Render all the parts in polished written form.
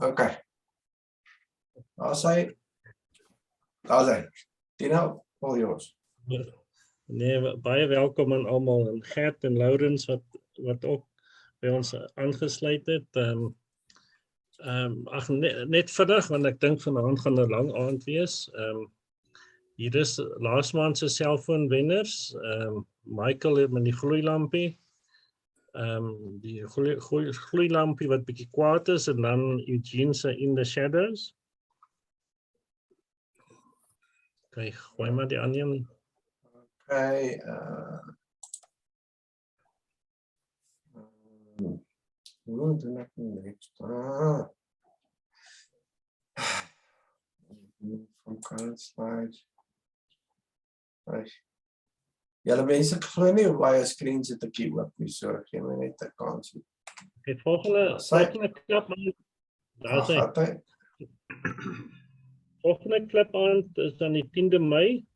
Okay. Daar is hy. Tina, all yours. Nee, baie welkom aan almal en Gert en Laurens wat ook by ons aangesluit het. Ag net vinnig want ek dink vanaand gaan 'n lang aand wees. Hier is laas maand se selfoon wenners. Michael het met die gloeilampie. Die gloeilampie wat bietjie kwaad is en dan Eugene se In the Shadows. Okay, gooi maar die ander. Okay, hoe doen ek next? From current slides. Julle mense glo nie hoe baie screens het ek hier oop nie, so ek gee my net 'n kans. Okay, volgende klip aan. Daar sê. Volgende klip aan is dan die 10de Mei.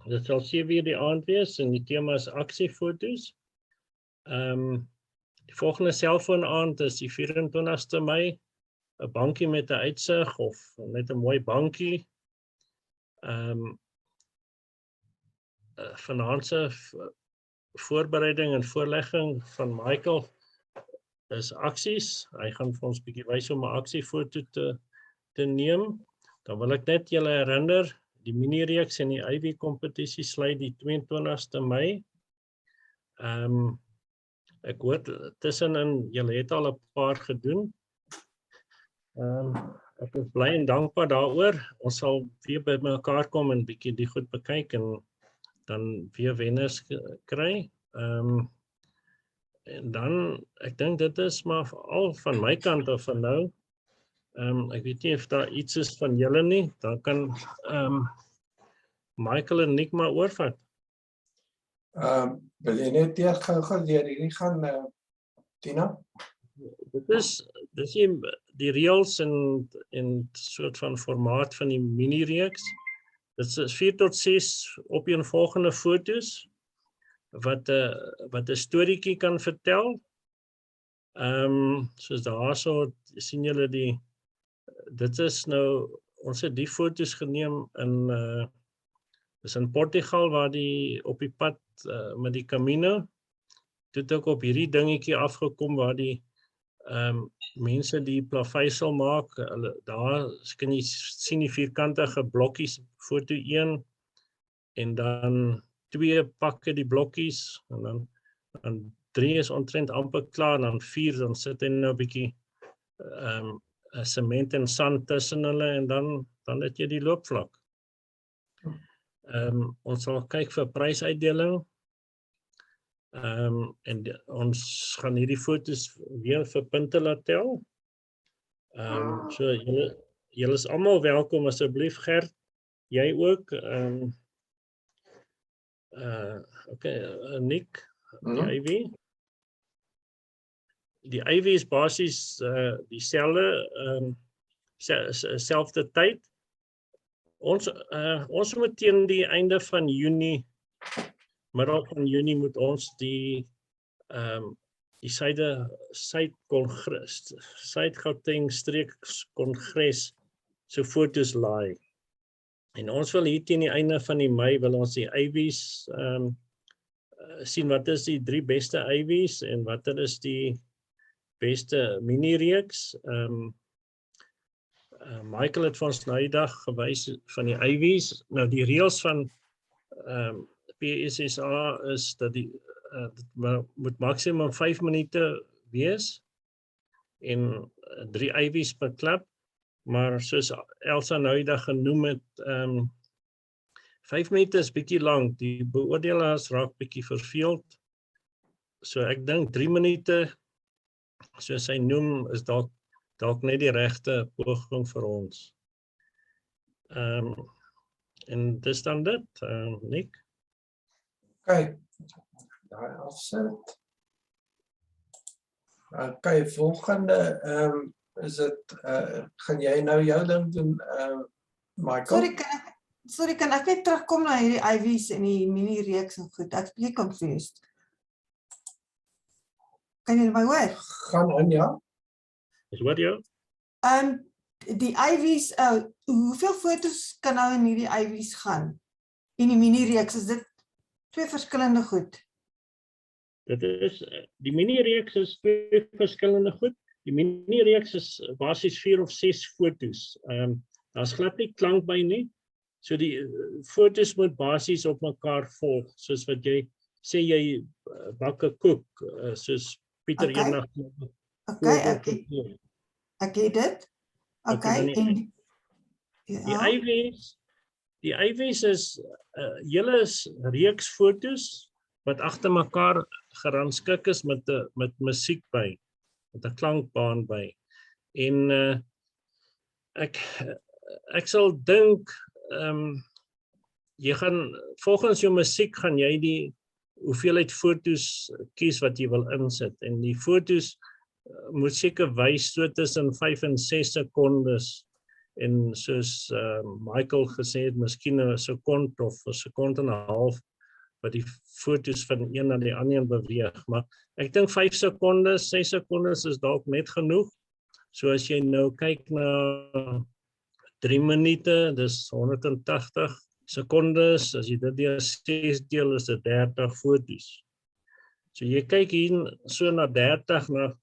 Dit sal 7:00 die aand wees en die tema is aksiefoto's. Die volgende selfoon aand is die 24ste Mei. 'n bankie met 'n uitsig of net 'n mooi bankie. Vanaand se voorbereiding en voorlegging van Michael is aksies. Hy gaan vir ons bietjie wys hoe om 'n aksiefoto te neem. Dan wil ek net julle herinner, die mini-reeks en die Ivy kompetisie sluit die 22ste Mei. Ek hoor tussenin julle het al 'n paar gedoen. Ek is bly en dankbaar daaroor. Ons sal weer by mekaar kom en bietjie die goed bekyk en dan weer wenners kry. En dan, ek dink dit is maar al van my kant af van nou. Ek weet nie of daar iets is van julle nie, dan kan Michael en Nick maar oorvat. Wil jy net gou deur hierdie gaan, Tina? Dit is die reels en soort van formaat van die mini-reeks. Dit is 4 tot 6 opeenvolgende foto's wat 'n storieetjie kan vertel. Soos daarso sien julle dit is nou, ons het die foto's geneem is in Portugal waar op die pad met die Camino. Toe het ek op hierdie dingetjie afgekom waar die mense die plaveisel maak. Daar kan jy sien die vierkantige blokkies, foto 1 en dan 2 pakke die blokkies en dan 3 is omtrent amper klaar en dan 4 dan sit hy nou 'n bietjie sement en sand tussen hulle en dan het jy die loopvlak. Ons sal kyk vir prysuitdeling. En ons gaan hierdie foto's weer vir punte laat tel. So julle is almal welkom asseblief, Gert. Jy ook. Okay, Nick, die Ivy. Die Ivy is basies dieselfde, selfde tyd. Ons moet teen die einde van Junie, middel van Junie moet ons die Suid-Gauteng streekkongres so foto's laai. En ons wil hier teen die einde van die Mei wil ons die Ivies sien wat is die 3 beste Ivies en wat is die beste mini-reeks. Michael het vir ons nou die dag gewys van die Ivies. Nou die reëls van PSSA is dat dit moet maksimum 5 minute wees en 3 Ivies per klip. Maar soos Elsa nou die dag genoem het, 5 minute is bietjie lank. Die beoordelaars raak bietjie verveeld. So ek dink 3 minute, soos hy noem, is dalk net die regte poging vir ons. En dis dan dit, Nick. Okay, daai afsit. Okay, volgende is dit gaan jy nou jou ding doen, Michael? Sorry, kan ek net terugkom na hierdie Ivies en die mini reeks en goed. Ek's bietjie confused. Kan jy my hoor? Gaan aan, ja. Is wat jou? Die IV's, hoeveel foto's kan nou in hierdie IV's gaan? In die mini-reeks, is dit twee verskillende goed? Dit is, die mini-reeks is twee verskillende goed. Die mini-reeks is basies 4 of 6 foto's. Daar's glad nie klank by nie. So die foto's moet basies op mekaar volg, soos wat jy sê jy bak 'n koek, soos Pieter Okay. eendag. Okay, ek het dit. Okay, en Die IV's is julle reeks foto's wat agter mekaar gerangskik is met musiek by, met 'n klankbaan by. En ek sal dink jy gaan volgens jou musiek gaan jy die hoeveelheid foto's kies wat jy wil insit, en die foto's moet seker wys so tussen 5 en 6 sekondes, en soos Michael gesê het, miskien 'n sekond of 'n sekond en 'n half wat die foto's van een na die ander beweeg, maar ek dink 5 sekondes, 6 sekondes is dalk net genoeg. So as jy nou kyk na 3 minute, dis 180 sekondes, as jy dit deur 6 deel, is dit 30 foto's. So jy kyk hier so na 30,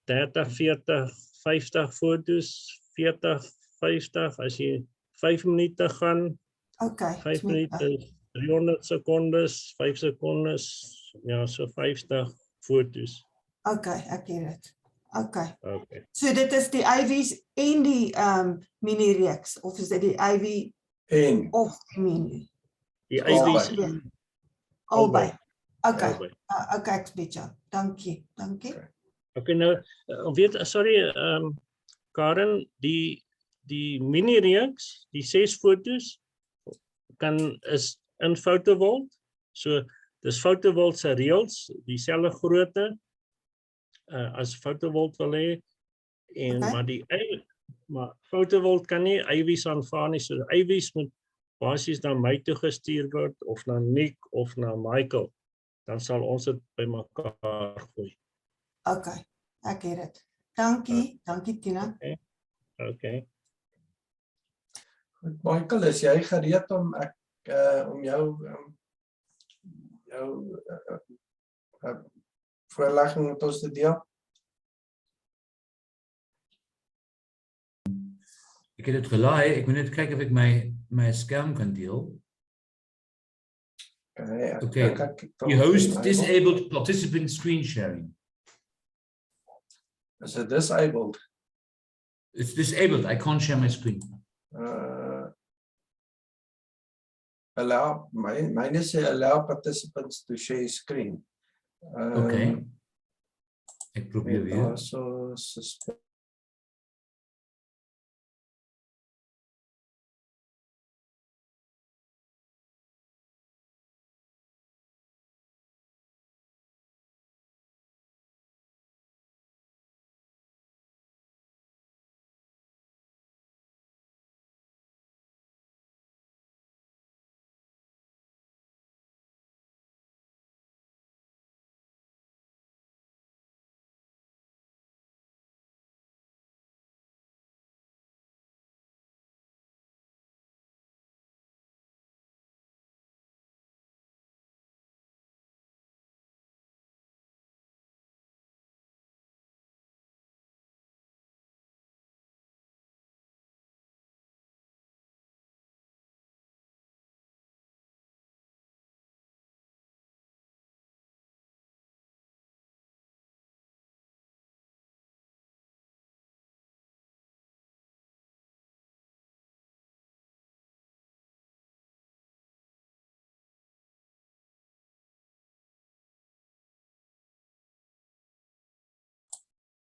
40, 50 foto's, 40, 50, as jy 5 minute gaan, 5 minute, 300 sekondes, 5 sekondes, ja, so 50 foto's. Okay, ek het dit. Okay. So dit is die IV's en die mini-reeks, of is dit die IV of die mini? Die IV's albei. Okay, ek weet jou. Dankie. Okay, nou, sorry, Karen, die mini-reeks, die 6 foto's, is in Fotovolt, so dis Fotovolt se reëls, dieselfde grootte as Fotovolt wil hê, maar Fotovolt kan nie IV's aanvaar nie, so IV's moet basies na my toe gestuur word, of na Nick, of na Michael, dan sal ons dit by mekaar gooi. Okay, ek het dit. Dankie Tina. Okay. Goed, Michael, is jy gereed om jou voorlegging met ons te deel? Ik heb het gelaai, ik moet net kijken of ik mijn scherm kan deel. Okay. The host disabled participant screen sharing. Is it disabled? It's disabled, I can't share my screen. Mine say allow participants to share screen. Okay. Ik probeer weer.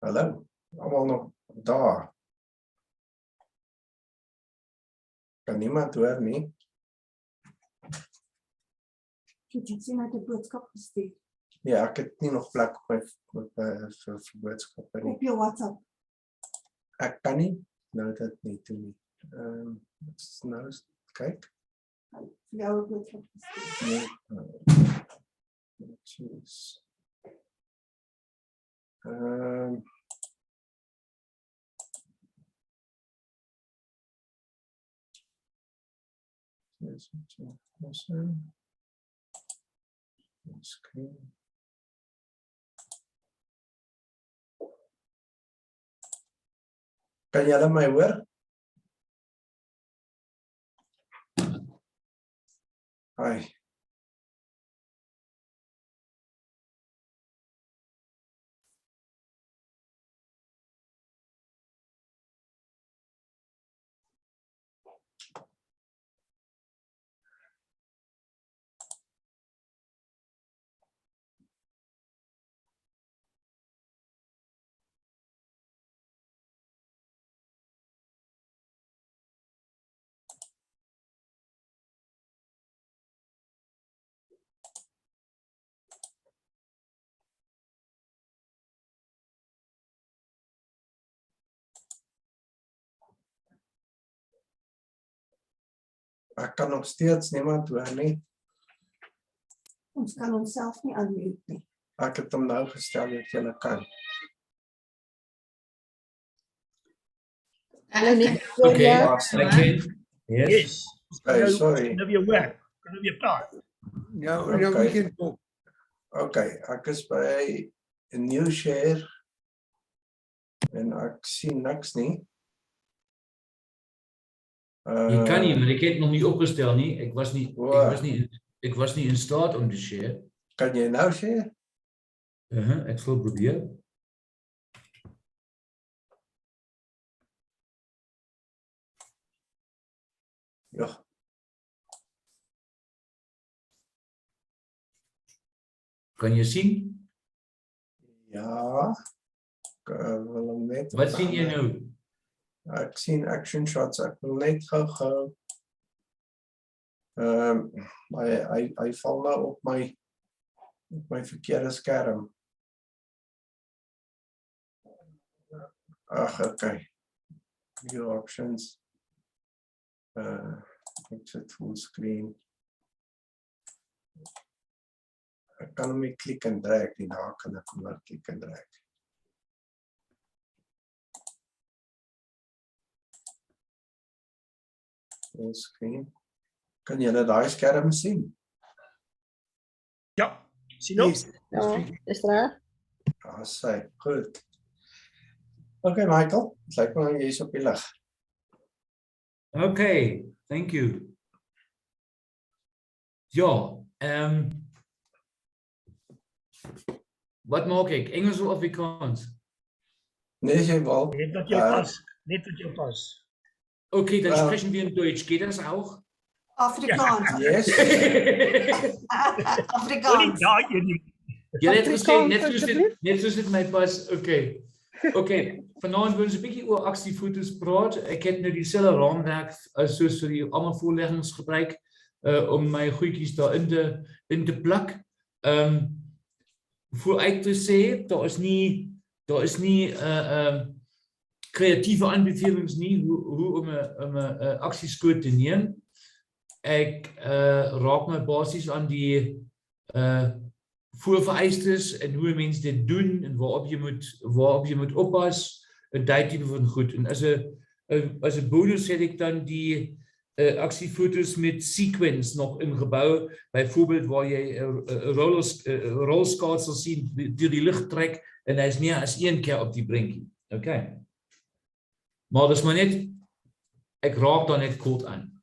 Hallo, allemaal nog daar. Kan niemand hoor nie? Het jy sien uit die boodskap gestuur? Ja, ek het nie nog plek op my vir boodskappe nie. Op jou WhatsApp? Ek kan nie, nou dit nie toe nie. Nou, kyk. Jou boodskap gestuur? Nee, jeez. Kan julle my hoor? Hi. Ek kan nog steeds niemand hoor nie. Ons kan onsself nie unmute nie. Ek het hom nou gestel dat julle kan. Okay, I can. Yes. Okay, sorry. Kan weer werk. Kan weer praat. Now Okay. we can talk. Okay, ek is by 'n new share en ek sien niks nie. Je kan niet, maar ik heb het nog niet opgesteld. Nie. Ik was niet in staat om te share. Kan jy nou share? Ik zal proberen. Ja. Kan je zien? Ja. Ek wil hom net. Wat zie je nu? Ek sien action shots. Ek wil net gou. Hy val nou op my verkeerde skerm. Ag, okay. View options. Exit full screen. Ek kan hom nie klik en drag nie. Daar kan ek hom maar klik en drag. Full screen. Kan julle daai skerm sien? Ja, sien ons? Ja, is reg. Ja, sê, goed. Okay, Michael, het lyk my jy is op die lig. Okay, thank you. Ja, wat maak ik? Engels of Afrikaans? Nee, jy wil. Net wat jou pas. Net wat jou pas. Okay, dann sprechen wir in Deutsch. Geht das auch? Afrikaans. Yes. Afrikaans. Ja, jy Ja, net soos dit my pas. Okay. Okay, vanaand wil ons 'n bietjie oor aksiefoto's praat. Ek het nou dieselfde raamwerk as soos vir die almal voorleggings gebruik om my goedjies daarin te plak. Vooruit te sê, daar is nie kreatieve aanbevelings nie hoe om 'n aksieskoot te neem. Ek raak my basies aan die voorvereistes en hoe mense dit doen en waarop jy moet oppas, daai tipe van goed. En as 'n bonus het ek dan die aksiefoto's met sequence nog ingebou, byvoorbeeld waar jy 'n rolskaart sal sien deur die lug trek en hy is meer as een keer op die brinkie. Okay. Maar dis maar net ek raak dan net kort aan.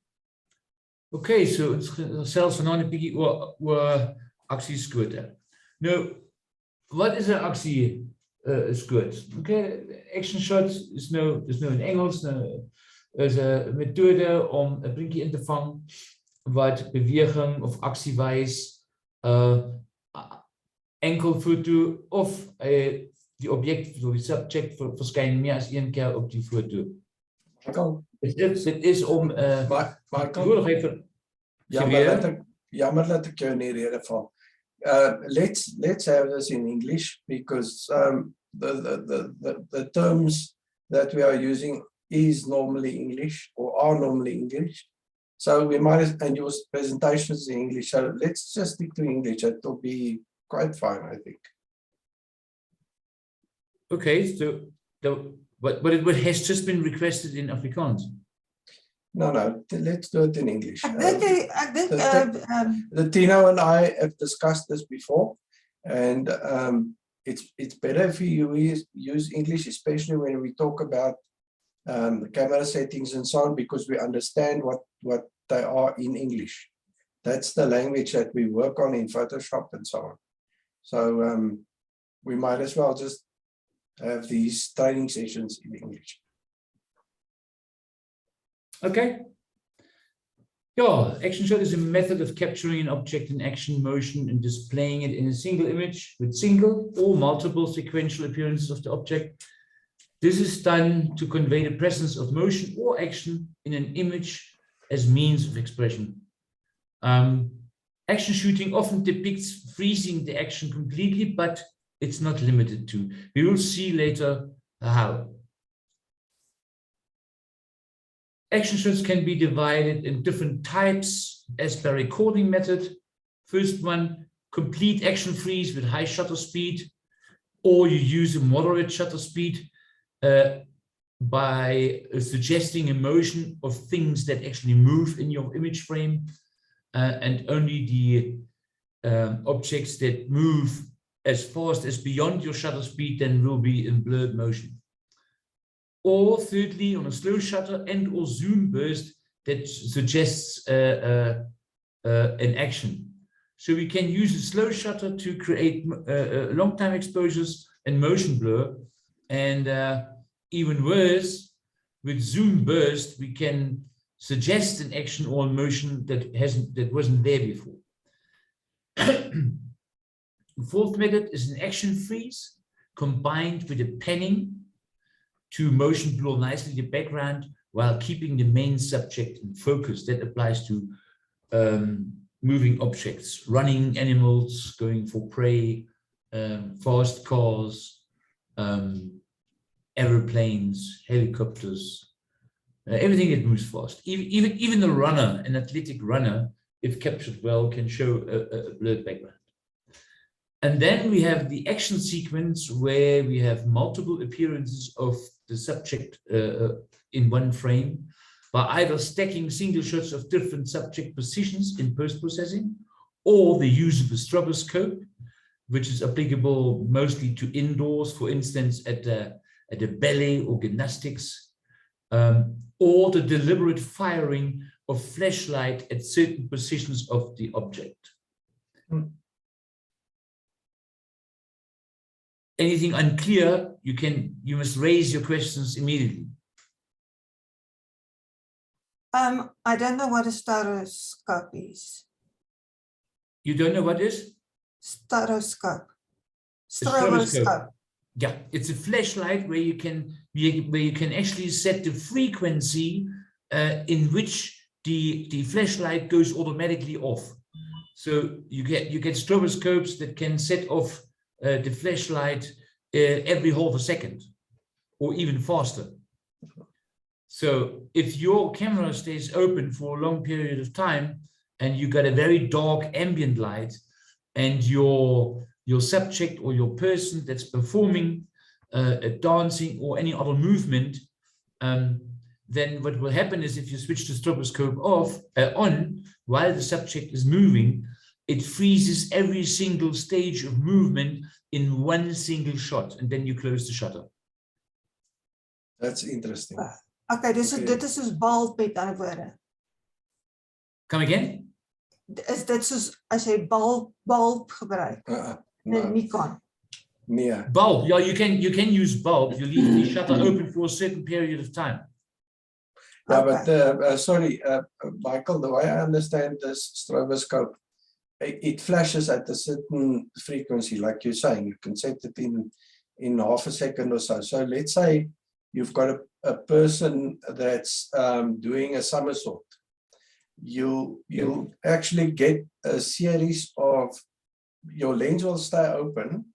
Okay, so ons selfs vanaand 'n bietjie oor aksieskote. Nou, wat is 'n aksieskoot? Okay, action shot is nou in Engels, is 'n metode om 'n prentjie in te vang wat beweging of aksie wys, enkel foto of die objek of die subject verskyn meer as een keer op die foto. Dit is om Jammer dat ek jou in die rede val. Let's have this in English because the terms that we are using is normally English or are normally English. So we might, and your presentation is in English. So let's just stick to English. It will be quite fine, I think. Okay, so but it has just been requested in Afrikaans. No, let's do it in English. Ek dink The Tino and I have discussed this before, and it's better if you use English, especially when we talk about the camera settings and so on, because we understand what they are in English. That's the language that we work on in Photoshop and so on. So we might as well just have these training sessions in English. Okay. Yeah, action shot is a method of capturing an object in action motion and displaying it in a single image with single or multiple sequential appearances of the object. This is done to convey the presence of motion or action in an image as means of expression. Action shooting often depicts freezing the action completely, but it's not limited to. We will see later how. Action shots can be divided in different types as per recording method. First one, complete action freeze with high shutter speed, or you use a moderate shutter speed by suggesting a motion of things that actually move in your image frame, and only the objects that move as fast as beyond your shutter speed then will be in blurred motion. Or thirdly, on a slow shutter and or zoom burst that suggests an action. So we can use a slow shutter to create long time exposures and motion blur. And even worse, with zoom burst, we can suggest an action or a motion that wasn't there before. The fourth method is an action freeze combined with a panning to motion blur nicely the background while keeping the main subject in focus. That applies to moving objects, running animals, going for prey, fast cars, aeroplanes, helicopters, everything that moves fast. Even the runner, an athletic runner, if captured well, can show a blurred background. And then we have the action sequence where we have multiple appearances of the subject in one frame by either stacking single shots of different subject positions in post-processing, or the use of a stroboscope, which is applicable mostly to indoors, for instance, at the ballet or gymnastics, or the deliberate firing of flashlight at certain positions of the object. Anything unclear, you must raise your questions immediately. I don't know what a stereoscope is. You don't know what is? Stereoscope. A stroboscope. Stroboscope. Yeah, it's a flashlight where you can actually set the frequency in which the flashlight goes automatically off. So you get stroboscopes that can set off the flashlight every half a second or even faster. So if your camera stays open for a long period of time and you got a very dark ambient light, and your subject or your person that's performing dancing or any other movement, then what will happen is if you switch the stroboscope on while the subject is moving, it freezes every single stage of movement in one single shot, and then you close the shutter. That's interesting. Okay, dit is soos bulb met ander woorde. Come again? Is dit soos as jy bulb gebruik? No. Nie kan. Nee. Bulb, yeah, you can use bulb. You leave the shutter open for a certain period of time. Yeah, Okay. but sorry, Michael, the way I understand this stroboscope, it flashes at a certain frequency, like you're saying. You can set it in half a second or so. So let's say you've got a person that's doing a somersault. You actually get a series of, your lens will stay open,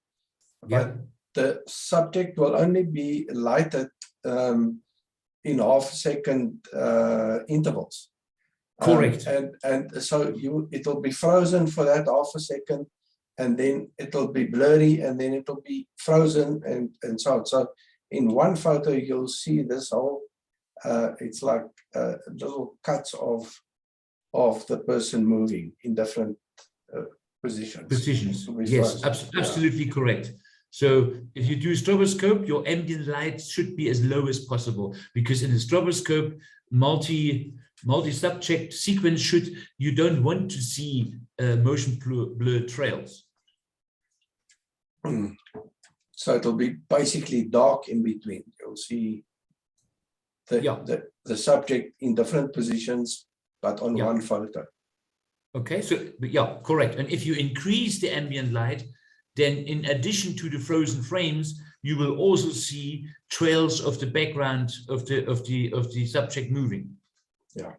but the subject will only be lighted in half a second intervals. Correct. And so it'll be frozen for that half a second, and then it'll be blurry, and then it'll be frozen, and so on. So in one photo, you'll see this whole it's like little cuts of the person moving in different positions. Positions. To be Yes, frozen. Yeah. absolutely correct. So if you do stroboscope, your ambient light should be as low as possible, because in the stroboscope, multi-subject sequence you don't want to see motion blur trails. So it'll be basically dark in between. You'll see the subject in different positions, but on one photo. Okay, so yeah, correct. And if you increase the ambient light, then in addition to the frozen frames, you will also see trails of the background of the subject moving. Yeah.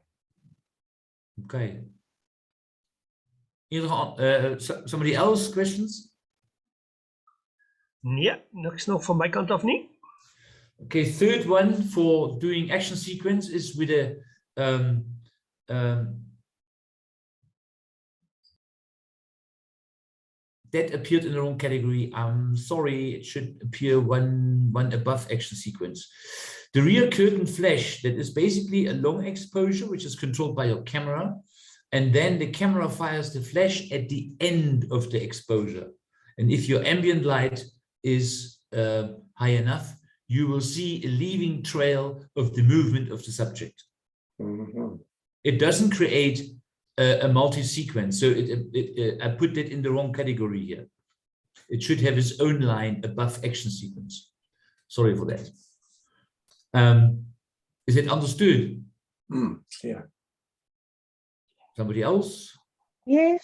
Okay. Somebody else questions? Nee, niks nog van my kant af nie. Okay, third one for doing action sequence is with a that appeared in the wrong category. I'm sorry, it should appear one above action sequence. The rear curtain flash, that is basically a long exposure, which is controlled by your camera. And then the camera fires the flash at the end of the exposure. And if your ambient light is high enough, you will see a leaving trail of the movement of the subject. It doesn't create a multi-sequence, so I put that in the wrong category here. It should have its own line above action sequence. Sorry for that. Is it understood? Yeah. Somebody else? Yes.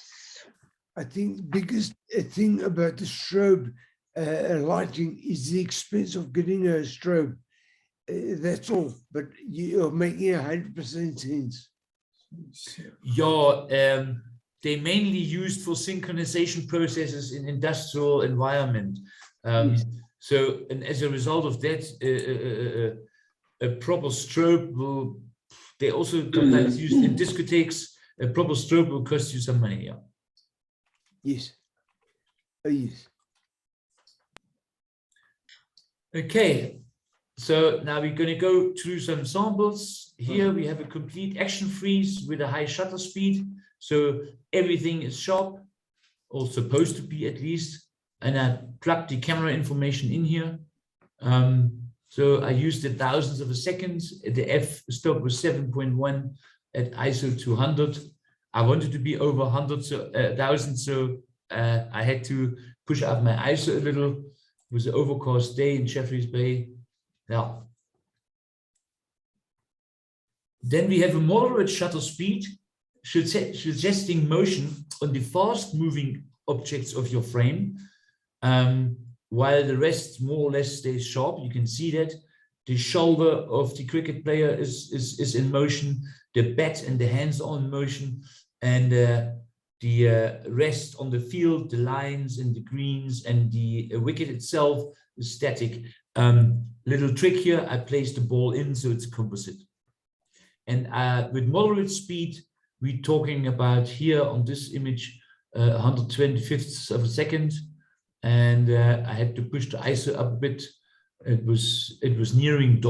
I think the biggest thing about the strobe lighting is the expense of getting a strobe. That's all, but you're making 100% sense. They mainly used for synchronization processes in industrial environment. So, and as a result of that, a proper strobe will, they also sometimes use in discotheques, a proper strobe will cost you some money, yeah. Yes. Oh, yes. Okay, so now we're going to go through some samples. Here we have a complete action freeze with a high shutter speed. So everything is sharp, or supposed to be at least. And I plugged the camera information in here. So I used the thousandths of a second. The f-stop was 7.1 at ISO 200. I wanted to be over 100,000, so I had to push up my ISO a little. It was an overcast day in Jeffreys Bay. Yeah. Then we have a moderate shutter speed, suggesting motion on the fast-moving objects of your frame, while the rest more or less stays sharp. You can see that the shoulder of the cricket player is in motion, the bat and the hands are in motion, and the rest on the field, the lines and the greens and the wicket itself is static. Little trick here, I placed the ball in, so it's composite. And with moderate speed, we're talking about here on this image, 125ths of a second. And I had to push the ISO up a bit. It was nearing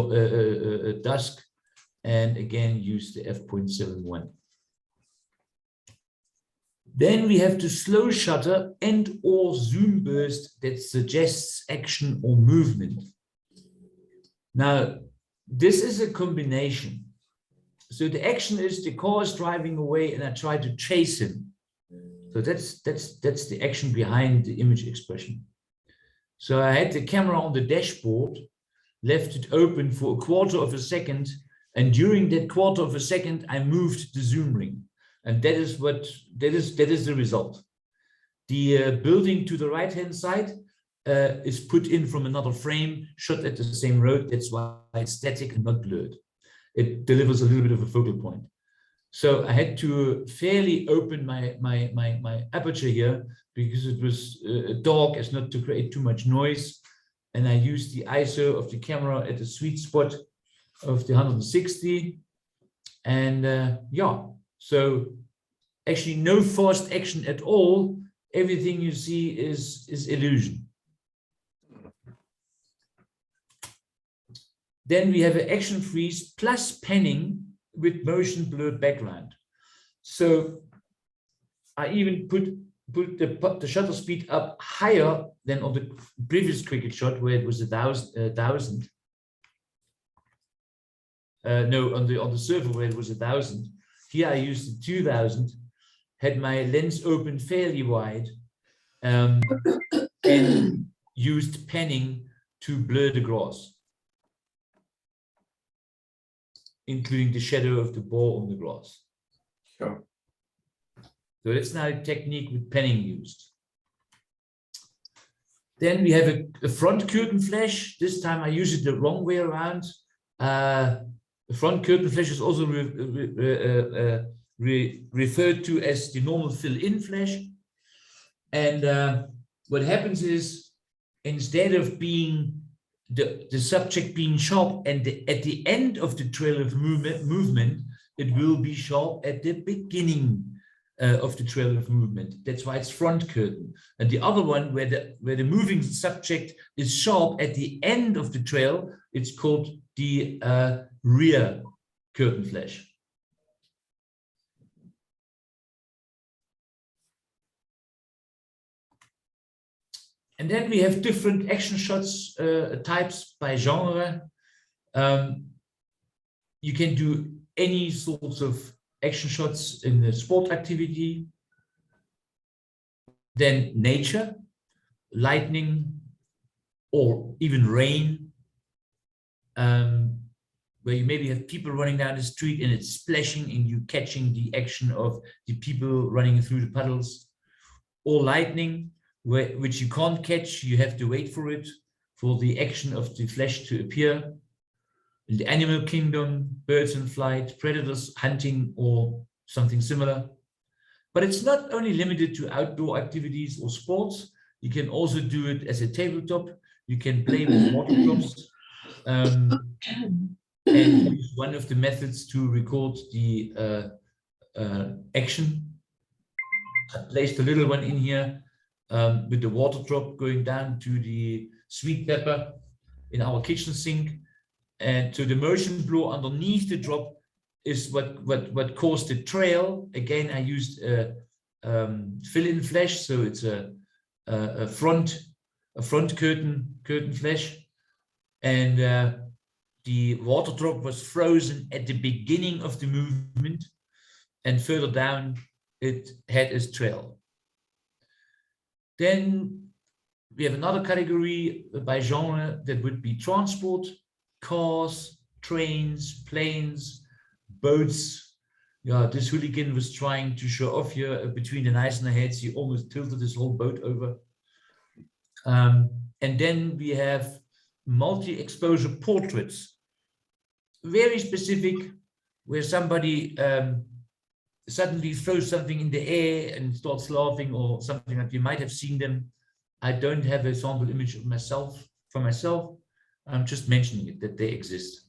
dusk, and again use the f.71. Then we have the slow shutter and or zoom burst that suggests action or movement. Now, this is a combination. So the action is the car is driving away and I try to chase him. So that's the action behind the image expression. So I had the camera on the dashboard, left it open for a quarter of a second, and during that quarter of a second, I moved the zoom ring. And that is the result. The building to the right-hand side is put in from another frame, shot at the same road. That's why it's static and not blurred. It delivers a little bit of a focal point. So I had to fairly open my aperture here because it was dark as not to create too much noise. And I used the ISO of the camera at the sweet spot of the 160. And yeah. So actually no fast action at all. Everything you see is illusion. Then we have an action freeze plus panning with motion blurred background. So I even put the shutter speed up higher than on the previous cricket shot where it was 1,000. No, on the server where it was 1,000. Here I used 2,000, had my lens open fairly wide, and used panning to blur the grass, including the shadow of the ball on the grass. Sure. So that's now a technique with panning used. Then we have a front curtain flash. This time I use it the wrong way around. The front curtain flash is also referred to as the normal fill-in flash. And what happens is, instead of being the subject being sharp and at the end of the trail of movement, it will be sharp at the beginning of the trail of movement. That's why it's front curtain. And the other one, where the moving subject is sharp at the end of the trail, it's called the rear curtain flash. And then we have different action shots types by genre. You can do any sorts of action shots in the sport activity. Then nature, lightning, or even rain, where you maybe have people running down the street and it's splashing and you catching the action of the people running through the puddles. Or lightning, which you can't catch, you have to wait for it, for the action of the flash to appear. In the animal kingdom, birds in flight, predators hunting, or something similar. But it's not only limited to outdoor activities or sports. You can also do it as a tabletop. You can play with water drops and use one of the methods to record the action. I placed a little one in here with the water drop going down to the sweet pepper in our kitchen sink. And so the motion blur underneath the drop is what caused the trail. Again, I used a fill-in flash, so it's a front curtain flash, and the water drop was frozen at the beginning of the movement, and further down it had its trail. Then we have another category by genre that would be transport. Cars, trains, planes, boats. Yeah, this hooligan was trying to show off here between the Eisner heads. He almost tilted his whole boat over. And then we have multi-exposure portraits. Very specific, where somebody suddenly throws something in the air and starts laughing or something like you might have seen them. I don't have a sample image of myself. I'm just mentioning it, that they exist.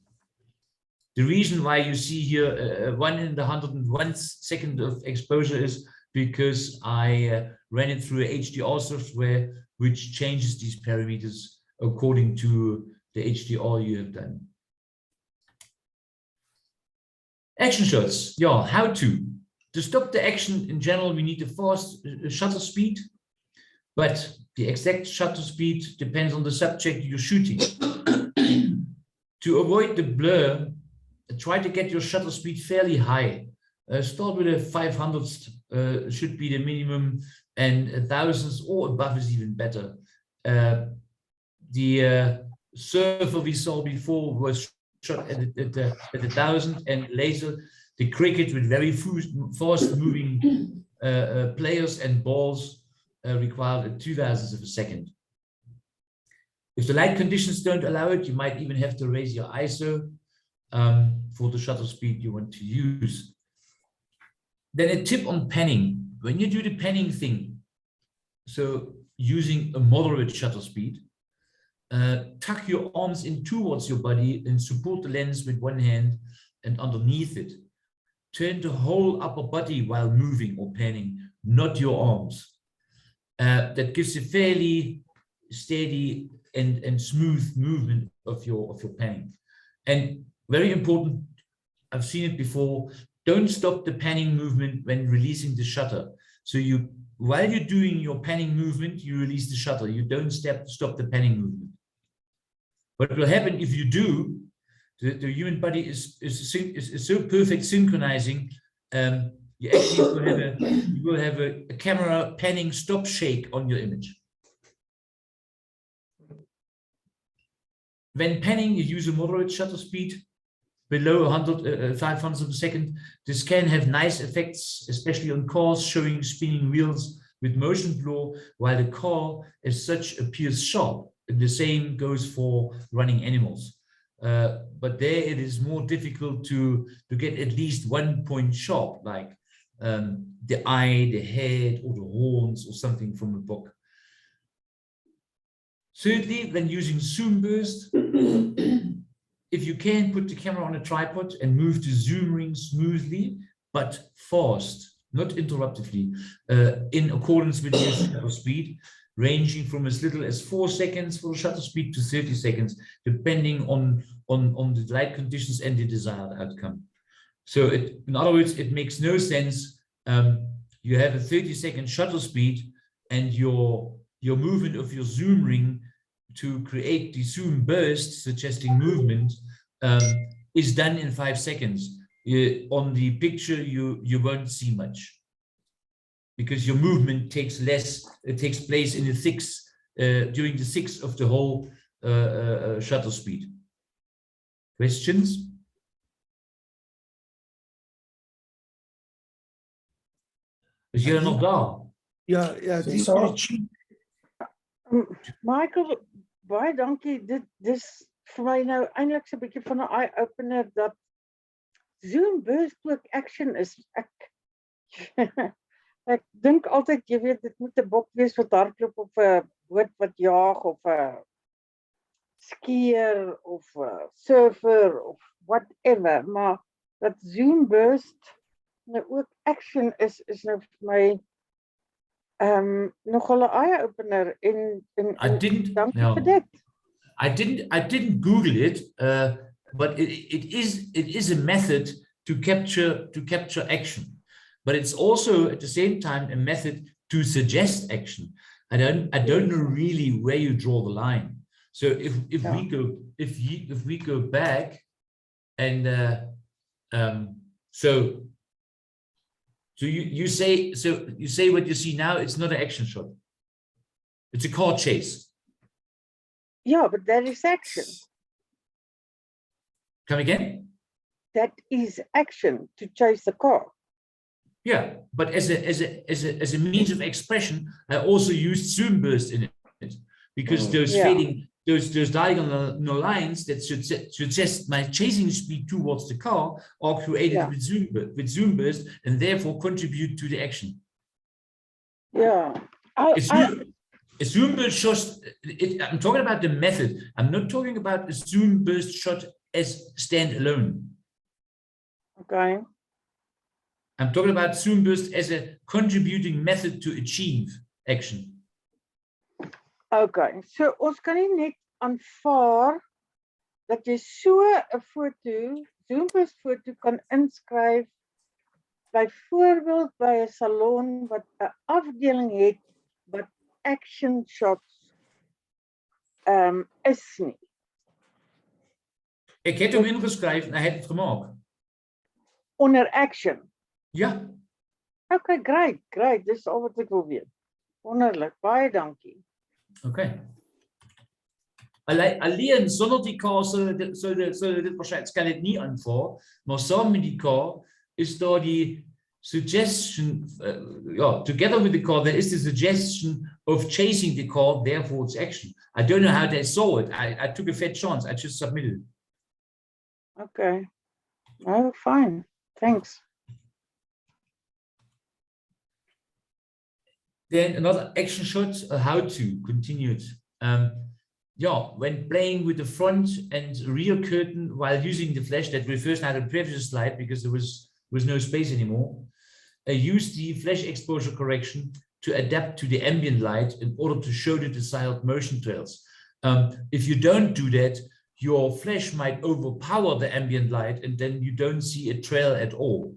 The reason why you see here 1 in the 101 second of exposure is because I ran it through a HDR software, which changes these parameters according to the HDR you have done. Action shots, yeah, how to. To stop the action in general, we need a fast shutter speed, but the exact shutter speed depends on the subject you're shooting. To avoid the blur, try to get your shutter speed fairly high. Start with a 500th, should be the minimum, and 1,000th or above is even better. The surfer we saw before was shot at 1,000, and later the cricket with very fast moving players and balls required 2,000th of a second. If the light conditions don't allow it, you might even have to raise your ISO for the shutter speed you want to use. Then a tip on panning. When you do the panning thing, so using a moderate shutter speed, tuck your arms in towards your body and support the lens with one hand and underneath it. Turn the whole upper body while moving or panning, not your arms. That gives a fairly steady and smooth movement of your panning. And very important, I've seen it before, don't stop the panning movement when releasing the shutter. So while you're doing your panning movement, you release the shutter. You don't stop the panning movement. What will happen if you do, the human body is so perfect synchronizing, you actually will have a camera panning stop shake on your image. When panning, you use a moderate shutter speed, below 500 of a second. This can have nice effects, especially on cars showing spinning wheels with motion blur, while the car as such appears sharp. And the same goes for running animals. But there it is more difficult to get at least 1 point sharp, like the eye, the head, or the horns, or something from a book. Thirdly, when using zoom burst, if you can, put the camera on a tripod and move the zoom ring smoothly, but fast, not interruptively, in accordance with your shutter speed, ranging from as little as 4 seconds for the shutter speed to 30 seconds, depending on the light conditions and the desired outcome. So in other words, it makes no sense. You have a 30-second shutter speed and your movement of your zoom ring to create the zoom burst suggesting movement is done in 5 seconds. On the picture, you won't see much because your movement takes place in the during the sixth of the whole shutter speed. Questions? Is hier nog daar? Ja, I think So- the cheap Michael, baie dankie. Dis vir my nou eintlik so 'n bietjie van 'n eye-opener dat zoom burst ook action is. Ek dink altyd, jy weet, dit moet 'n bok wees wat hardloop of 'n boot wat jaag of 'n skier of 'n surfer of whatever, maar dat zoom burst nou ook action is nou vir my nogal 'n eye-opener en dankie vir dit. I didn't Google it, but it is a method to capture action, but it's also at the same time a method to suggest action. I don't know really where you draw the line. So if we go back and so you say what you see now, it's not an action shot. It's a car chase. Yeah, but that is action. Come again? That is action to chase the car. Yeah, but as a means of expression, I also used zoom burst in it because those fading, those diagonal lines that suggest my chasing speed towards the car are created with zoom burst and therefore contribute to the action. Yeah. A zoom burst shot, I'm talking about the method. I'm not talking about a zoom burst shot as standalone. Okay. I'm talking about zoom burst as a contributing method to achieve action. Okay, so ons kan nie net aanvaar dat jy so 'n foto, zoom burst foto kan inskryf byvoorbeeld by 'n salon wat 'n afdeling het wat action shots is nie. Ik heb hem ingeskryf en hij heeft het gemaakt. Onder action. Ja. Okay, great. Dis al wat ek wil weet. Wonderlik. Baie dankie. Okay. Alleen zonder die car zullen dit waarschijnlijk niet aanvaarden, maar samen met die car is daar die suggestion, together with the car, there is the suggestion of chasing the car, therefore it's action. I don't know how they saw it. I took a fair chance. I just submitted it. Okay. Oh, fine. Thanks. Then another action shot, how to continue it. When playing with the front and rear curtain while using the flash, that refers now to the previous slide because there was no space anymore. Use the flash exposure correction to adapt to the ambient light in order to show the desired motion trails. If you don't do that, your flash might overpower the ambient light, and then you don't see a trail at all.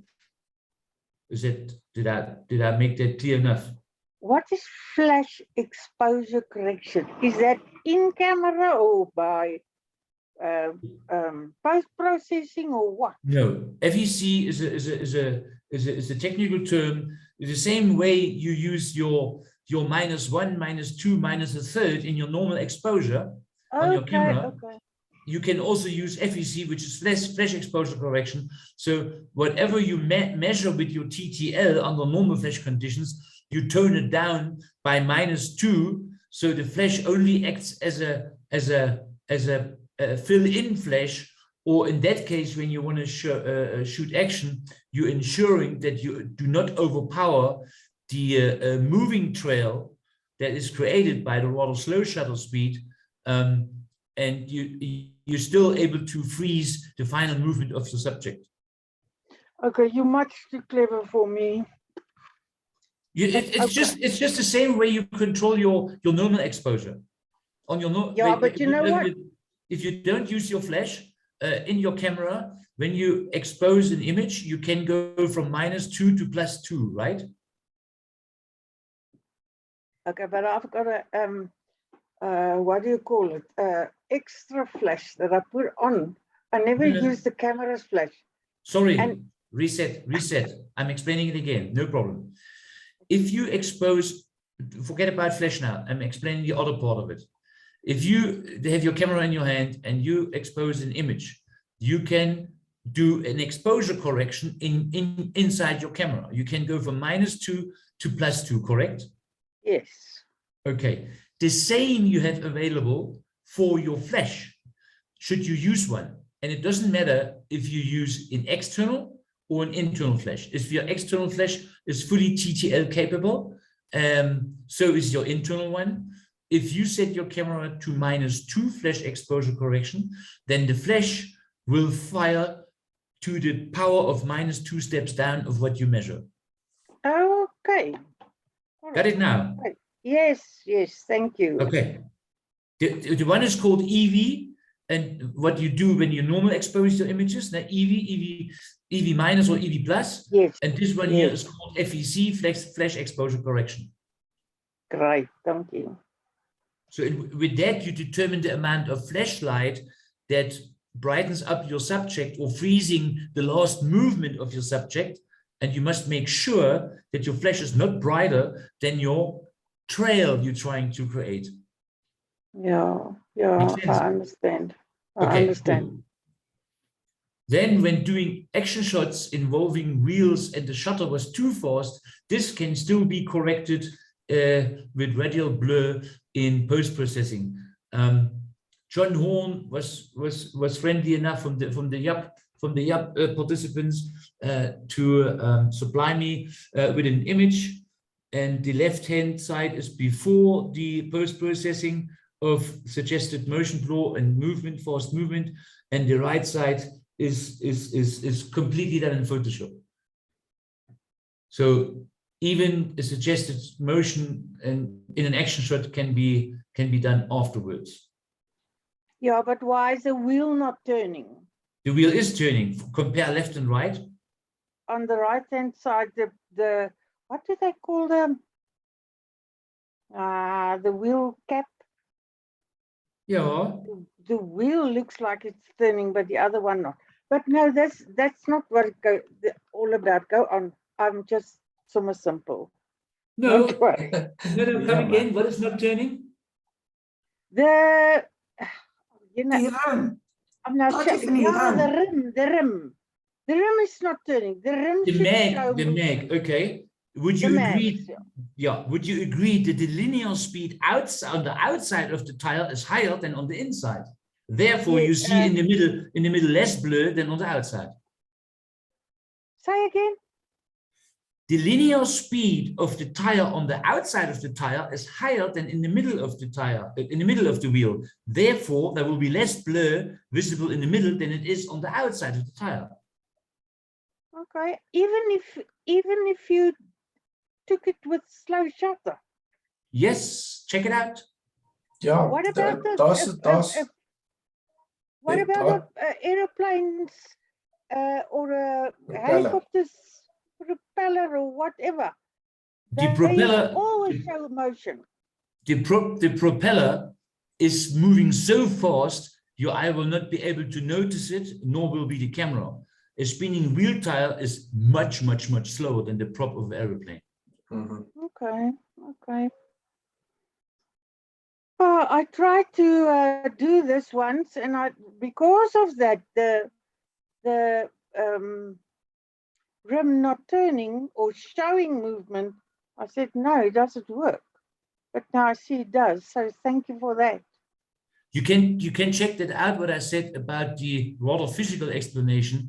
Did I make that clear enough? What is flash exposure correction? Is that in camera or by post-processing or what? No, FEC is a technical term. It's the same way you use your -1, -2, -1/3 in your normal exposure on your camera. Okay. You can also use FEC, which is flash exposure correction. So whatever you measure with your TTL under normal flash conditions, you tone it down by -2, so the flash only acts as a fill-in flash, or in that case, when you want to shoot action, you're ensuring that you do not overpower the moving trail that is created by the rather slow shutter speed, and you're still able to freeze the final movement of the subject. Okay, you're much too clever for me. It's just the same way you control your normal exposure. On your Yeah, but you know what? If you don't use your flash in your camera, when you expose an image, you can go from -2 to +2, right? Okay, but I've got a what do you call it? Extra flash that I put on. I never use the camera's flash. Sorry, And reset. I'm explaining it again, no problem. If you expose, forget about flash now, I'm explaining the other part of it. If you have your camera in your hand and you expose an image, you can do an exposure correction inside your camera. You can go from -2 to +2, correct? yes. Okay. The same you have available for your flash, should you use one. And it doesn't matter if you use an external or an internal flash. If your external flash is fully TTL capable, so is your internal one. If you set your camera to -2 flash exposure correction, then the flash will fire to the power of -2 steps down of what you measure. Okay. Got it now? Yes, thank you. Okay. The one is called EV, and what you do when you normal expose your images, now EV minus or EV plus. Yes. And this one here is called FEC, flash exposure correction. Great, thank you. So with that, you determine the amount of flashlight that brightens up your subject or freezing the last movement of your subject. And you must make sure that your flash is not brighter than your trail you're trying to create. Yeah, I understand. I understand. Cool. Then when doing action shots involving wheels and the shutter was too fast, this can still be corrected with radial blur in post-processing. John Horn was friendly enough from the YAP participants to supply me with an image, and the left-hand side is before the post-processing of suggested motion blur and movement, fast movement, and the right side is completely done in Photoshop. So even a suggested motion and in an action shot can be done afterwards. Yeah, but why is the wheel not turning? The wheel is turning. Compare left and right. On the right hand side, the what do they call them? The wheel cap. Yeah. The wheel looks like it's turning, but the other one not. But no, that's not what it's all about. Go on. I'm just so simple. No. Don't worry. No, come again. What is not turning? The Die rim. I'm now Wat checking. is die Yeah, rim? the rim. The rim is not turning. The rim should show The me mag. Okay. Would the you mags, agree? Yeah. Would you agree that the linear speed outside on the outside of the tile is higher than on the inside? Therefore, you see in the middle less blur than on the outside. Say again. The linear speed of the tire on the outside of the tire is higher than in the middle of the tire, in the middle of the wheel. Therefore, there will be less blur visible in the middle than it is on the outside of the tire. Okay. Even if you took it with slow shutter. Yes, check it out. Yeah, What about What Big about part. aeroplanes or Propeller. helicopters, propeller or whatever? The They propeller, always show motion. the propeller is moving so fast, your eye will not be able to notice it, nor will be the camera. A spinning wheel tire is much, much, much slower than the prop of an aeroplane. Mhm. Okay, okay. I tried to do this once, and because of that, the rim not turning or showing movement, I said no, it doesn't work. But now I see it does. So thank you for that. You can check that out, what I said about the rather physical explanation.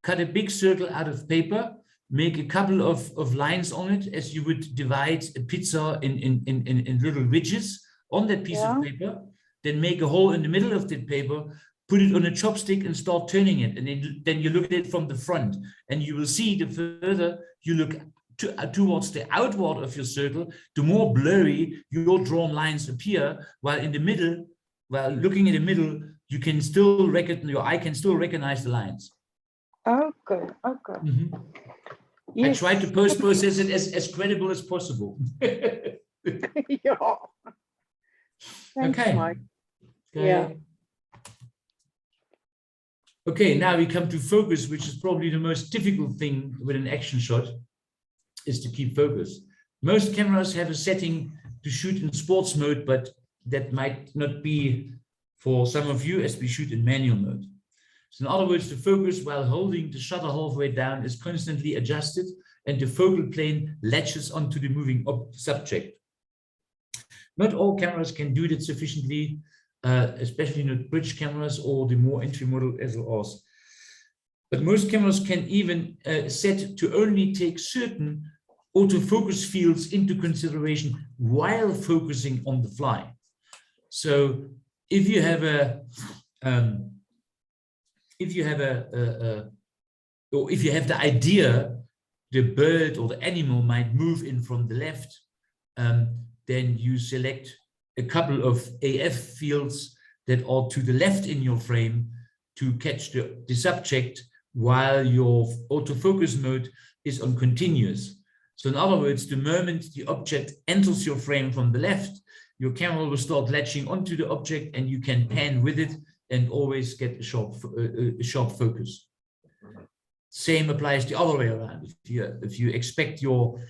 Cut a big circle out of paper, make a couple of lines on it as you would divide a pizza in little ridges on that piece Yeah. of paper, then make a hole in the middle of that paper, put it on a chopstick and start turning it. And then you look at it from the front, and you will see the further you look towards the outward of your circle, the more blurry your drawn lines appear, while in the middle, while looking in the middle, you can still recognize, your eye can still recognize the lines. Okay, okay. Mhm. Yes. I try to post-process it as credible as possible. Yeah. Thanks, Okay. Mike. Okay. Yeah. Okay, now we come to focus, which is probably the most difficult thing with an action shot, is to keep focus. Most cameras have a setting to shoot in sports mode, but that might not be for some of you, as we shoot in manual mode. So in other words, the focus while holding the shutter halfway down is constantly adjusted, and the focal plane latches onto the moving subject. Not all cameras can do that sufficiently, especially not bridge cameras or the more entry model SLRs. But most cameras can even set to only take certain autofocus fields into consideration while focusing on the fly. So if you have or if you have the idea the bird or the animal might move in from the left, then you select a couple of AF fields that are to the left in your frame to catch the subject while your autofocus mode is on continuous. So in other words, the moment the object enters your frame from the left, your camera will start latching onto the object, and you can pan with it and always get a sharp focus. Same applies the other way around. If you expect your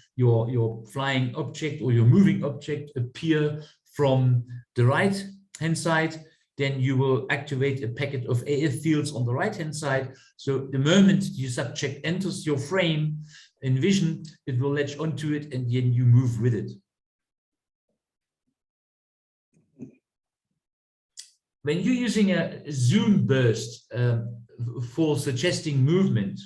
flying object or your moving object appear from the right hand side, then you will activate a packet of AF fields on the right hand side. So the moment your subject enters your frame in vision, it will latch onto it, and then you move with it. When you're using a zoom burst for suggesting movement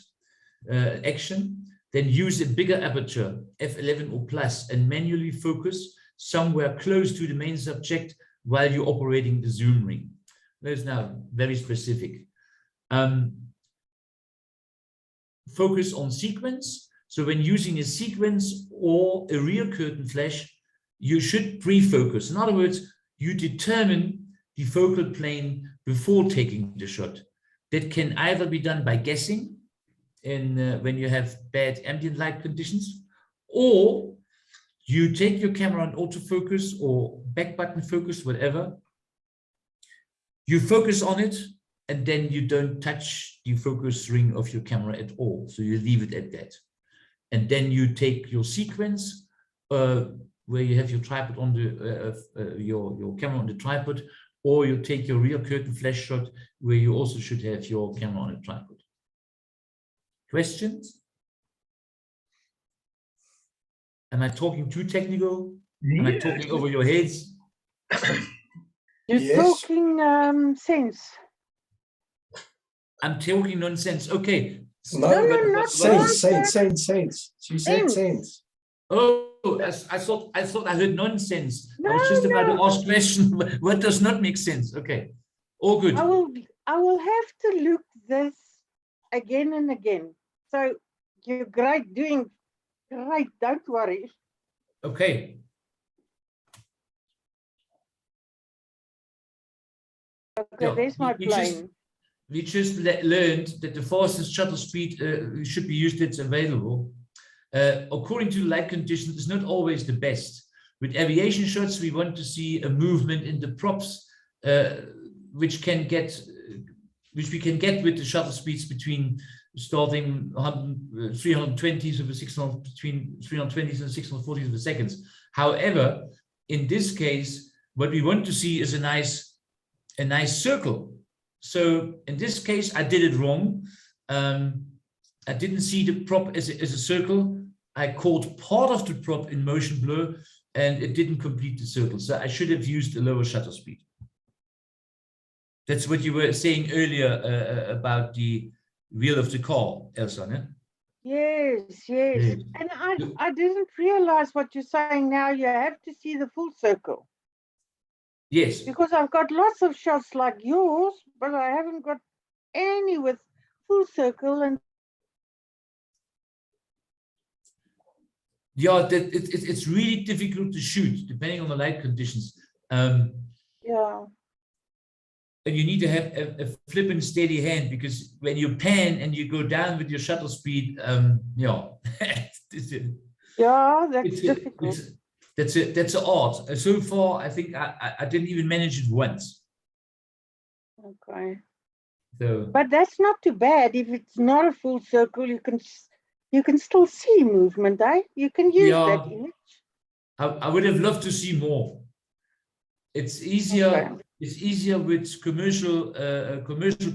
action, then use a bigger aperture, f11 or plus, and manually focus somewhere close to the main subject while you're operating the zoom ring. That's now very specific. Focus on sequence. So when using a sequence or a rear curtain flash, you should pre-focus. In other words, you determine the focal plane before taking the shot. That can either be done by guessing when you have bad ambient light conditions, or you take your camera on autofocus or back button focus, whatever. You focus on it, and then you don't touch the focus ring of your camera at all. So you leave it at that. And then you take your sequence where you have your tripod on the your camera on the tripod, or you take your rear curtain flash shot where you also should have your camera on a tripod. Questions? Am I talking too technical? Am I talking over your heads? You're Yes. talking sense. I'm talking nonsense. Okay. No, not sense. nonsense. Sense. She said Sense. sense. Oh, I thought I heard nonsense. I was No, just about no. to ask question. What does not make sense? Okay. All good. I will have to look this again and again. So you're great, doing great, don't worry. Okay. Okay, Yeah, there's my we just- plane. learned that the fastest shutter speed should be used that's available. According to light conditions, it's not always the best. With aviation shots, we want to see a movement in the props, which we can get with the shutter speeds between starting 320s over 600, between 320s and 640s per seconds. However, in this case, what we want to see is a nice circle. So in this case, I did it wrong. I didn't see the prop as a circle. I caught part of the prop in motion blur, and it didn't complete the circle. So I should have used a lower shutter speed. That's what you were saying earlier about the wheel of the car, Elsa, né? Yes. Yeah. And I didn't realize what you're saying now. You have to see the full circle. Yes. Because I've got lots of shots like yours, but I haven't got any with full circle. And Yeah, it's really difficult to shoot depending on the light conditions. yeah. And you need to have a flipping steady hand, because when you pan and you go down with your shutter speed, yeah, Yeah, that's difficult. That's an art. So far, I think I didn't even manage it once. Okay. So, But that's not too bad. If it's not a full circle, you can still see movement, eh? You can use Yeah. that image. I would have loved to see more. It's easier. Okay. It's easier with commercial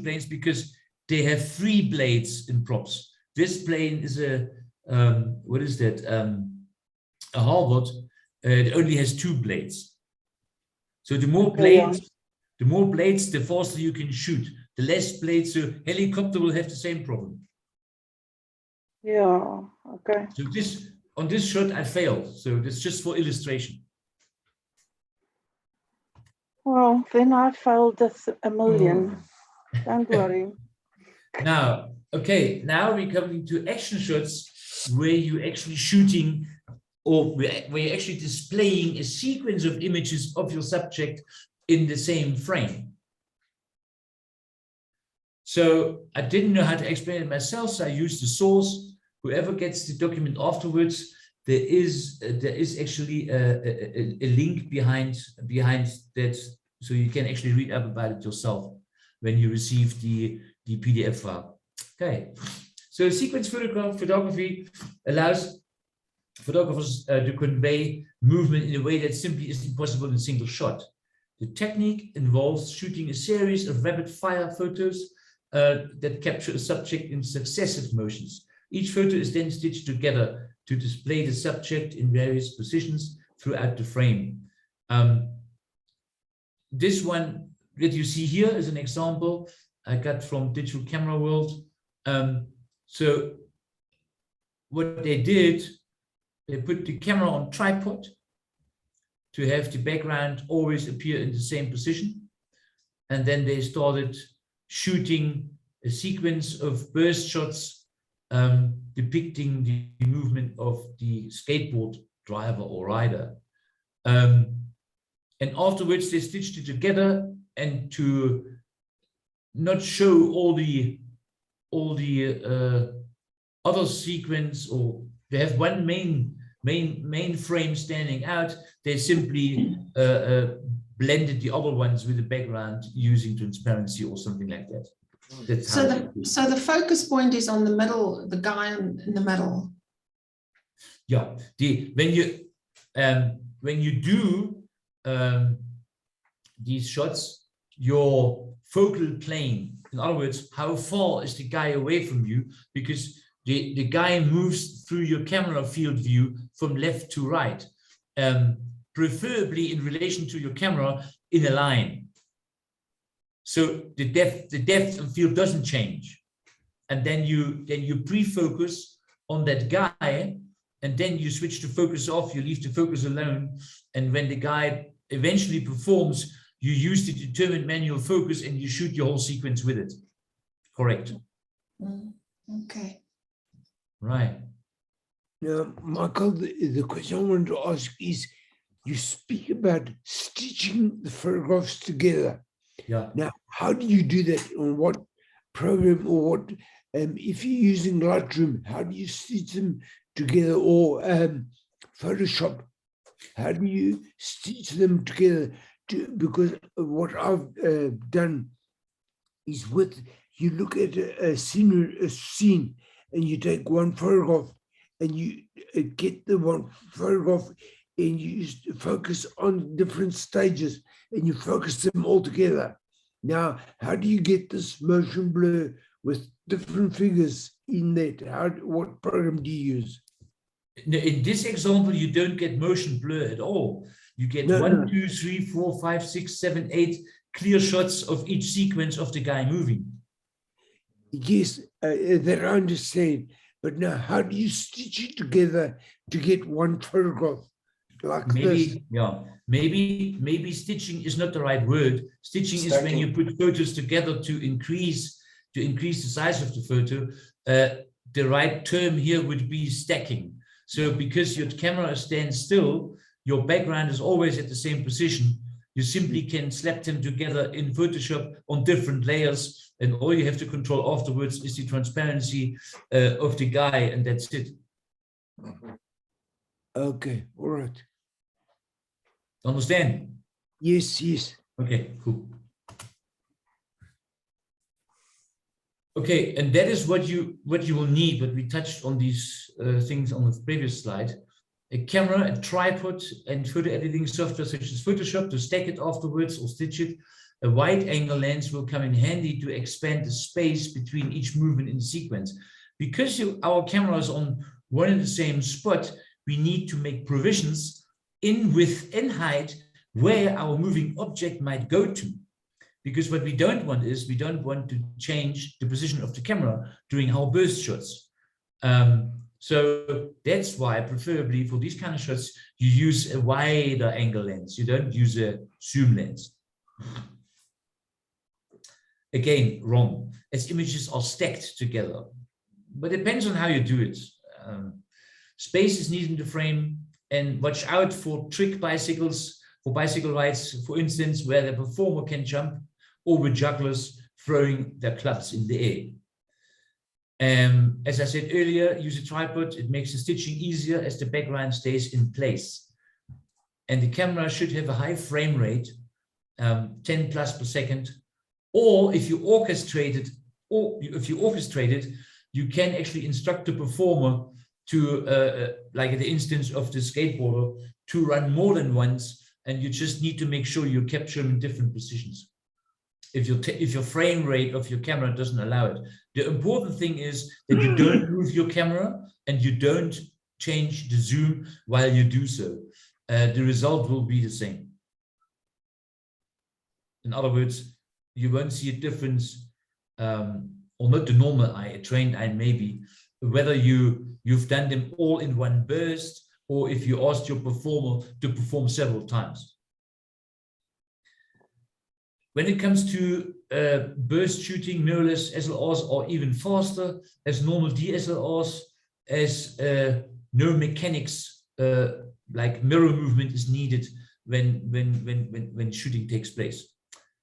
planes because they have 3 blades in props. This plane is a what is that? A Harvard. It only has 2 blades. So the more blades, the faster you can shoot. The less blades, so helicopter will have the same problem. Yeah. Okay. So on this shot I failed. So that's just for illustration. Well, then I failed a million. Don't worry. Now, okay, now we're coming to action shots where you're actually shooting, or where you're actually displaying a sequence of images of your subject in the same frame. So I didn't know how to explain it myself, so I used the source. Whoever gets the document afterwards, there is actually a link behind that, so you can actually read up about it yourself when you receive the PDF file. Okay, so sequence photography allows photographers to convey movement in a way that simply isn't possible in a single shot. The technique involves shooting a series of rapid-fire photos that capture a subject in successive motions. Each photo is then stitched together to display the subject in various positions throughout the frame. This one that you see here is an example I got from Digital Camera World. So what they did, they put the camera on tripod to have the background always appear in the same position. And then they started shooting a sequence of burst shots depicting the movement of the skateboard driver or rider. And afterwards they stitched it together, and to not show all the other sequence, or they have one main frame standing out, they simply blended the other ones with the background using transparency or something like that. That's so the focus point is on the middle, the guy in the middle. Yeah, when you do these shots, your focal plane, in other words, how far is the guy away from you, because the guy moves through your camera field view from left to right, preferably in relation to your camera in a line. So the depth of field doesn't change, and then you pre-focus on that guy, and then you switch the focus off. You leave the focus alone, and when the guy eventually performs, you use the determined manual focus and you shoot your whole sequence with it. Correct. Okay. Right. Now, Michael, the question I wanted to ask is, you speak about stitching the photographs together. Yeah. Now, how do you do that? And what program or what, if you're using Lightroom, how do you stitch them together, or Photoshop? How do you stitch them together? Because what I've done is you look at a scene and you take one photograph and you get the one photograph and you just focus on different stages and you focus them all together. Now, how do you get this motion blur with different figures in that? What program do you use? In this example, you don't get motion blur at all. You get 1, 2, 3, 4, 5, 6, 7, 8 clear shots of each sequence of the guy moving. Yes, that I understand. But now, how do you stitch it together to get one photograph like this? Yeah, maybe stitching is not the right word. Stitching is when you put photos together to increase the size of the photo. The right term here would be stacking. So because your camera stands still, your background is always at the same position. You simply can slap them together in Photoshop on different layers, and all you have to control afterwards is the transparency of the guy, and that's it. Okay, all right. Understand? Yes, yes. Okay, cool. Okay, and that is what you will need, but we touched on these things on the previous slide. A camera, a tripod, and photo editing software such as Photoshop to stack it afterwards or stitch it. A wide angle lens will come in handy to expand the space between each movement in the sequence. Because our camera is on one and the same spot, we need to make provisions in width and height where our moving object might go to. Because what we don't want is, we don't want to change the position of the camera during our burst shots. So that's why, preferably for these kind of shots, you use a wider angle lens. You don't use a zoom lens. Again, wrong, as images are stacked together. But it depends on how you do it. Space is needed in the frame, and watch out for trick bicycles, for bicycle rides, for instance, where the performer can jump, or with jugglers throwing their clubs in the air. As I said earlier, use a tripod. It makes the stitching easier as the background stays in place. And the camera should have a high frame rate, 10 plus per second. Or if you orchestrate it, you can actually instruct the performer to, like in the instance of the skateboarder, to run more than once, and you just need to make sure you capture them in different positions. If your frame rate of your camera doesn't allow it. The important thing is that you don't move your camera and you don't change the zoom while you do so. The result will be the same. In other words, you won't see a difference, or not the normal eye, a trained eye maybe, whether you've done them all in one burst or if you asked your performer to perform several times. When it comes to burst shooting, mirrorless SLRs are even faster as normal DSLRs, as no mechanics like mirror movement is needed when shooting takes place,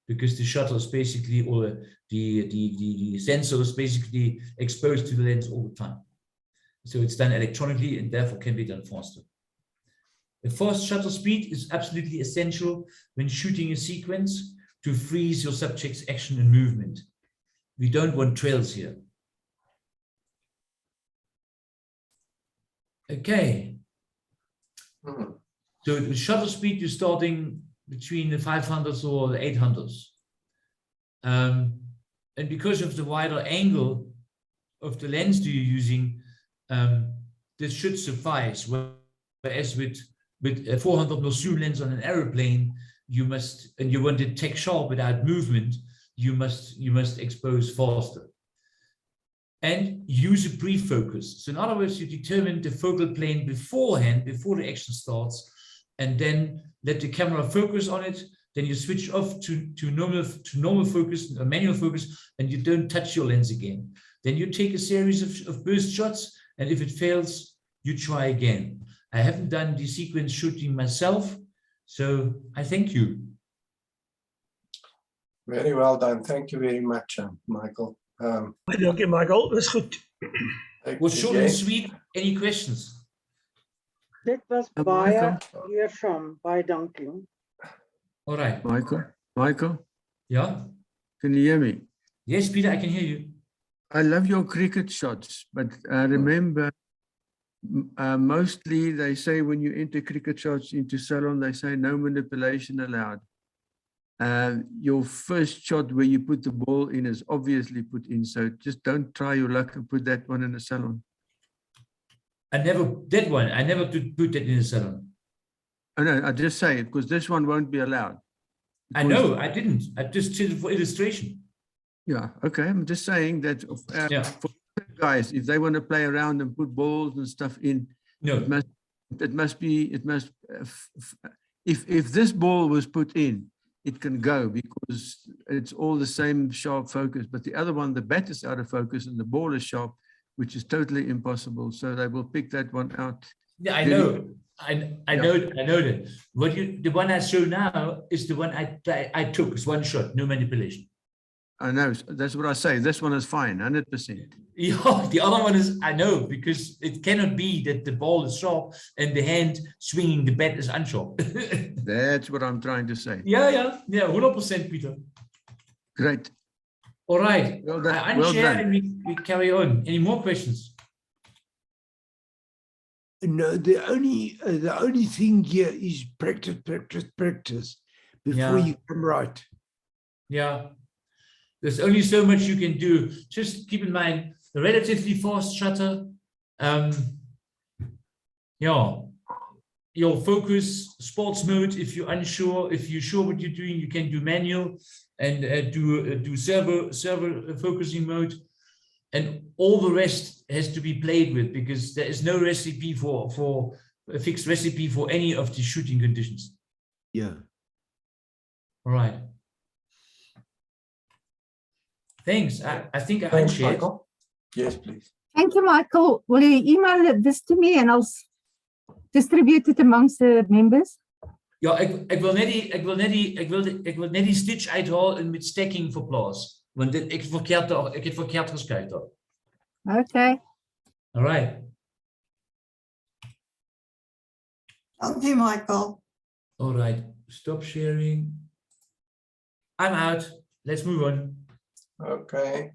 because the shutter is basically, or the sensor is basically exposed to the lens all the time. So it's done electronically and therefore can be done faster. A fast shutter speed is absolutely essential when shooting a sequence to freeze your subject's action and movement. We don't want trails here. Okay. So the shutter speed, you're starting between the 500s or the 800s. And because of the wider angle of the lens that you're using, this should suffice. Whereas with a 400mm zoom lens on an aeroplane, you must, and you want it tech sharp without movement, you must expose faster. And use a pre-focus. So in other words, you determine the focal plane beforehand, before the action starts, and then let the camera focus on it. Then you switch off to normal focus, manual focus, and you don't touch your lens again. Then you take a series of burst shots, and if it fails, you try again. I haven't done the sequence shooting myself, so I thank you. Very well done. Thank you very much, Michael. Baie dankie Michael, dis goed. Was short jy- and sweet. Any questions? Dit was Michael. baie leersaam, baie dankie. All right. Michael, Yeah. can you hear me? Yes, Peter, I can hear you. I love your cricket shots, but remember, mostly they say when you enter cricket shots into salon, they say no manipulation allowed. Your first shot where you put the ball in is obviously put in, so just don't try your luck and put that one in a salon. I never did one. I never put that in the salon. Oh no, I just say it because this one won't be allowed. I know, I didn't. I just did it for illustration. Yeah, okay. I'm just saying that Yeah. for guys, if they want to play around and put balls and stuff in, No. if this ball was put in, it can go because it's all the same sharp focus. But the other one, the bat is out of focus and the ball is sharp, which is totally impossible. So they will pick that one out. Yeah, I Really? know. I know that. The one I show now is the one I took. It's one shot, no manipulation. I know. That's what I say. This one is fine, 100%. Yeah, the other one is, I know, because it cannot be that the ball is sharp and the hand swinging the bat is unsharp. That's what I'm trying to say. Yeah, 100%, Peter. Great. All right. Well done. I Well unshare done. and we carry on. Any more questions? No, the only thing here is practice before Yeah. you come right. Yeah. There's only so much you can do. Just keep in mind the relatively fast shutter. Yeah. Your focus, sports mode, if you're unsure, if you're sure what you're doing, you can do manual and do servo focusing mode. And all the rest has to be played with because there is no recipe for a fixed recipe for any of the shooting conditions. Yeah. All right. Thanks. I think I Thanks, unshared. Michael. Yes, please. Thank you, Michael. Will you email this to me and I'll distribute it amongst the members? Ja, ek wil net die stitch uithaal en met stacking verplaas. Want ek het verkeerd geskryf daar. Okay. All right. Dankie Michael. All right. Stop sharing. I'm out. Let's move on. Okay.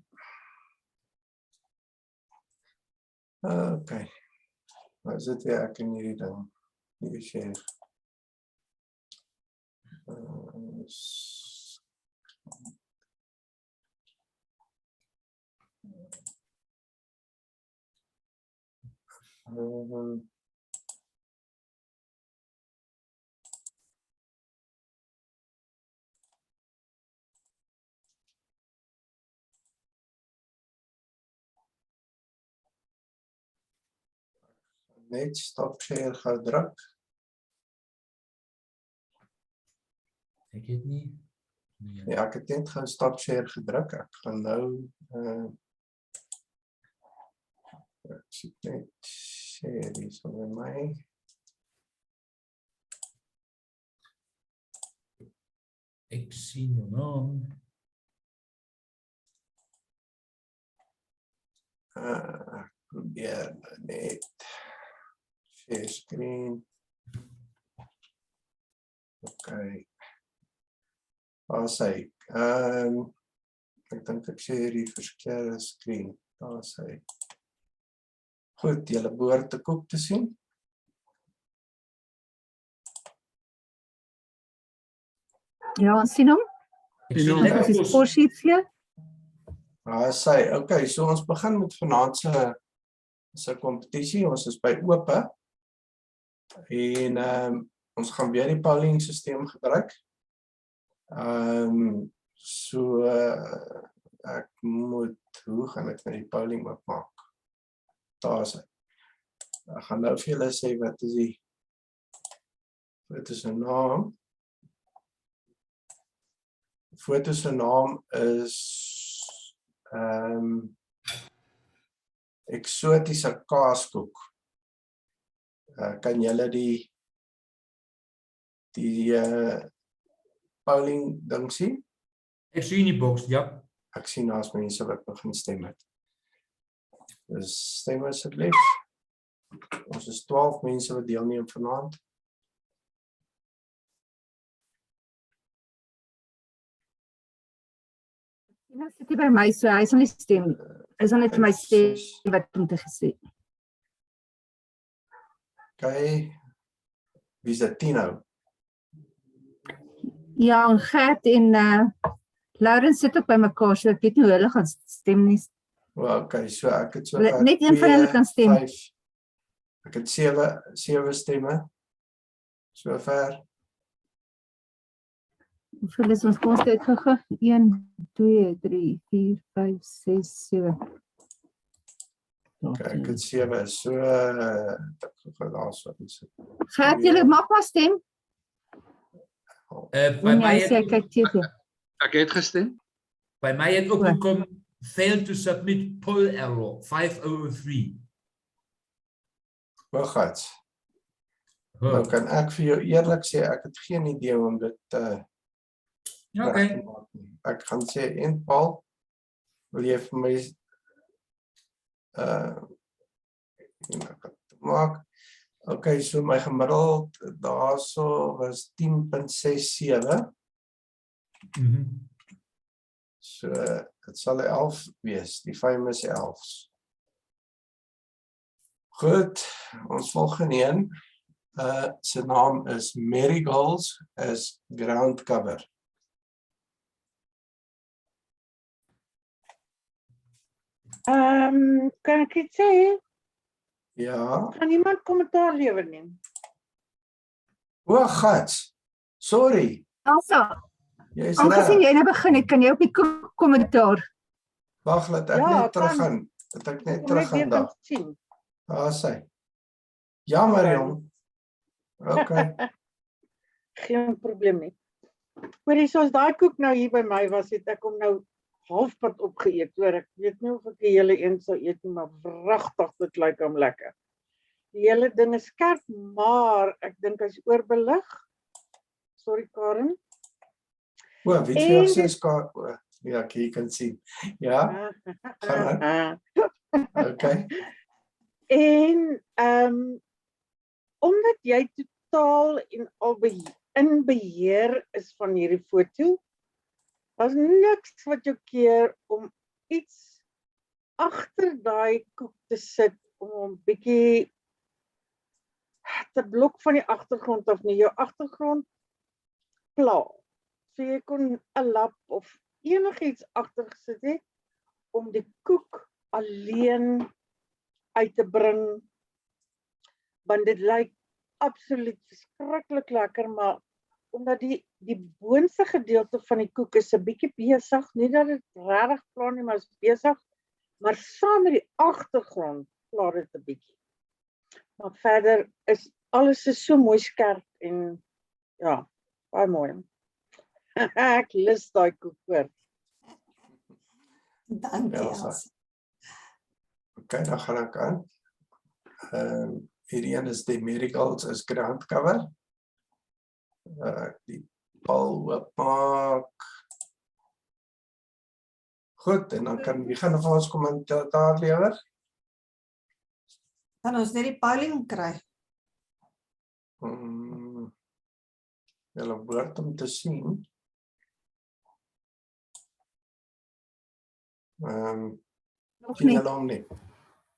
Okay. Nou is dit weer ek in hierdie ding. Hier share. Net stop share gedruk. Ek het nie. Ja, ek het net gaan stop share gedruk. Ek gaan nou ek sit net share hier so by my. Ek sien jou naam. Probeer net share screen. Okay. Daar sê ek dink ek share die verkeerde screen. Daar sê. Goed, julle behoort te koop te sien. Ja, ons sien hom. Ek sien Dit is die scoresheets hier. Daar sê, okay, so ons begin met vanaand se kompetisie. Ons is by ope. En ons gaan weer die polling stelsel gebruik. So ek moet, hoe gaan ek nou die polling oopmaak? Daar is hy. Ek gaan nou vir julle sê wat is die foto se naam. Foto se naam is eksotiese kaaskoek. Kan julle die polling ding sien? Ek sien die box, ja. Ek sien daar's mense wat begin stem het. Dus stem asseblief. Ons is 12 mense wat deelneem vanaand. Nou sit hy by my, so hy sal nie stem. Hy sal net vir my sê wat om te gesê. Okay. Wie is dit? Tino? Ja, en Gert en Laurens sit ook by mekaar, so ek weet nie hoe hulle gaan stem nie. Well, okay, so ek het so Net een van hulle kan stem. 5, ek het 7 stemme. So ver. Hoeveel is ons koste uitgegee? 1, 2, 3, 4, 5, 6, 7. Okay, ek het 7, so ek gaan laas wat is dit. Gert, julle mag maar stem. By my Hy sê kyk TV. Ek het gestem. By my het ook gekom, fail to submit poll error, 503. Wel gats. Nou kan ek vir jou eerlik sê, ek het geen idee om dit reg te maak nie. Ek gaan sê, en Paul, wil jy vir my maak? Okay, so my gemiddeld daarso was 10.67. So, het sal 11 wees, die famous 11's. Goed, ons volgende een, sy naam is Marigolds, is ground cover. Kan ek iets sê? Ja. Gaan iemand kommentaar lewer neem? O, gats, sorry. Elsa, Jy is aangesien jy nou begin het, kan jy ook die kommentaar. Wag, laat ek net terug gaan. Dat ek net terug gaan daar. Daar sy. Jammer, jong. Okay. Geen probleem nie. Hoorie, soos daai koek nou hier by my was, het ek hom nou halfpad opgeëet, hoor, ek weet nie of ek die hele een sou eet nie, maar wragtig, dit lyk hom lekker. Die hele ding is skerp, maar ek dink hy's oorbelig. Sorry, Karen. O, weet jy of sy skaap? Ja, jy kan sien. Ja, gaan aan. Okay. En, omdat jy totaal en al in beheer is van hierdie foto, daar's niks wat jou keer om iets agter daai koek te sit, om hom bietjie te blok van die agtergrond af nie, jou agtergrond pla. So jy kon 'n lap of enigiets agter gesit het, om die koek alleen uit te bring, want dit lyk absoluut verskriklik lekker, maar omdat die boonste gedeelte van die koek is 'n bietjie besig, nie dat dit regtig pla nie, maar is besig, maar saam met die agtergrond pla dit 'n bietjie. Maar verder is alles is so mooi skerp en ja, baie mooi. Ek lus daai koek hoor. Dankie, Elsa. Okay, dan gaan ek aan. Hierdie een is die Marigolds is ground cover. Die bal oopmaak. Goed, en dan kan wie gaan vir ons kommentaar lewer? Kan ons net die peiling kry? Julle behoort om te sien. Sien julle hom nie?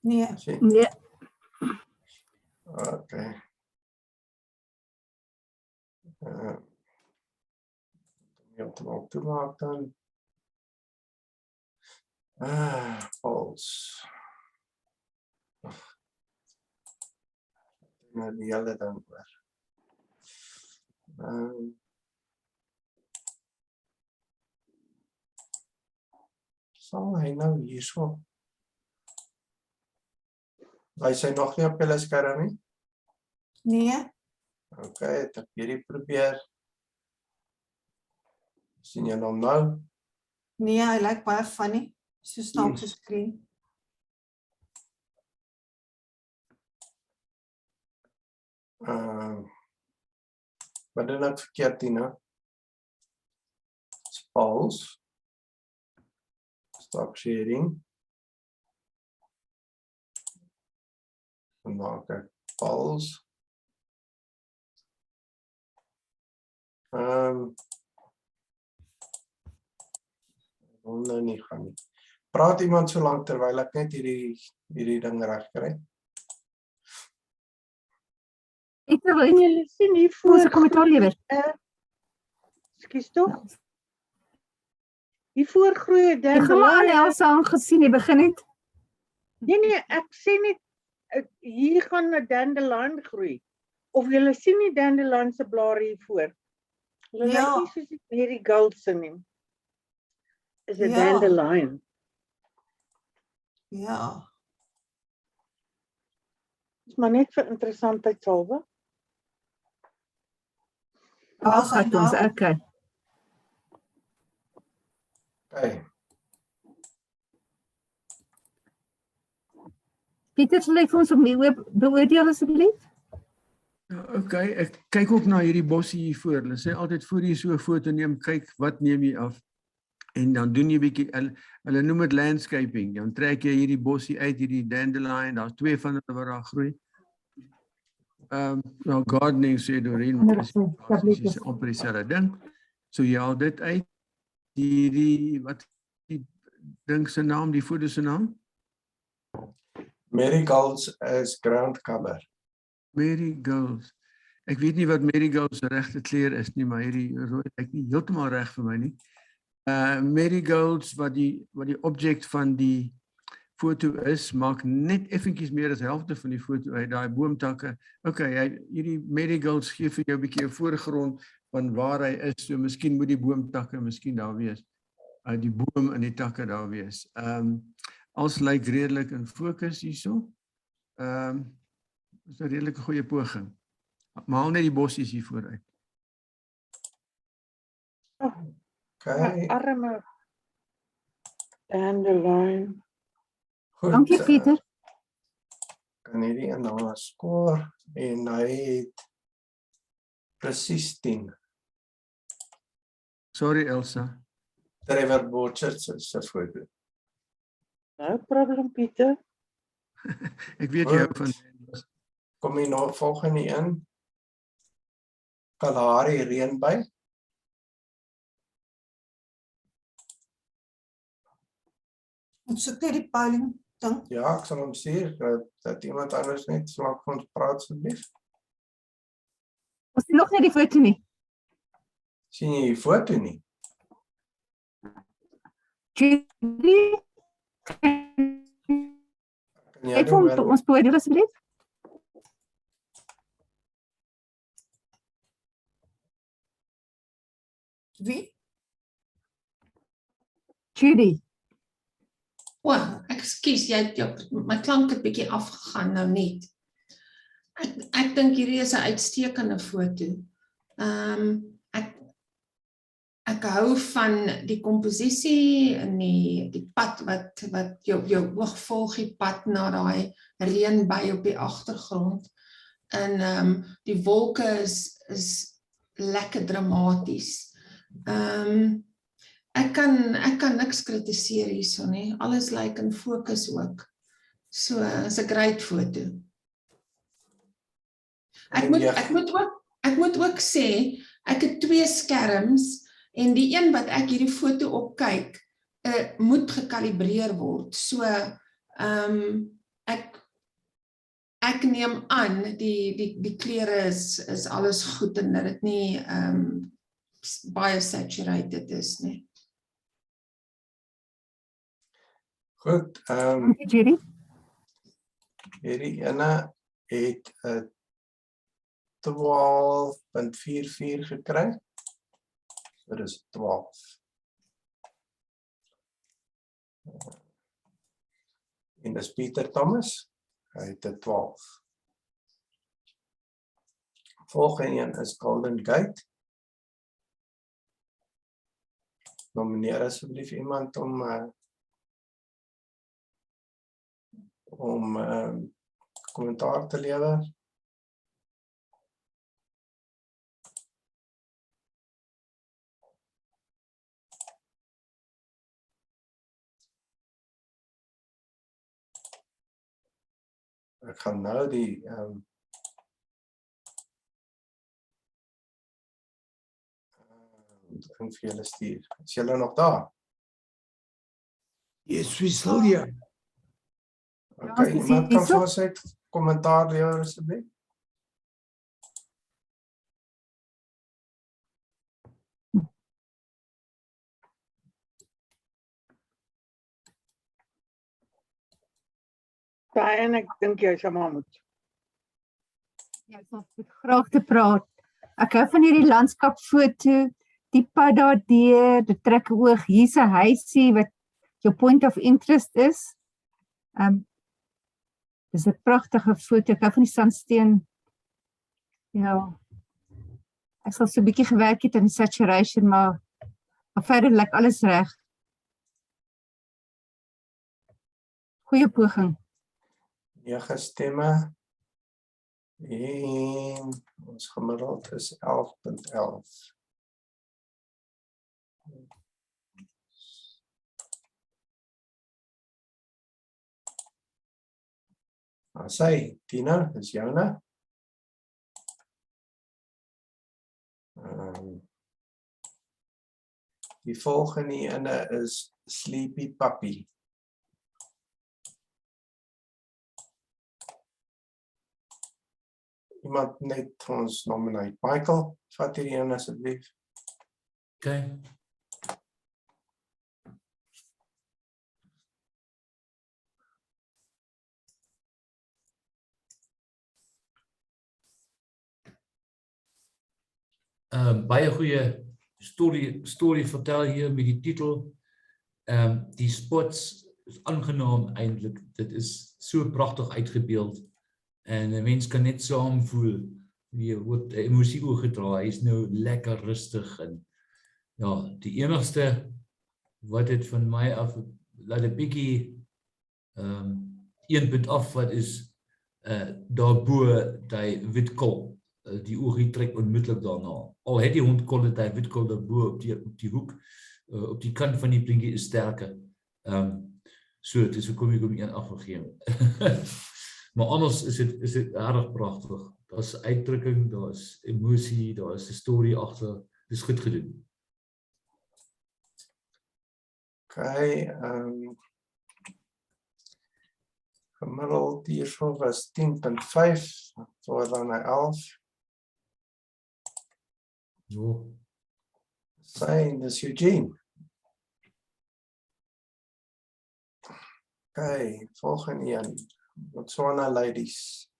Nee. Nee. Okay. Heeltemal toemaak dan. Pols. Nou die hele ding oor. Sal hy nou hierso? Wys hy nog nie op julle skerm nie? Nee. Okay, het ek hierdie probeer. Sien jy hom nou? Nee, hy lyk baie funny. So snaaks so skree. Wat doen ek verkeerd, Tina? Pols. Stop sharing. En maak ek pause. Wil nou nie gaan nie. Praat iemand so lank terwyl ek net hierdie ding reg kry? Pieter, wil En jy julle sien hier ons voor 'n kommentaar lewer? Ekskuus tog. Hier voor groei 'n Ek gaan maar aan dandelion. Elsa aangesien jy begin het. Nee, ek sê net hier gaan 'n dandelion groei. Of julle sien die dandelion se blare hier voor. Hulle lyk Ja. nie soos die marigold se nie. Is 'n Ja. dandelion. Ja. Dis maar net vir interessantheidshalwe. Waar gaan ons? Okay. Okay. Pieter, sal jy vir ons opnieuw beoordeel asseblief? Okay, ek kyk ook na hierdie bossie hier voor. Hulle sê altyd voor jy so 'n foto neem, kyk wat neem jy af. En dan doen jy 'n bietjie, hulle noem dit landscaping. Dan trek jy hierdie bossie uit, hierdie dandelion, daar's 2 van hulle wat daar groei. Nou gardening sê Doreen, is amper dieselfde ding. So jy haal dit uit, wat die ding se naam, die foto se naam? Marigolds is ground cover. Marigolds. Ek weet nie wat marigolds se regte kleur is nie, maar hierdie rooi lyk nie heeltemal reg vir my nie. Marigolds wat die objek van die foto is, maak net effentjies meer as helfte van die foto uit, daai boomtakke. Okay, hierdie marigolds gee vir jou 'n bietjie 'n voorgrond van waar hy is, so miskien moet die boomtakke miskien daar wees. Die boom en die takke daar wees. Als lyk redelik in fokus hierso. Is 'n redelike goeie poging. Maar haal net die bossies hier vooruit. Okay. Arme dandelion. Goed. Dankie Pieter. Kan hierdie een nou skoor en hy het presies 10. Sorry Elsa. Trevor Borchert se foto. No problem, Pieter. Ek weet jy hou van Kom jy nou volgende een? Kalahari reënby. Ons soek net die polling ding. Ja, ek sal hom stuur dat iemand anders net so lank vir ons praat asseblief. Ons sien nog nie die foto nie. Sien jy die foto nie? Judy, Kan jy ek doen vond ons beoordeel asseblief. Wie? Judy. O, ekskuus, my klank het bietjie afgegaan nou net. Ek dink hierdie is 'n uitstekende foto. Ek hou van die komposisie en die pad wat jou oog volg, die pad na daai reënby op die agtergrond. En die wolke is lekker dramaties. Ek kan niks kritiseer hierso nie. Alles lyk in fokus ook. So, is 'n great foto. Ek moet ook sê, ek het 2 skerms en die een wat ek hierdie foto op kyk, moet gekalibreer word. So, ek neem aan die kleure is alles goed en dat dit nie baie saturated is nie. Goed, Dankie Judy. hierdie ene het 'n 12.44 gekry. Dit is 12. En dis Pieter Thomas. Hy het 'n 12. Volgende een is Golden Gate. Nomineer asseblief iemand om kommentaar te lewer. Ek gaan nou die ding vir julle stuur. Is julle nog daar? Yes, we still here. Okay, ons is iemand kan hierso. vir ons net kommentaar lewer asseblief? Brian, ek dink jy sal maar moet. Ja, ek sal graag te praat. Ek hou van hierdie landskapfoto, die pad daardeur, dit trek 'n oog, hier's 'n huisie wat jou point of interest is. Dis 'n pragtige foto, ek hou van die sandsteen. Ja, ek sal so 'n bietjie gewerk het aan die saturation, maar verder lyk alles reg. Goeie poging. 9 stemme. En ons gemiddeld is 11.11. Nou sê, Tina, dis joune. Die volgende ene is Sleepy Puppy. Iemand net ons nominate. Michael, vat hierdie een asseblief. Okay. Baie goeie storie vertel hier met die titel. Die spots is aangenaam eintlik. Dit is so pragtig uitgebeeld. En 'n mens kan net saam voel. Jy word emosie oorgedra. Hy is nou lekker rustig en ja, die enigste wat dit van my af laat 'n bietjie 1 punt af wat is daarbo die wit kol. Die oogie trek onmiddellik daarna. Al het die hond kol, het hy wit kol daarbo op die hoek, op die kant van die prentjie is sterker. So, dis hoekom ek hom 1 afgegee. Maar anders is dit erg pragtig. Daar's uitdrukking, daar's emosie, daar is 'n storie agter. Dis goed gedoen. Okay, gemiddeld hierso was 10.5, voor dan na 11. Jo. Sê, dis Eugene. Okay, volgende een. Botswana ladies.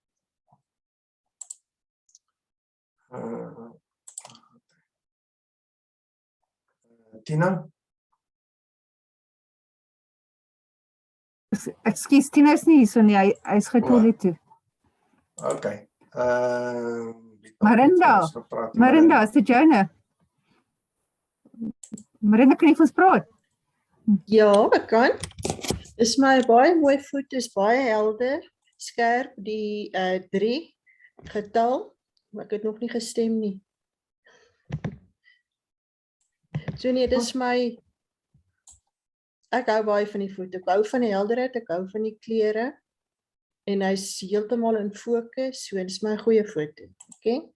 Tina? Ekskuus, Tina is nie hier so nie, hy is getoilet toe. Okay. Marinda, is dit joune? Marinda, kan jy vir ons praat? Ja, ek kan. Dis my baie mooi foto, is baie helder, skerp, die 3 getal, maar ek het nog nie gestem nie. So nee, dis my, ek hou baie van die foto, ek hou van die helderheid, ek hou van die kleure, en hy is heeltemal in fokus, so dis my goeie foto, okay?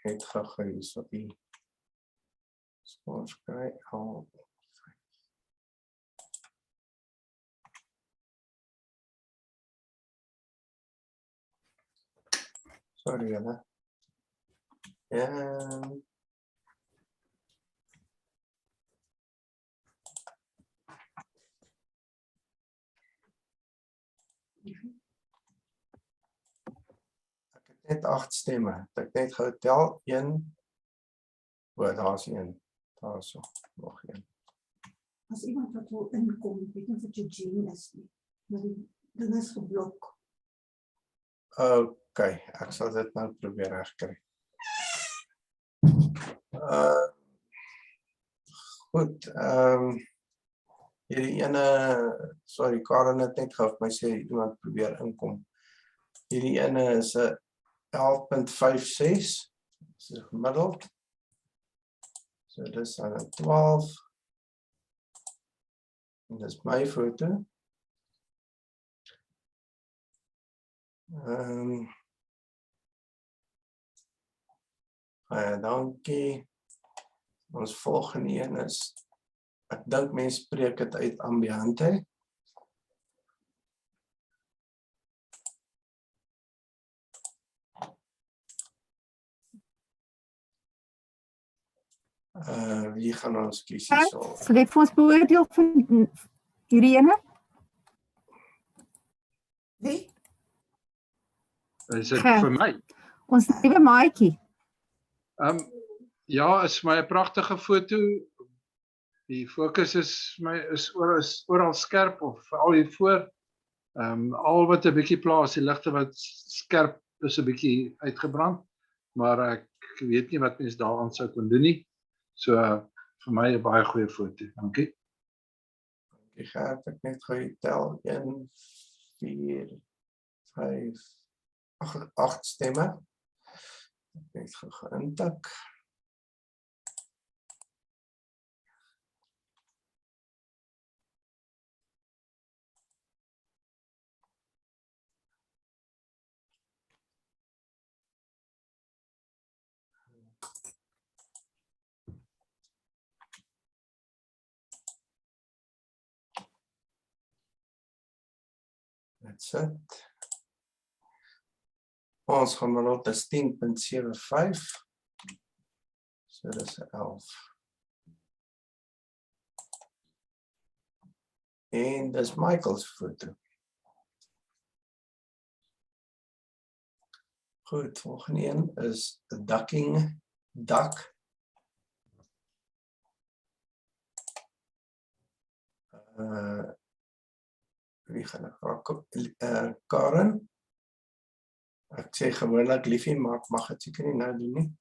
Het gegee, so die ons kry al. Sorry, julle. Ek het net 8 stemme. Ek het net getel 1. Daar's 1. Daarso, nog 1. As iemand wat wil inkom, weet nie of dit Eugene is nie, maar die ding is geblok. Okay, ek sal dit nou probeer regkry. Goed, hierdie ene, sorry, Karen het net gou vir my sê iemand probeer inkom. Hierdie ene is 'n 11.56, dis gemiddeld. So dis aan 12. Dis my foto. Dankie. Ons volgende een is, ek dink mense spreek dit uit ambiente. Wie gaan ons kies hierso? Sal jy vir ons beoordeel van hierdie ene? Wie? Is dit Gert. vir my? Ons nuwe maatjie. Ja, is my 'n pragtige foto. Die fokus is oral skerp of veral hier voor. Al wat 'n bietjie plaas, die ligte wat skerp is 'n bietjie uitgebrand, maar ek weet nie wat mens daaraan sou kon doen nie. So vir my 'n baie goeie foto. Dankie. Ek gaan net gou tel 1 4 5 8 stemme. Ek net gou intik. That's it. Ons gaan maar op 10.75. So dis 11. En dis Michael's foto. Goed, volgende een is the ducking duck. Wie gaan ek raak? Karen. Ek sê gewoonlik liefie, maar ek mag dit seker nie nou doen nie.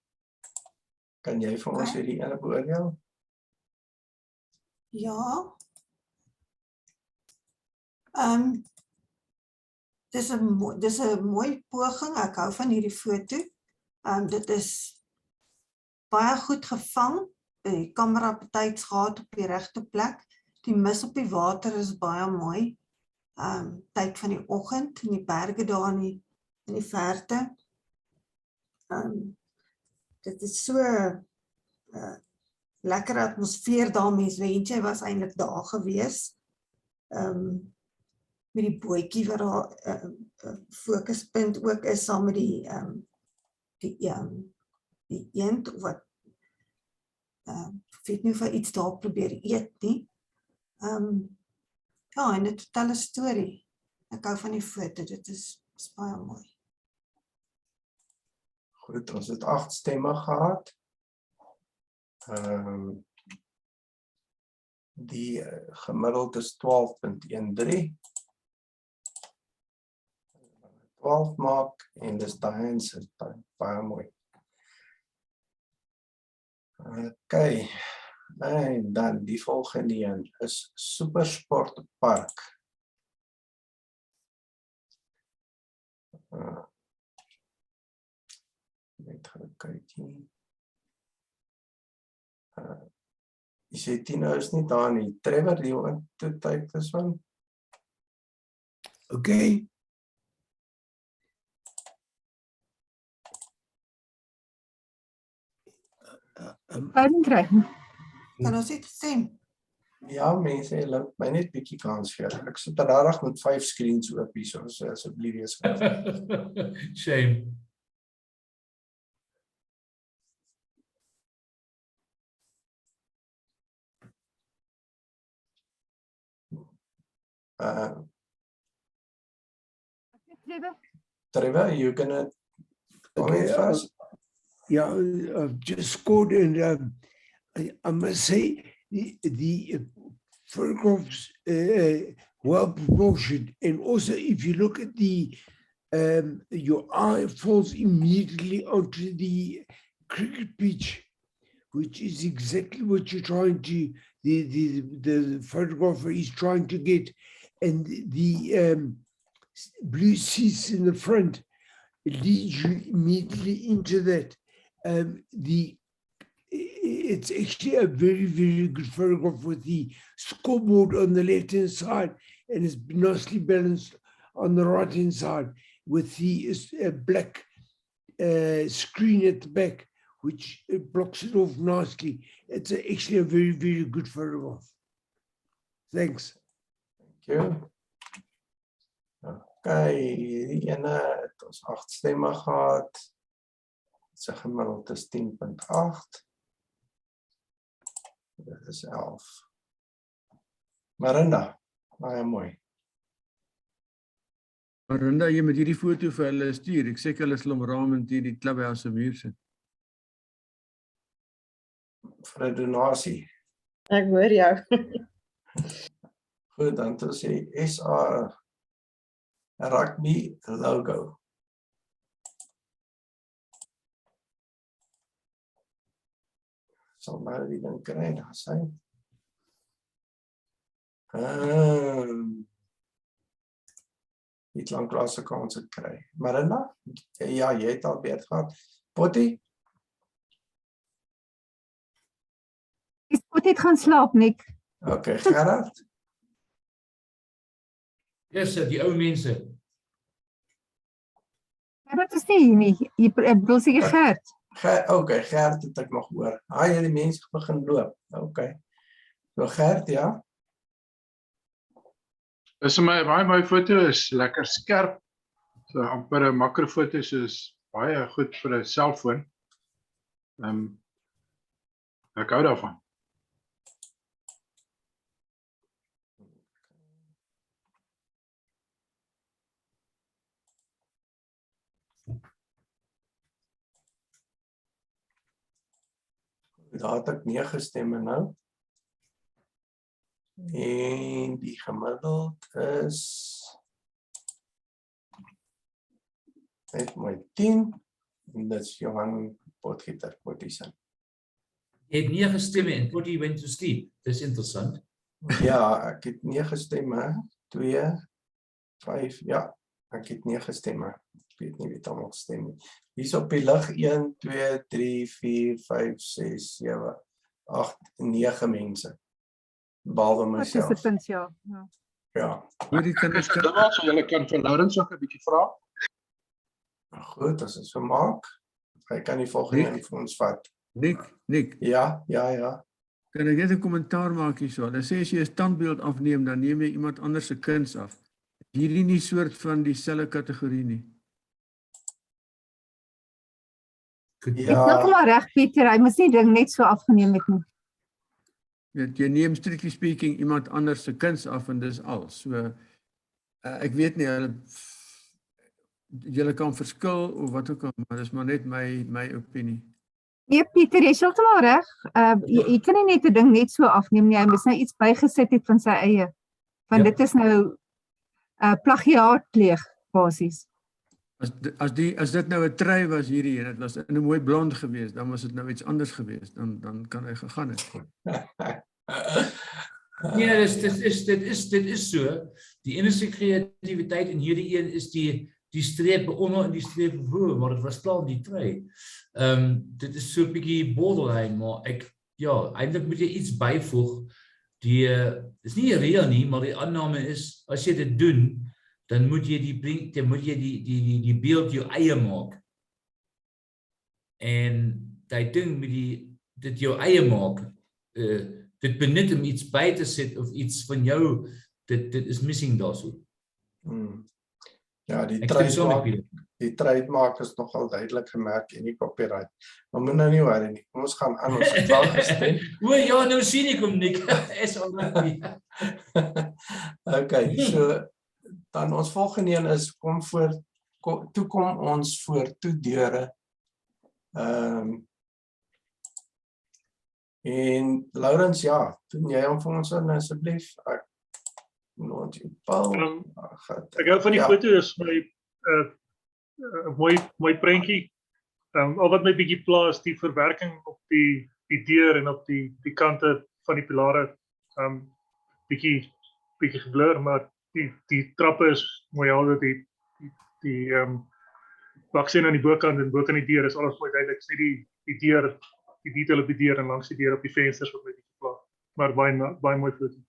Kan jy vir ons hierdie ene beoordeel? Ja. Dis 'n mooi poging. Ek hou van hierdie foto. Dit is baie goed gevang. Die kamera betyds gehad op die regte plek. Die mis op die water is baie mooi. Tyd van die oggend en die berge daar in die verte. Dit is so lekker atmosfeer daar, mens wens jy was eintlik daar gewees. Met die bootjie wat daar fokuspunt ook is saam met die eend of wat ek weet nie of hy iets daar probeer eet nie. Ja, en dit vertel 'n storie. Ek hou van die foto, dit is baie mooi. Goed, ons het 8 stemme gehad. Die gemiddeld is 12.13. 12 maak en dis Diane se baie mooi. Okay. En dan die volgende een is Supersportpark. Net gaan kyk hier. Jy sê Tino is nie daar nie. Trevor, do you want to take this one? Okay. Kan ons dit sien? Ja, mense, laat my net bietjie kans gee. Ek sit regtig met 5 screens oop hier, so asseblief wees gou. Shame. Trevor, you gonna comment first? Yeah, I've just scored, and I must say the photographs well proportioned, and also if you look at the your eye falls immediately onto the cricket pitch, which is exactly what you're trying to the photographer is trying to get, and the blue seats in the front leads you immediately into that. The It's actually a very, very good photograph with the scoreboard on the left-hand side, and it's nicely balanced on the right-hand side with the black screen at the back, which blocks it off nicely. It's actually a very, very good photograph. Thanks. Thank you. Okay, hierdie ene het ons 8 stemme gehad. Sy gemiddeld is 10.8. Dit is 11. Marinda, baie mooi. Marinda, jy moet hierdie foto vir hulle stuur. Ek sê hulle sal hom ramend hier die klubhuis se muur sit. Vir 'n donasie. Ek hoor jou. Goed, dan toe sê SA Rugby logo. Sal nou die ding kry, daar sy. Die klanklasse kan ons het kry. Marinda? Ja, jy het al beurt gehad. Potty? Die spot het gaan slaap, Nick. Okay, Gerard? Yes, die ou mense. Gerrit is nie hier nie. Jy bedoel seker Gert. Okay, Gert het ek nog hoor. Jy die mense begin loop. Okay. So Gert, ja? Dis my baie mooi foto, is lekker skerp. So amper 'n makrofoto, is baie goed vir 'n selfoon. Ek hou daarvan. Daar het ek 9 stemme nou. En die gemiddeld is net my 10. En dit is Johan Potgieter, Pottiesen. Jy het 9 stemme en Potty went to sleep. Dis interessant. Ja, ek het 9 stemme. 2, 5, ja. Ek het 9 stemme. Ek weet nie wie het allemaal gestem nie. Hier is op die lig 1, 2, 3, 4, 5, 6, 7, 8, 9 mense. Behalwe myself. Participants, ja. Ja. Hoorie, kan Ek is dit wel, so julle kan vir Laurens ook 'n bietjie vra. Goed, as ons vermaak. Hy kan die volgende een vir ons vat. Nick. Ja. Kan ek net 'n kommentaar maak hierso? Hulle sê as jy 'n standbeeld afneem, dan neem jy iemand anders se kuns af. Hierdie nie soort van dieselfde kategorie nie. Ek dink maar reg, Pieter, hy moes nie ding net so afgeneem het nie. Jy neem strictly speaking iemand anders se kuns af en dis al. So ek weet nie, julle kan verskil of wat ook al, maar dis maar net my opinie. Nee, Pieter, jy is heeltemal reg. Jy kan nie net 'n ding net so afneem nie. Hy moes nou iets bygesit het van sy eie. Want dit is nou plagiaat pleeg basies. As dit nou 'n trui was hierdie en dit was in 'n mooi blond geweest, dan was dit nou iets anders geweest. Dan kan hy gegaan het. Nee, dit is so. Die enigste kreatiwiteit in hierdie een is die streep onder en die streep bo, maar dit was klaar die trui. Dit is so 'n bietjie borderline, maar eintlik moet jy iets byvoeg. Is nie reël nie, maar die aanname is as jy dit doen, dan moet jy die beeld jou eie maak. En die ding met dit jou eie maak, dit benut om iets by te sit of iets van jou, dit is missing daarso. Ja, die trademark is nogal duidelik gemerk en die copyright. Maar moet nou nie worry nie. Ons gaan aan ons het al gestem. Ja, nou sien ek hom, Nick. Is already. Okay, so dan ons volgende een is toe kom ons voor toe deure. En Laurens, ja, doen jy hom vir ons in asseblief? Ek hou van die foto, is my mooi prentjie. Al wat my bietjie pla is die verwerking op die deur en op die kante van die pilare. Bietjie geblur, maar die trappe is mooi helder, die baksteen aan die bokant en bokant die deur is alles mooi duidelik. Dis nie die deur detail op die deur en langs die deur op die vensters wat met die geplaas. Maar baie mooi foto.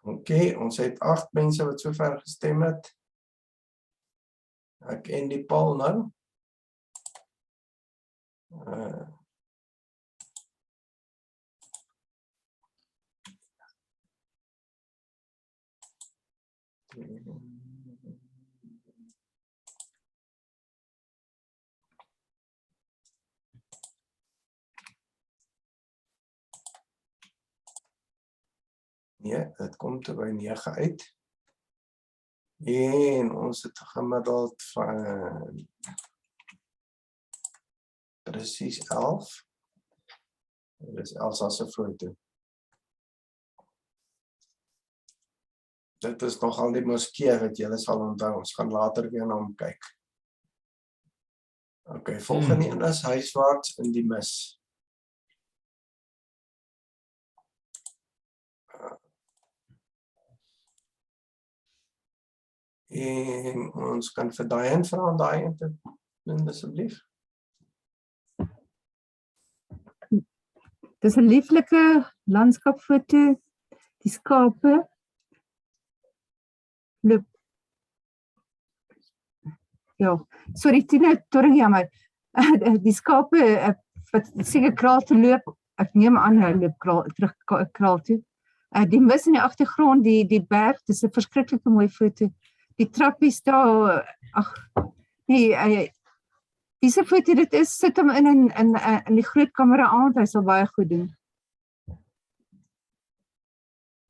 Oké, ons het 8 mense wat sover gestem het. Ek en die Paul nou. Ja, dit kom toe by 9 uit. En ons het gemiddeld van presies 11. Dit is Elsa se foto. Dit is nogal die moskee wat julle sal onthou. Ons gaan later weer na hom kyk. Okay, volgende een is huiswaarts in die mis. En ons kan vir Diane vra om daai in te doen asseblief. Dis 'n lieflike landskapfoto. Die skape loop. Ja, sorry Tina, torring jammer. Die skape wat seker kraal te loop. Ek neem aan hulle loop terug kraal toe. Die mis in die agtergrond, die berg, dis 'n verskriklike mooi foto. Die trappies daar, ag nee, diese foto, dit is, sit hom in die groot kamera Aand, hy sal baie goed doen.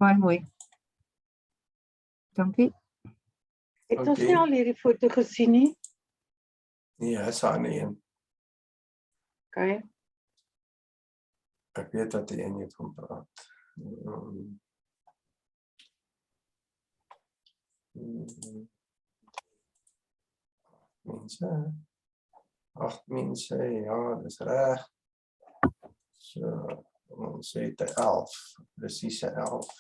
Baie mooi. Dankie. Het ons nie al hierdie foto gesien nie? Nee, is daar nie een. Okay. Ek weet dat die een nie van praat. Mense. 8 mense, ja, dis reg. So, ons het 11, presies 11.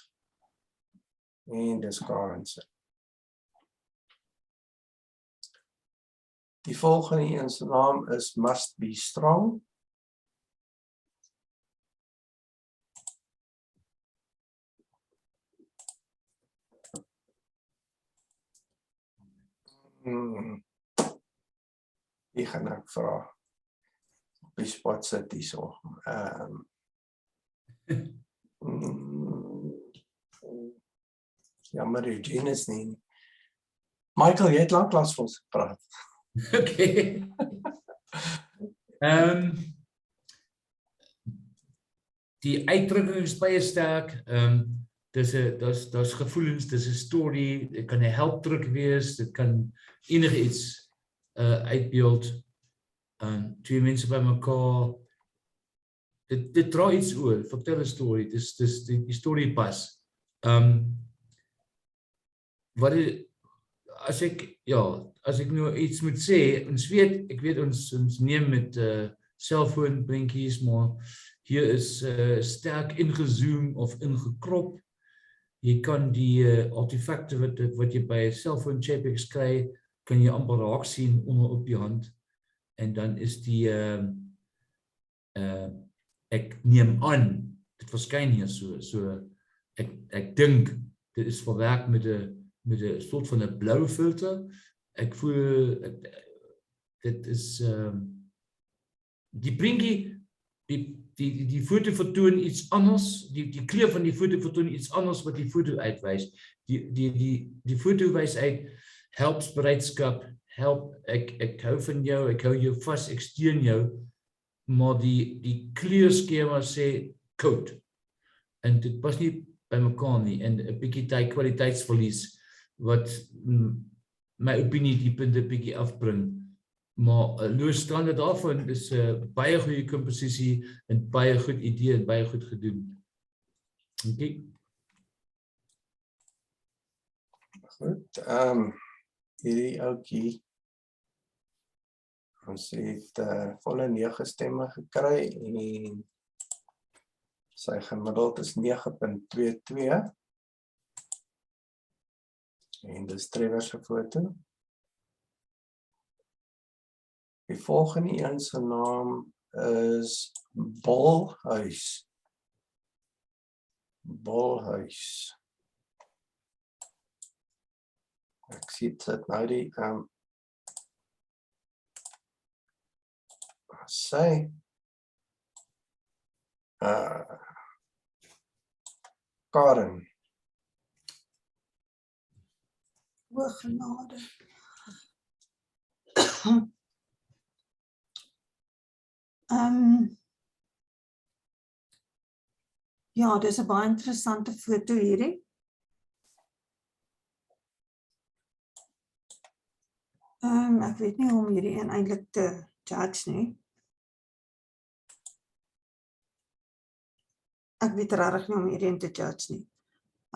En dis Karense. Die volgende een se naam is Must Be Strong. Die gaan ek vra. Op die spot sit die so. Jammer, Eugene is nie. Michael, jy het lanklaas vir ons gepraat. Okay. Die uitdrukking is baie sterk. Dis gevoelens, dis 'n storie, dit kan 'n helpdruk wees, dit kan enige iets uitbeeld. Twee mense by mekaar. Dit dra iets oor, vertel 'n storie, dis die storie pas. As ek nou iets moet sê, ek weet ons neem met selfoonprentjies, maar hier is sterk ingezoom of ingekrop. Jy kan die artefakte wat jy by 'n selfoon JPEGs kry, kan jy amper raak sien onder op die hand. En dan is die ek neem aan, dit verskyn hier so ek dink dit is verwerk met 'n soort van 'n blou filter. Ek voel dit is die prentjie, die foto vertoon iets anders, die kleur van die foto vertoon iets anders wat die foto uitwys. Die foto wys uit helpsbereidskap, ek hou van jou, ek hou jou vas, ek steun jou, maar die kleurskema sê koud. En dit pas nie by mekaar nie, en 'n bietjie kwaliteitsverlies wat my opinie die punte bietjie afbring. Maar losstaande daarvan is 'n baie goeie komposisie en baie goed idee en baie goed gedoen. Okay. Goed, hierdie ouetjie, ons het volle 9 stemme gekry en sy gemiddeld is 9.22 en dis Trevor se foto. Die volgende een se naam is bolhuis. Bolhuis. Ek sien dit nou die sy Karen. O, genade. Ja, dis 'n baie interessante foto hierdie. Ek weet nie hoe om hierdie een eintlik te judge nie. Ek weet regtig nie om hierdie een te judge nie.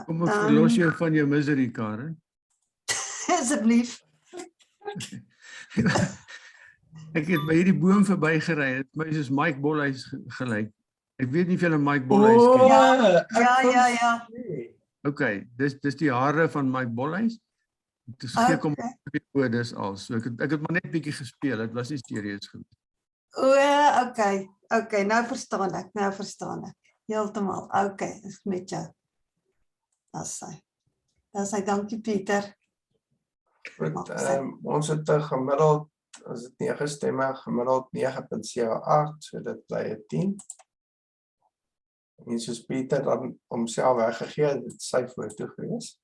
Kom ek verlos jou van jou misery, Karen. Asseblief. Ek het by hierdie boom verbygery, het my soos Mike Bolhuis gelyk. Ek weet nie of julle Mike Bolhuis ken. Ja. Okay, dis die hare van Mike Bolhuis. Dit is gek om dis al. So ek het maar net bietjie gespeel, dit was nie serieus geweest. Okay, nou verstaan ek. Heeltemal. Okay, is met jou. Dis hy. Dankie Pieter. Goed, ons het gemiddeld, as dit 9 stemme, gemiddeld 9.78, so dit bly 'n 10. En soos Pieter dan homself weggegee, dit sy foto gewees.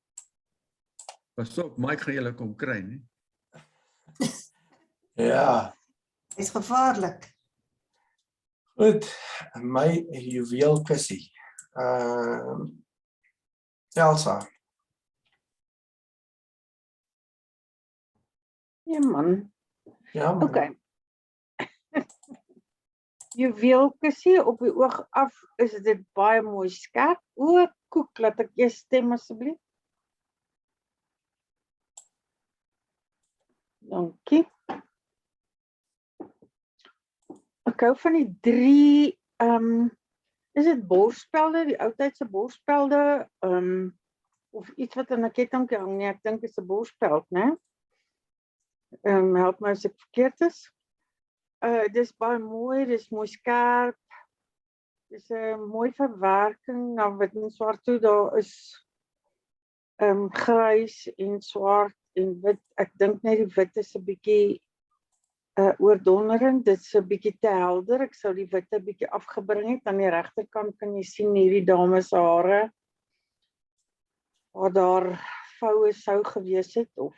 Pas op, Mike gaan julle kom kry, nie? Ja. Is gevaarlik. Goed, my juweelkussie. Elsa. Ja man. Ja man. Okay. Juweelkussie op die oog af is dit baie mooi skerp. O, koek, laat ek eers stem asseblief. Dankie. Ek hou van die 3, is dit borspelde, die oudtydse borspelde, of iets wat in 'n kettingkie hang, nee, ek dink dit is 'n borspeld, né? Help my as ek verkeerd is. Dis baie mooi, dis mooi skerp. Dis 'n mooi verwerking na wit en swart toe. Daar is grys en swart en wit. Ek dink net die wit is 'n bietjie oordonderend. Dit is 'n bietjie te helder. Ek sou die wit 'n bietjie afgebring het. Aan die regterkant kan jy sien hierdie dame se hare waar daar voue sou gewees het of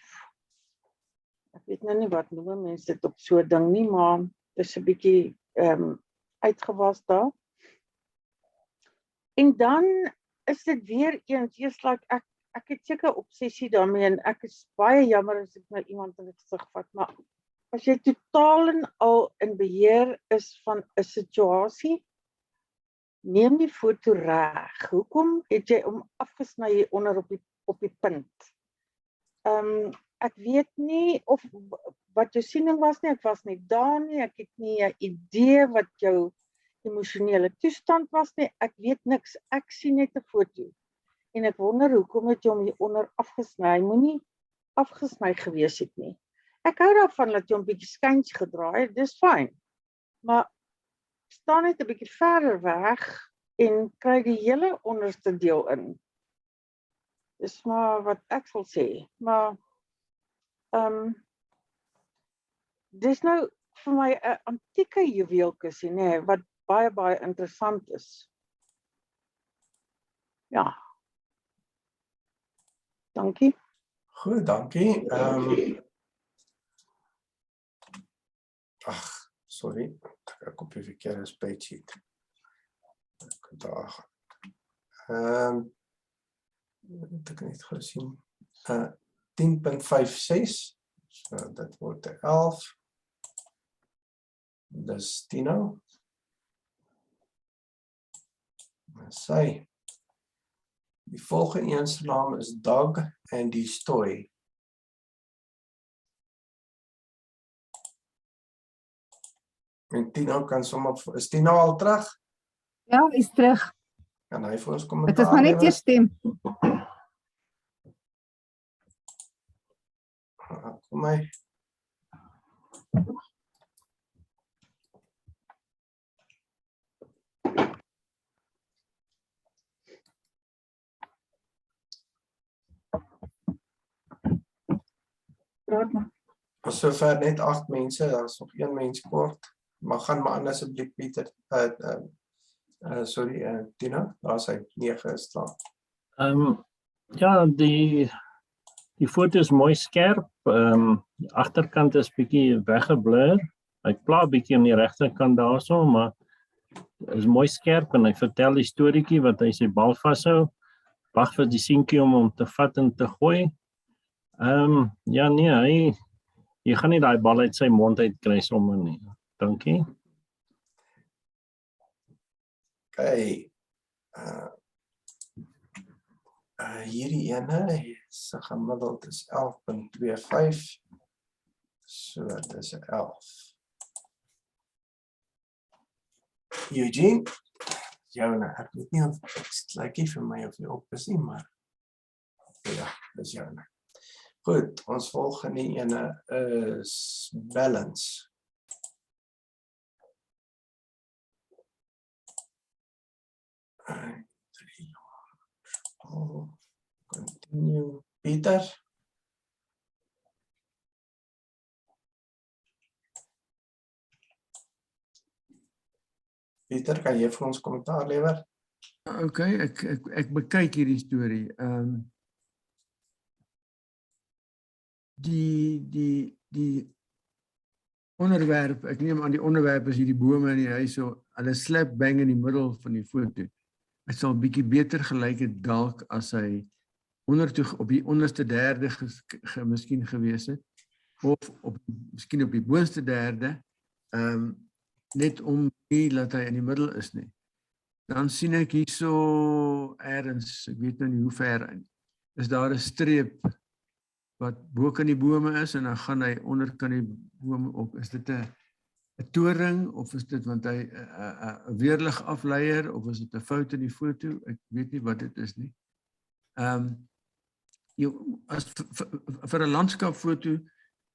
ek weet nou nie wat noem mense dit op so 'n ding nie, maar dit is 'n bietjie uitgewas daar. En dan is dit weer eens, eers like ek het seker obsessie daarmee en ek is baie jammer as ek nou iemand in die gesig vat, maar as jy totaal en al in beheer is van 'n situasie, neem die foto reg. Hoekom het jy hom afgesny hier onder op die punt? Ek weet nie of wat jou siening was nie, ek was nie daar nie, ek het nie 'n idee wat jou emosionele toestand was nie, ek weet niks, ek sien net 'n foto. En ek wonder hoekom het jy hom hier onder afgesny, hy moenie afgesny gewees het nie. Ek hou daarvan dat jy hom bietjie skuins gedraai het, dis fyn. Maar staan net 'n bietjie verder weg en kry die hele onderste deel in. Dis maar wat ek sal sê, maar dis nou vir my 'n antieke juweelkussie, nê, wat baie interessant is. Ja. Dankie. Goed, dankie. Sorry, ek op die verkeerde spreadsheet. Ek daar. Het ek net gesien. 10.56. So dit word 11. Dis Tino. Sy. Die volgende een se naam is Doug en die Stoy. En Tino kan sommer, is Tino al terug? Ja, is terug. Kan hy vir ons Dit kommentaar is maar net lewer? jou stem. Kom my. praat maar. Ons sover net 8 mense, daar is nog 1 mens kort. Maar gaan maar aan asseblief Pieter. Sorry, Tina, daar is hy 9 is klaar. Ja, die foto is mooi skerp. Die agterkant is bietjie weggeblur. Hy pla bietjie aan die regterkant daarso, maar is mooi skerp en hy vertel die storieetjie wat hy sy bal vashou. Wag vir die seentjie om hom te vat en te gooi. Ja nee, jy gaan nie daai bal uit sy mond uit kry sommer nie. Dankie. Okay. Hierdie ene se gemiddeld is 11.25. So dit is 11. Eugene, joune, ek weet nie of dit lyk nie vir my of jy op is nie, maar ja, dis joune. Goed, ons volgende ene is balance. Continue. Pieter. Pieter, kan jy vir ons kommentaar lewer? Okay, ek bekyk hierdie storie. Die onderwerp, ek neem aan die onderwerp is hierdie bome in die huis, so hulle slap bang in die middel van die foto. Hy sal bietjie beter gelyk het dalk as hy op die onderste derde miskien gewees het, of miskien op die boonste derde, net om nie dat hy in die middel is nie. Dan sien ek hierso ergens, ek weet nou nie hoe ver, is daar 'n streep wat bo kan die bome is en dan gaan hy onder kan die bome op. Is dit 'n toring of is dit want hy 'n weerlig afleier of is dit 'n fout in die foto? Ek weet nie wat dit is nie. Vir 'n landskapfoto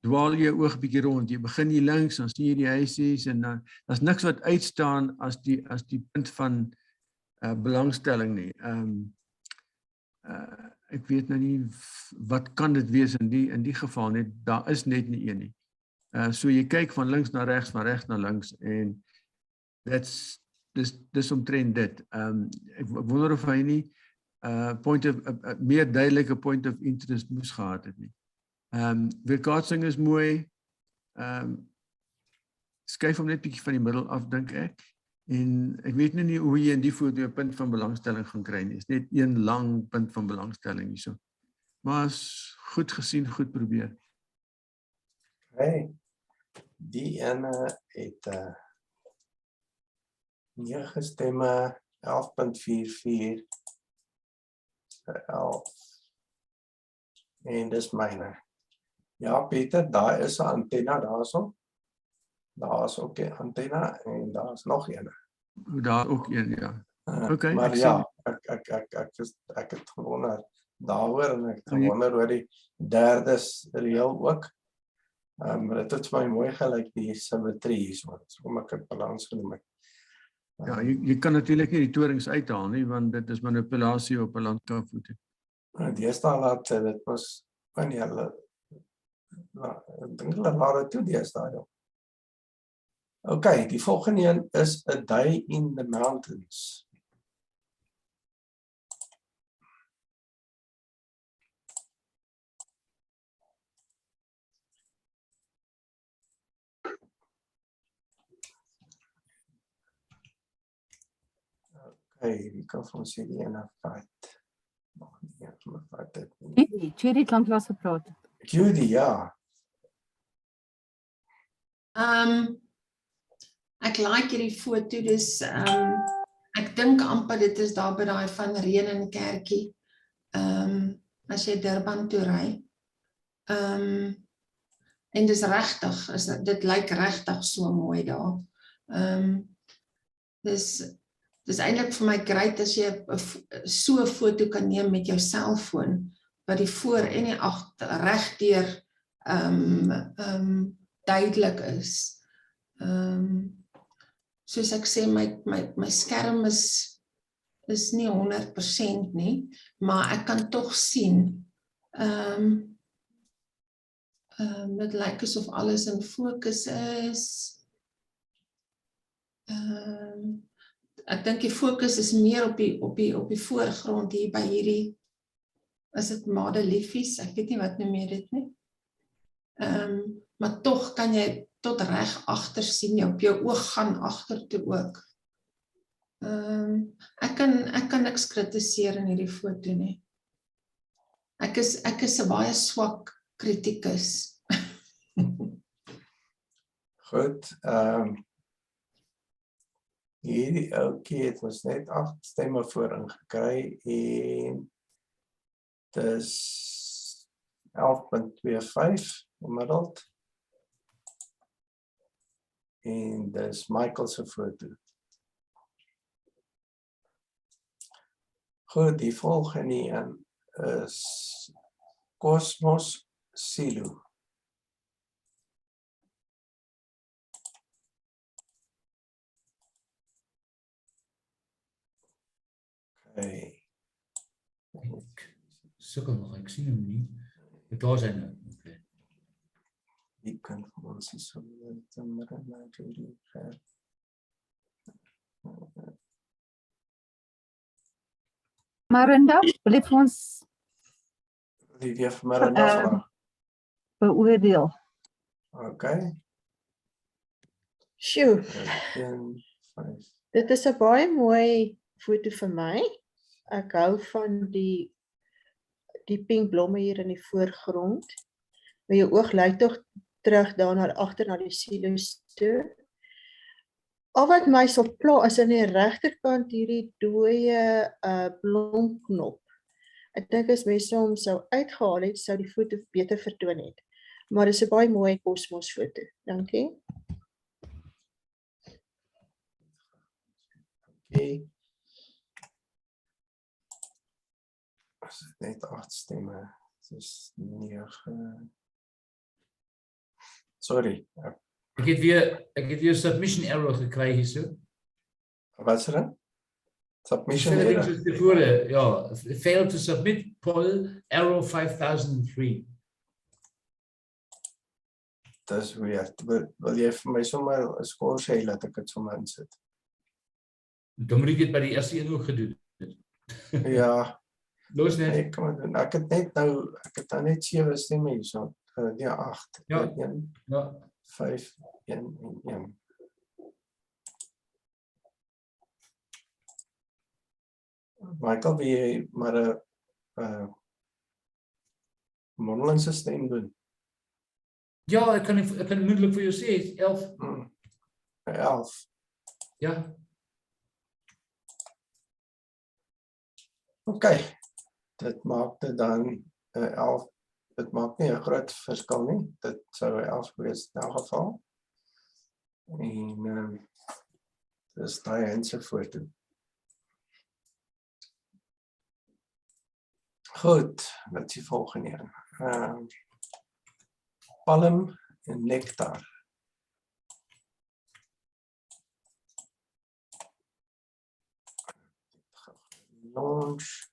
dwaal jy oog bietjie rond. Jy begin hier links, dan sien jy die huisies en dan daar's niks wat uitstaan as die punt van belangstelling nie. Ek weet nou nie wat kan dit wees in die geval net. Daar is net nie een nie. So jy kyk van links na regs, van regs na links en dis omtrent dit. Ek wonder of hy nie meer duidelike point of interest moes gehad het nie. Weerkaatsing is mooi. Skuif hom net bietjie van die middel af, dink ek. En ek weet nie hoe jy in die foto 'n punt van belangstelling gaan kry nie. Is net een lang punt van belangstelling hierso. Maar is goed gesien, goed probeer. Okay. Die ene het 9 stemme, 11.44, 11. En dis myne. Ja, Pieter, daar is 'n antenna daarso. Daar is ook 'n antenna en daar is nog een. Daar ook een, ja. Okay, maar ja, ek het gewonder daaroor en ek het gewonder oor die derde reël ook. Dit het vir my mooi gelyk die symmetrie hierso. Kom ek het balans genoem. Ja, jy kan natuurlik nie die torings uithaal nie, want dit is manipulasie op 'n landskapfoto. Deesdae laat dit was van hulle ek dink hulle laat dit toe deesdae. Ja. Okay, die volgende een is A Day in the Mountains. Okay, wie kan ons hierdie ene vat? Nog nie eens me vat dit nie. Judy het lanklaas gepraat. Judy, ja. Ek like hierdie foto, dis ek dink amper dit is daar by daai van Reën en Kerkie. As jy Durban toe ry. En dis regtig, dit lyk regtig so mooi daar. Dis eintlik vir my great as jy so 'n foto kan neem met jou selfoon, wat die voor en die agter regdeur duidelik is. Soos ek sê, my skerm is nie 100% nie, maar ek kan tog sien Dit lyk asof alles in fokus is. Ek dink die fokus is meer op die voorgrond hier by hierdie, is dit madeliefies, ek weet nie wat noem jy dit nie. Maar tog kan jy tot reg agter sien, op jou oog gaan agter toe ook. Ek kan niks kritiseer in hierdie foto nie. Ek is 'n baie swak kritikus. Goed, hierdie ouetjie het ons net 8 stemme voorin gekry en dis 11.25 gemiddeld. En dis Michael se foto. Goed, die volgende een is Cosmos Silo. Okay. Ek sukkel nog, ek sien hom nie. Daar is hy nou. Okay. Die kan vir ons hier so natuurlijk. Marinda, wil jy vir ons Die weer vir Marinda vraag. beoordeel? Okay. Sjoe, 1.5. dit is 'n baie mooi foto vir my. Ek hou van die pink blomme hier in die voorgrond. Maar jou oog lei tog terug daar agter na die silo's toe. Al wat my sal pla is aan die regterkant hierdie dooie blomknop. Ek dink as mense hom sou uitgehaal het, sou die foto beter vertoon het. Maar dis 'n baie mooi kosmosfoto. Dankie. Okay. As dit net 8 stemme. Dis 9. Sorry. Ek het weer submission error gekry hierso. Wat is dit? Submission Dieselfde ding error. soos tevore, ja, failed to submit poll error 5003. Dis weird. Wil jy vir my sommer 'n skoor sê dat ek dit sommer insit? Dan moet ek dit by die eerste een ook gedoen het. Ja. Los net. Nee, kan maar doen. Ek het nou net 7 stemme hierso. Nee, 8. Ja. 1, Ja. 5, 1 en 1. Michael, wil jy maar 'n mondelinge stem doen? Ja, ek kan moeilik vir jou sê, 11. 11. Ja. Okay. Dit maak dit dan 11. Dit maak nie 'n groot verskil nie. Dit sou 11 wees in elk geval. En dis daai se foto. Goed, wat is die volgende een? Palm en nectar. Launch.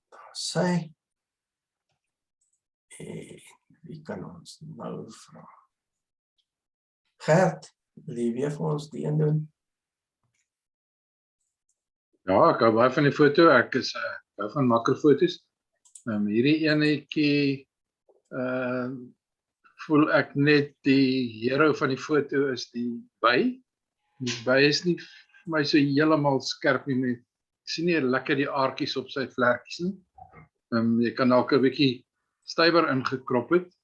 Daar sy. En wie kan ons nou vra? Gert, wil jy weer vir ons die een doen? Ja, ek hou baie van die foto. Ek hou van makrofoto's. Hierdie enetjie voel ek net die hero van die foto is die by. Die by is nie vir my so heeltemal skerp nie. Ek sien nie lekker die aartjies op sy vlekkies nie. Jy kan dalk 'n bietjie stywer ingekrop het,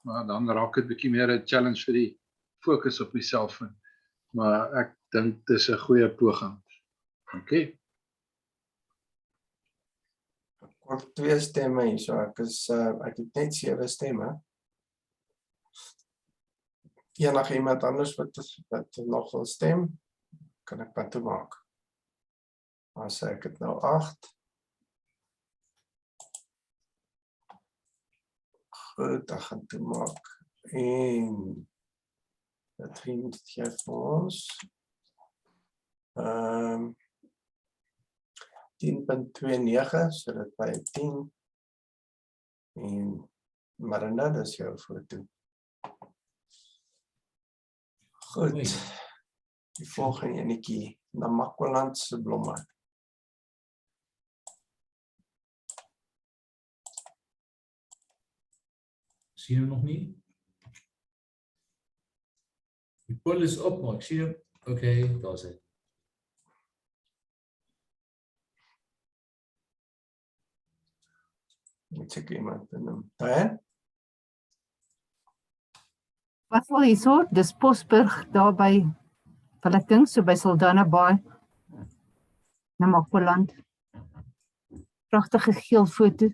maar dan raak dit bietjie meer 'n challenge vir die fokus op die selfoon. Maar ek dink dis 'n goeie poging. Okay. Ek het 2 stemme hier, so ek het net 7 stemme. Enige iemand anders wat nog wil stem, kan ek wat toe maak. Dan sê ek het nou 8. Goed, ek gaan toe maak. En dat gee vir ons 10.29, so dit by 10 En Marina, dis jou foto. Goed. Mooi. Die volgende enetjie, Namakwaland se blomme. Sien hom nog nie? Die pol is op, maar ek sien hom. Okay, daar is hy. Moet ek iemand benoem. Diane? Wat wil hierso? Dis Posburg daar by, wat ek dink so by Saldanha Baai. Namakwaland. Pragtige geel foto.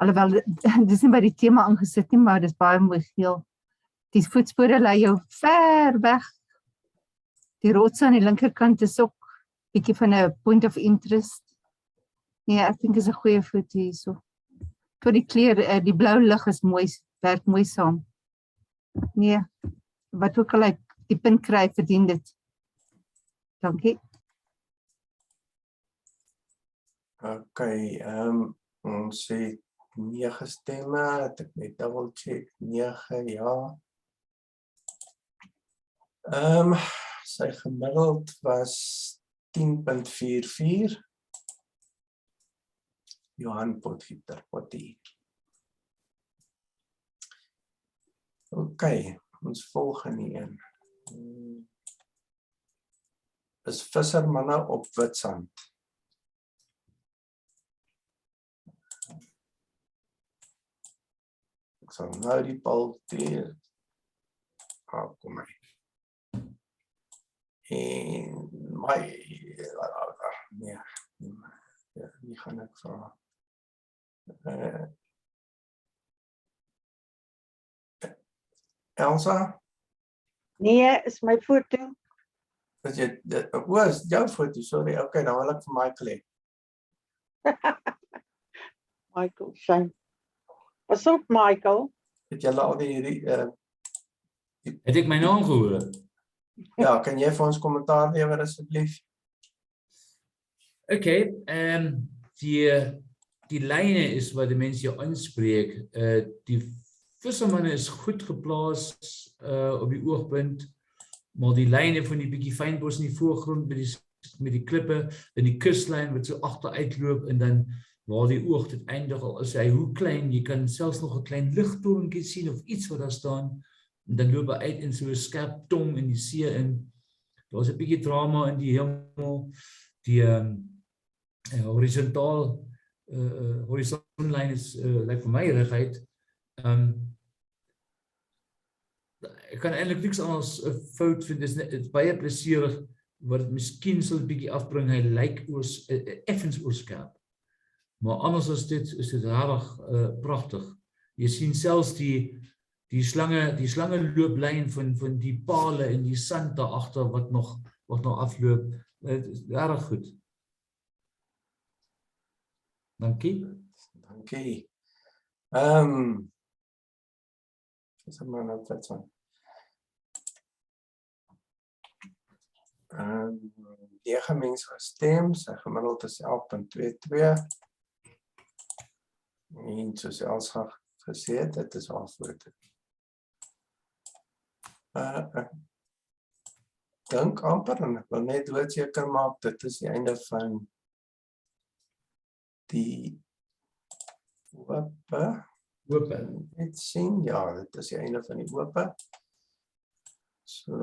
Alhoewel, dis nie by die tema aangesit nie, maar dis baie mooi geel. Die voetspore lei jou ver weg. Die rots aan die linkerkant is ook bietjie van 'n point of interest. Nee, ek dink is 'n goeie foto hierso. Vir die kleur, die blou lig is mooi, werk mooi saam. Nee, wat ook al ek die punt kry, verdien dit. Dankie. Okay, ons het 9 stemme, het ek net double check, 9, ja. Sy gemiddeld was 10.44. Johan Potgieter, Pottie. Okay, ons volgende een. Is vissermanne op Witstrand. Ek sal nou die pal teer. Kom my. En my, nee, wie gaan ek vra? Elsa? Nee, is my foto. Is jou foto, sorry, okay, dan wil ek vir Michael hê. Michael, shame. Pas op, Michael. Het julle al die Het ek my naam gehoor? ja, kan jy vir ons kommentaar lewer asseblief? Okay, die lyne is wat die mense jou aanspreek. Die vissermanne is goed geplaas op die oogpunt, maar die lyne van die bietjie fynbos in die voorgrond met die klippe en die kuslyn wat so agteruitloop en dan waar die oog dit eindig al is hy hoe klein, jy kan selfs nog 'n klein ligtorentjie sien of iets wat daar staan en dan loop hy uit in so 'n skerp tong in die see in. Daar's 'n bietjie drama in die hemel, die horizonlyn is lyk vir my reguit. Ek kan eintlik niks anders 'n fout vind, dit is baie plesierig wat dit miskien sal 'n bietjie afbring, hy lyk effens oorskerp. Maar anders as dit is dit regtig pragtig. Jy sien selfs die slange looplyn van die pale en die sand daar agter wat nog afloop. Dit is regtig goed. Dankie. Dankie. Is het maar nou vet zijn. 9 mense gestem, sy gemiddeld is 11.22. En soos Elsa gesê het, dit is haar foto. Ek dink amper en ek wil net doodseker maak, dit is die einde van die ope. Net sien, ja, dit is die einde van die ope. So,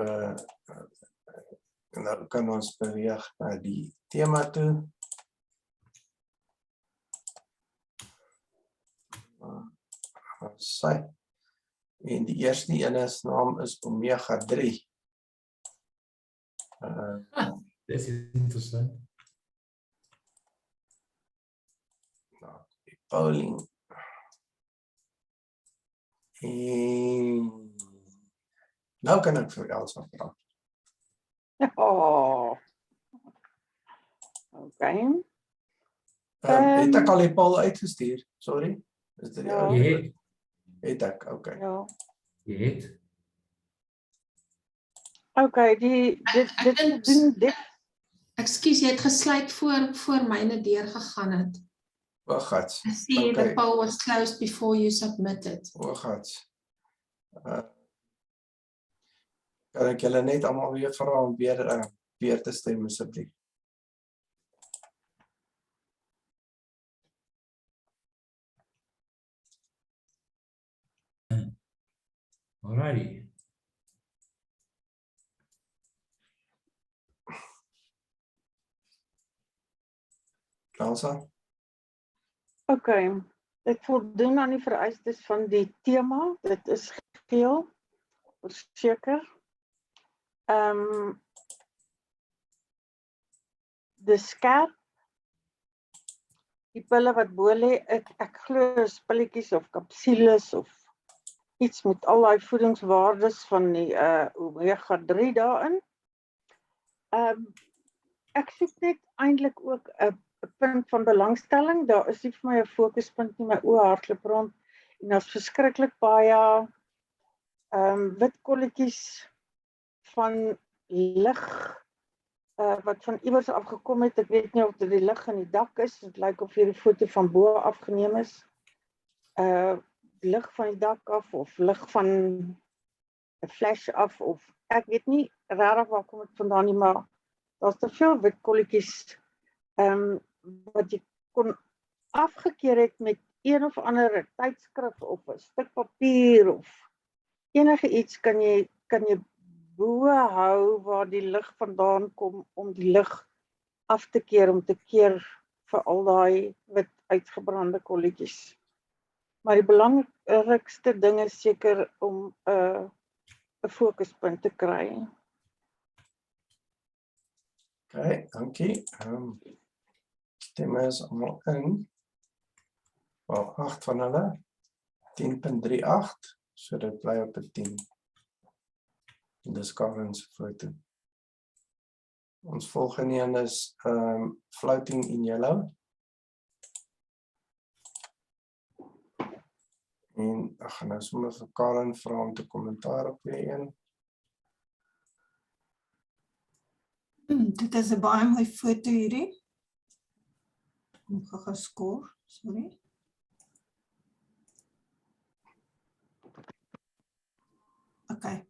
en dan kan ons beweeg na die tema toe. Sy. En die eerste ene se naam is omega 3. Dit is interessant. Nou, die Pauline. En nou kan ek vir Elsa vra. Oh. Okay. Het ek al die Paul uitgestuur? Sorry. Is dit die Ja. ou? Het ek, okay. Ja. Jy het. Okay, dit Ekskuus, jy het gesluit voor myne deur gegaan het. Oogats. See, the poll was closed before you submitted. Oogats. Kan ek julle net almal weer vra om weer te stem asseblief? Alrighty. Elsa? Okay, dit voldoen aan die vereistes van die tema. Dit is geel, verseker. Dis skerp. Die pille wat bo lê, ek glo is pilletjies of kapsules of iets met al daai voedingswaardes van die omega-3 daarin. Ek soek net eintlik ook 'n punt van belangstelling. Daar is nie vir my 'n fokuspunt nie, my oë hardloop rond en daar's verskriklik baie wit kolletjies van lig wat van iewers afgekom het. Ek weet nie of dit die lig in die dak is. Dit lyk of hierdie foto van bo afgeneem is. Lig van die dak af of lig van 'n flash af of ek weet nie regtig waar kom dit vandaan nie, maar daar's te veel wit kolletjies wat jy kon afgekeer het met een of ander tydskrif of 'n stuk papier of enige iets kan jy bo hou waar die lig vandaan kom om die lig af te keer, om te keer vir al daai wit uitgebrande kolletjies. Maar die belangrikste ding is seker om 'n fokuspunt te kry. Okay, dankie. Stemme is allemaal in. Wel, 8 van hulle. 10.38, so dit bly op 'n 10. En dis Karen se foto. Ons volgende een is floating in yellow. En ek gaan nou sommer vir Karen vra om te kommentaar op die een. Dit is 'n baie mooi foto hierdie. Ek gaan geskoor, sorry. Okay.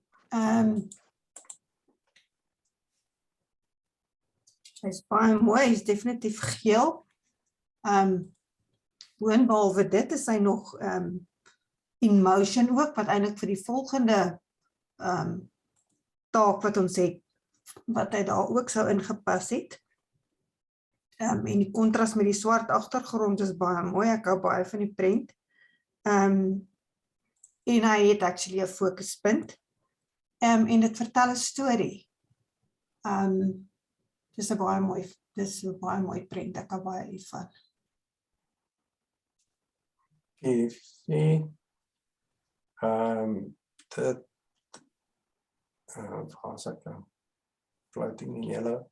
Hy is baie mooi, hy is definitief geel. Boonbehalwe dit is hy nog in motion ook, wat eintlik vir die volgende taak wat ons het, wat hy daar ook sou ingepas het. En die kontras met die swart agtergrond is baie mooi, ek hou baie van die prent. En hy het actually 'n fokuspunt. En dit vertel 'n storie. Dis 'n baie mooi prent, ek hou baie hiervan. Dit wat sê ek nou? Floating in yellow.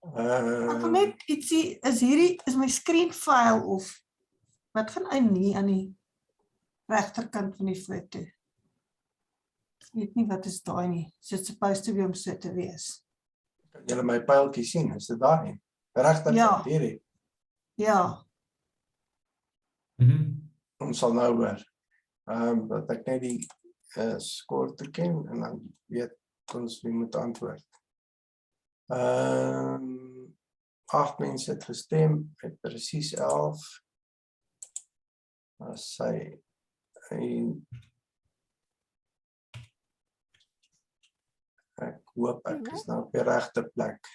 Ek wil net ietsie, is my screen file of wat gaan hy nie aan die regterkant van die foto? Ek weet nie wat is daai nie. Is it supposed to be om so te wees? Kan julle my pyltjie sien? Is dit daar nie? Regterkant Ja. hierdie. Ja. Ons sal nou hoor. Dat ek net die skoor te ken en dan weet ons wie moet antwoord. 8 mense het gestem, met presies 11. As sy ek hoop ek is nou op die regte plek.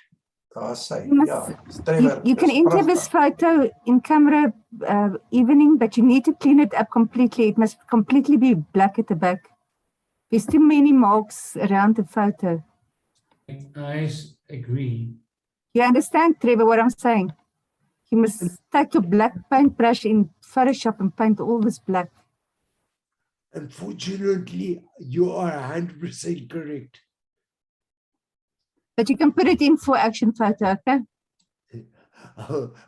Daar is sy. Ja, Trevor. You can enter this photo in camera evening, but you need to clean it up completely. It must completely be black at the back. There's too many marks around the photo. I agree. You understand, Trevor, what I'm saying? You must take your black paintbrush in Photoshop and paint all this black. Unfortunately, you are 100% correct. But you can put it in for action photo, okay?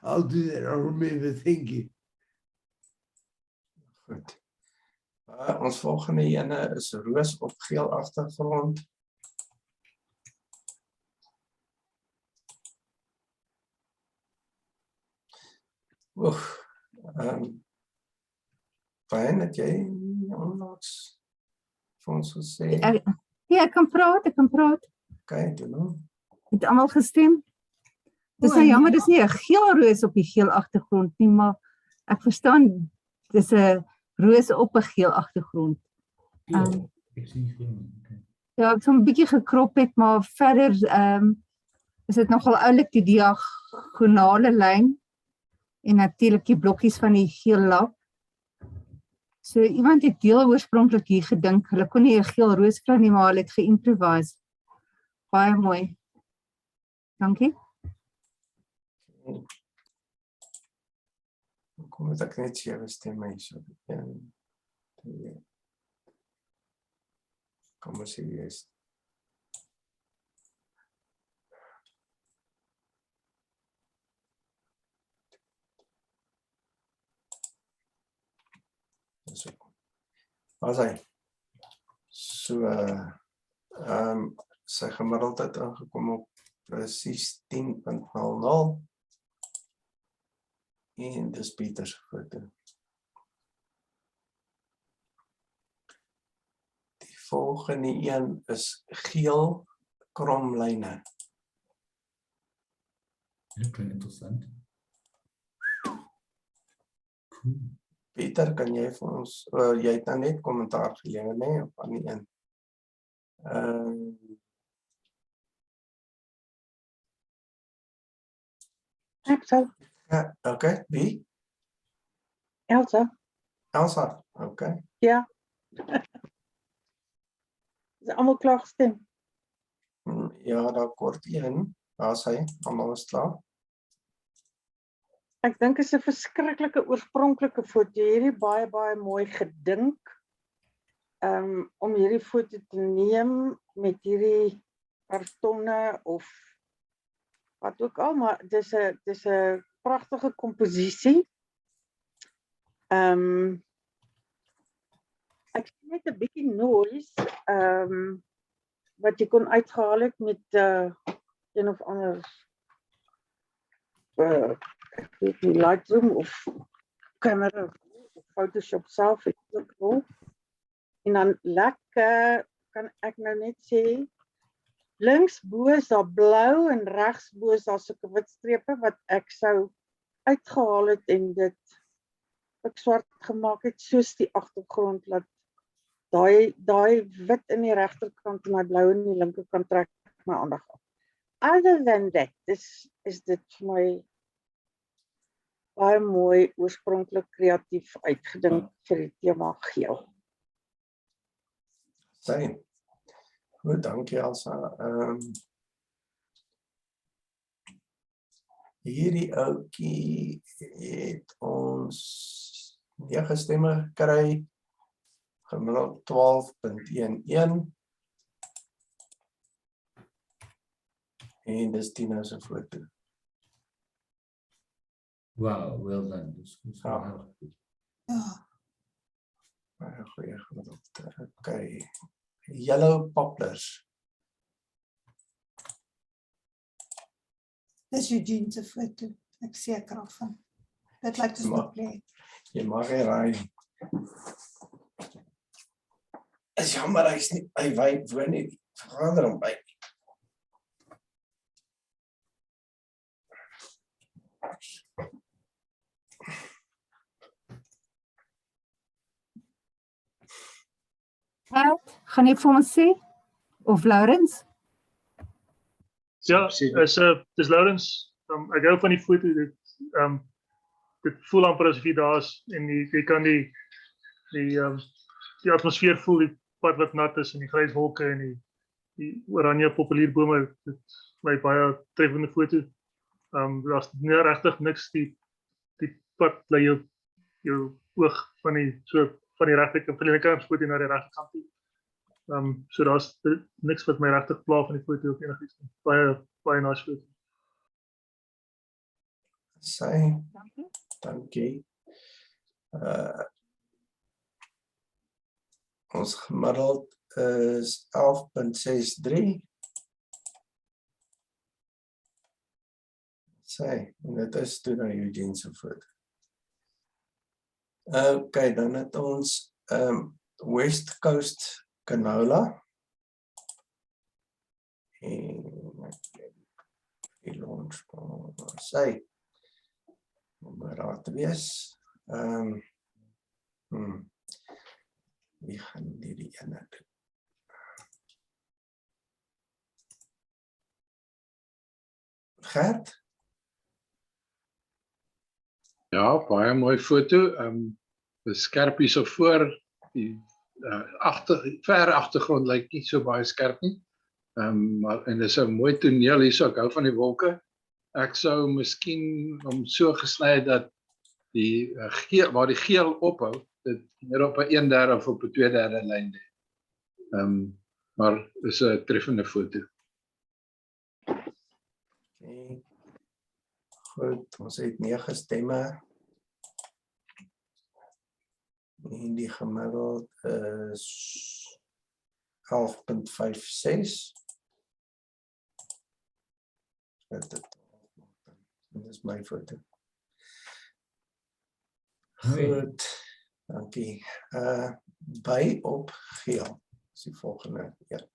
I'll do that. I'll remember. Thank you. Goed. Ons volgende ene is roos op geel agtergrond. Fijn dat jy onlangs vir ons gesê. Ja, ek kan praat. Okay, doen hom. Het almal gestem? Dis O, nou jammer, nee. dis nie 'n geel roos op die geel agtergrond nie, maar ek verstaan dis 'n roos op 'n geel agtergrond. Ek sien groen. Okay. Ja, ek so 'n bietjie gekrop het, maar verder is dit nogal oulik die diagonale lyn en natuurlik die blokkies van die geel lap. So iemand het heel oorspronklik hier gedink, hulle kon nie 'n geel roos kry nie, maar hulle het geïmprovise. Baie mooi. Dankie. Kom met ek net 7 stemme hier so. 1, 2. Kom ons sê wie is. So. Waar is hy? So, sy gemiddeldheid ingekom op presies 10.00. En dis Pieter se foto. Die volgende een is geel kromlyne. Dit klink interessant. Cool. Pieter, kan jy vir ons, jy het nou net kommentaar gelewer, nee, op aan die een. Ja, okay, wie? Elsa. Elsa, okay. Ja. Is almal klaar gestem? Ja, daar kort een. Daar is hy, almal is klaar. Ek dink is 'n verskriklike oorspronklike foto. Hierdie baie mooi gedink. Om hierdie foto te neem met hierdie kartonne of wat ook al, maar dis 'n pragtige komposisie. Ek sien net 'n bietjie noise wat jy kon uitgehaal het met een of ander ek weet nie, Lightroom of camera of Photoshop self, ek ook wel. En dan lekker kan ek nou net sê, links bo is daar blou en regs bo is daar sulke wit strepe wat ek sou uitgehaal het en dit ek swart gemaak het soos die agtergrond, dat daai wit in die regterkant en daai blou in die linkerkant trek my aandag af. Other than that, is dit vir my baie mooi, oorspronklik kreatief uitgedink vir die tema geel. Sy. Goed, dankie Elsa. Hierdie ouetjie het ons 9 stemme gekry. Gemiddeld 12.11. En dis Tina se foto. Wow, well done. Dis Ja. goed. Ja. Baie goeie gemiddeld. Okay. Yellow poplars. Dis Eugene se foto. Ek seker daarvan. Dit lyk soos 'n plek. Jy mag nie raai. Is jammer, hy woon nie vergadering by. Gaan jy vir ons sê? Of Lawrence? Ja, dis Lawrence. Ek hou van die foto. Dit voel amper asof jy daar is en jy kan die atmosfeer voel, die pad wat nat is en die grys wolke en die oranje populierbome. Dit is my baie treffende foto. Daar's nie regtig niks, die pad lei jou oog van die regterkant van die linkerkant foto na die regterkant toe. So daar's niks wat my regtig pla van die foto of enigiets nie. Baie nice foto. Sy. Dankie. Ons gemiddeld is 11.63. Sy, en dit is toe na Eugene se foto. Okay, dan het ons West Coast canola. En die launch sy om raad te wees. Wie gaan die ene doen? Gert? Ja, baie mooi foto. Die skerpies so voor, die ver agtergrond lyk nie so baie skerp nie. Maar en dis 'n mooi toneel hierso, ek hou van die wolke. Ek sou miskien hom so gesny dat die geel, waar die geel ophou, dit meer op 'n 1/3 of op 'n 2/3 lyn lê. Maar dis 'n treffende foto. Okay. Goed, ons het 9 stemme. En die gemiddeld is 11.56. Dit is my foto. Goed, dankie. By op geel is die volgende. Ja.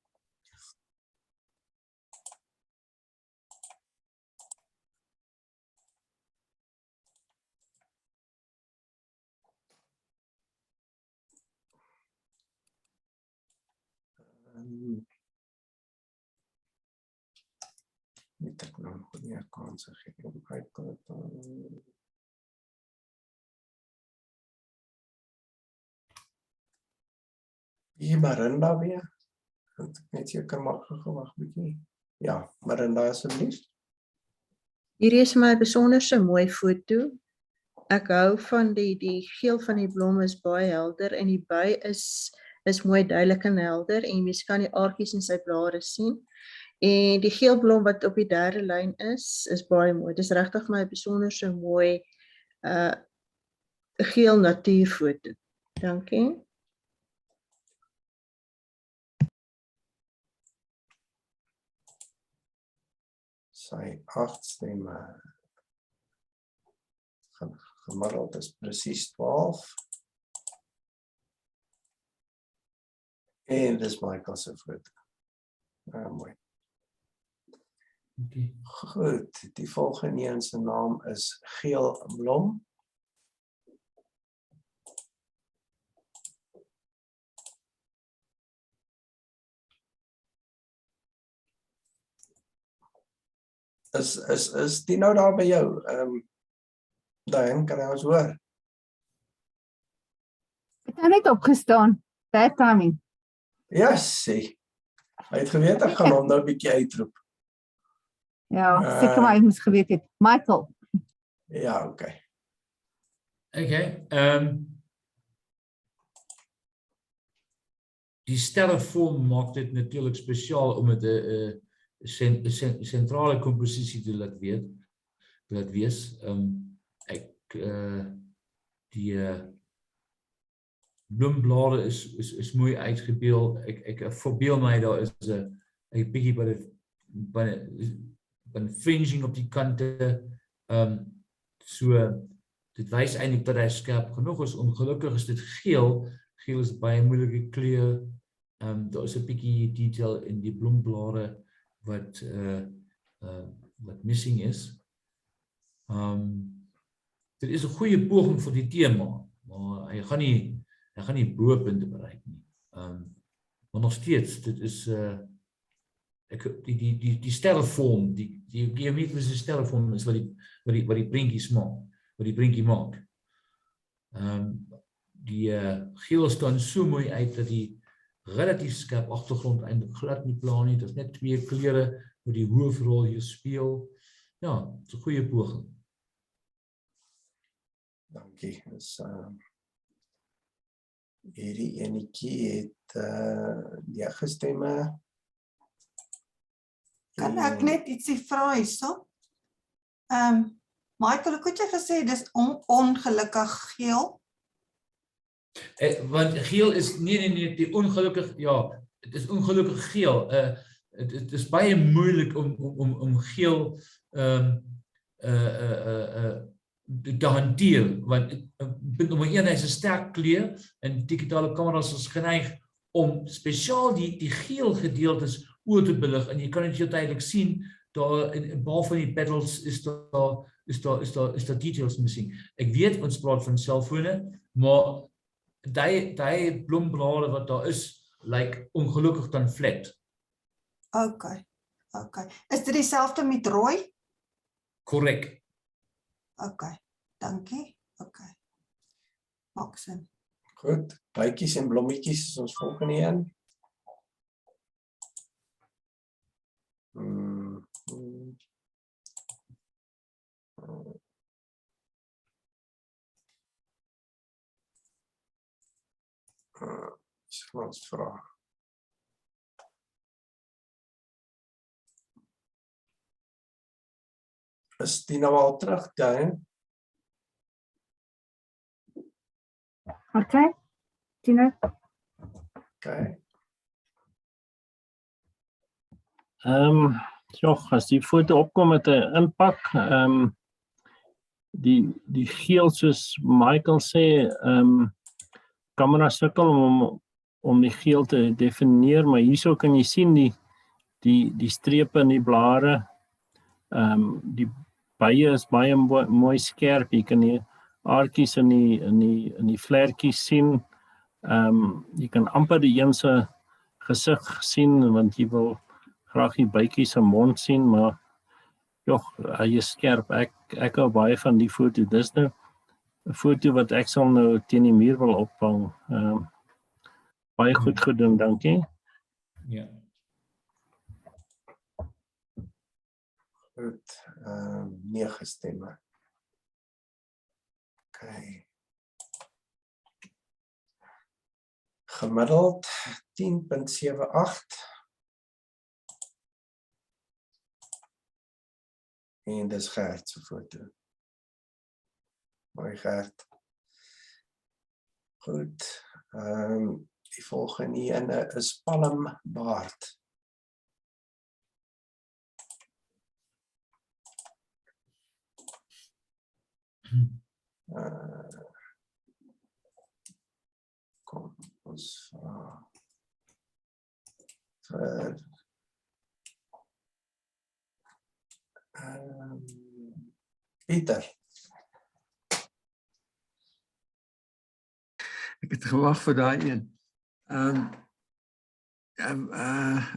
Moet ek nou goeie kanse gee om uit te doen. Hier Marinda weer. Want ek net seker mag gewag bietjie. Ja, Marinda asseblief. Hierdie is my besonderse mooi foto. Ek hou van die geel van die blom is baie helder en die by is mooi duidelik en helder en mens kan die aardjies in sy blare sien. En die geel blom wat op die 3de lyn is baie mooi. Dis regtig my besonderse mooi geel natuurfoto. Dankie. Sy 8 stemme. Gemiddeld is presies 12. En dis Michael se foto. Mooi. Okay. Goed, die volgende een se naam is Geel Blom. Is die nou daar by jou? Dan kan hy ons hoor. Het nou net opgestaan. Bad timing. Ja, sê. Hy het geweet ek gaan hom nou 'n bietjie uitroep. Ja, seker maar hy moes geweet het. Michael. Ja, okay. Okay, die sterrevorm maak dit natuurlik spesiaal om dit 'n sentrale komposisie te laat wees. Die bloemblare is mooi uitgebeeld. Ek verbeel my daar is 'n bietjie by 'n fringing op die kante. So dit wys eintlik dat hy skerp genoeg is. Ongelukkig is dit geel. Geel is baie moeilike kleur. Daar is 'n bietjie detail in die bloemblare wat missing is. Dit is 'n goeie poging vir die tema, maar hy gaan nie bo-punte bereik nie. Maar nog steeds, dit is die sterrevorm, die geometrische sterrevorm is wat die prentjie maak. Die geel staan so mooi uit dat die relatief skerp agtergrond eintlik glad nie pla nie. Dit is net 2 kleure wat die hoofrol hier speel. Ja, dit is 'n goeie poging. Dankie. Dus, hierdie enetjie het 9 stemme. Kan ek net ietsie vra hierso? Michael, ek het jy gesê dis ongelukkig geel? Want geel is, nee, die ongelukkig, ja, het is ongelukkig geel. Het is baie moeilik om geel te hanteer, want punt nommer 1 is 'n sterk kleur en digitale kameras is geneig om spesiaal die geel gedeeltes oor te belig en jy kan dit duidelik sien daar in behalwe van die pedals is daar details missing. Ek weet ons praat van selfone, maar daai bloemblare wat daar is, lyk ongelukkig dan flat. Okay. Is dit dieselfde met rooi? Korrek. Okay, dankie. Okay. Maak sin. Goed, bytjies en blommetjies is ons volgende een. Ons vra. Is die nou al terug, Dan? Okay, Tino. Okay. As die foto opkom met 'n impak, die geel soos Michael sê, kamera sukkel om die geel te definieer, maar hierso kan jy sien die strepe in die blare, die bye is baie mooi skerp, jy kan die aardkies in die vlerkies sien, jy kan amper die een se gesig sien, want jy wil graag die bytjie se mond sien, maar hy is skerp, ek hou baie van die foto, dis nou 'n foto wat ek sal nou teen die muur wil ophang, baie goed gedoen, dankie. Ja. Goed, 9 stemme. Okay. Gemiddeld 10.78. En dis Gert se foto. Mooi Gert. Goed. Die volgende ene is palmbaard. Kom, ons vra vir Pieter. Ek het gewag vir daai een.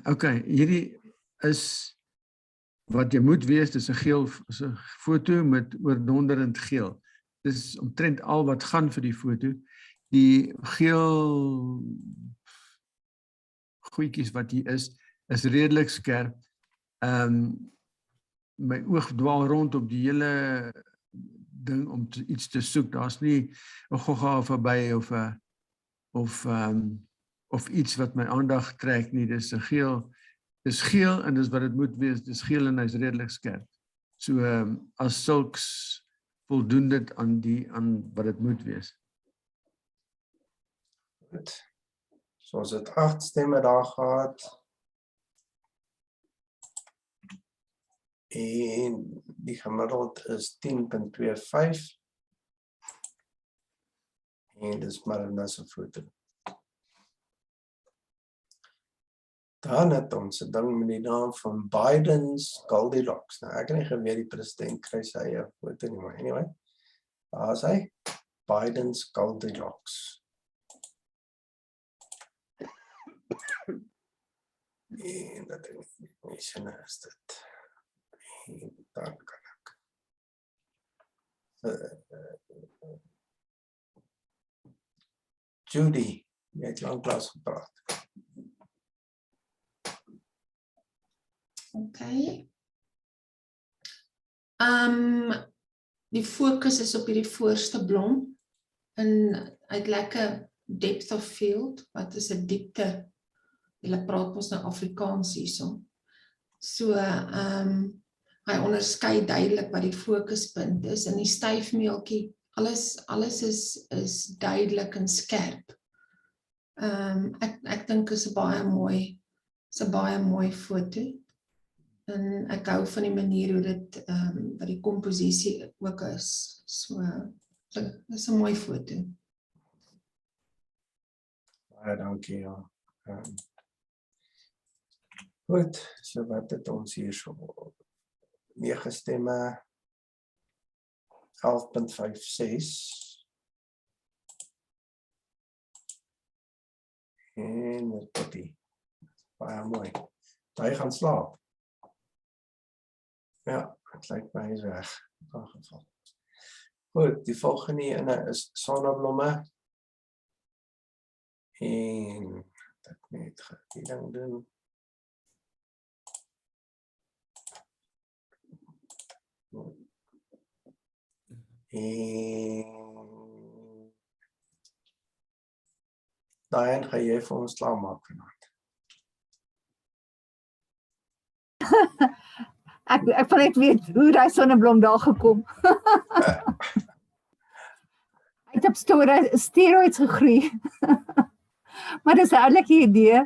Okay, hierdie is wat jy moet wees, dis 'n geel foto met oordonderend geel. Dis omtrent al wat gaan vir die foto. Die geel goedjies wat hier is redelik skerp. My oog dwaal rond op die hele ding om iets te soek. Daar's nie 'n gogga verby of iets wat my aandag trek nie. Dis 'n geel. Dis geel en dis wat dit moet wees. Dis geel en hy's redelik skerp. So as sulks voldoen dit aan wat dit moet wees. Goed. So ons het 8 stemme daar gehad. En die gemiddeld is 10.25. En dis Marina se foto. Dan het ons 'n ding met die naam van Biden's Goldilocks. Nou ek het nie geweet die president kry sy eie foto nie, maar anyway. Daar is hy. Biden's Goldilocks. En dat is dit. En dan kan ek. Judy, jy het lanklaas gepraat. Okay. Die fokus is op hierdie voorste blom en hy het lekker depth of field, wat is 'n diepte? Hulle praat ons nou Afrikaans hierso. So, hy onderskei duidelik wat die fokuspunt is en die styfmeeltjie, alles is duidelik en skerp. Ek dink is 'n baie mooi foto. En ek hou van die manier hoe dit wat die komposisie ook is. So dis 'n mooi foto. Baie dankie, ja. Goed, so wat het ons hier so? 9 stemme, 11.56. En dit die. Baie mooi. Hy gaan slaap. Ja, het lyk my hy is weg. In geval. Goed, die volgende ene is sonneblomme. En dat net die ding doen. En daarin ga jy vir ons klaarmaak vanaand. Ek wil net weet hoe daai sonneblom daar gekom. Hy het op steroids gegroei. Maar dis 'n oulike idee.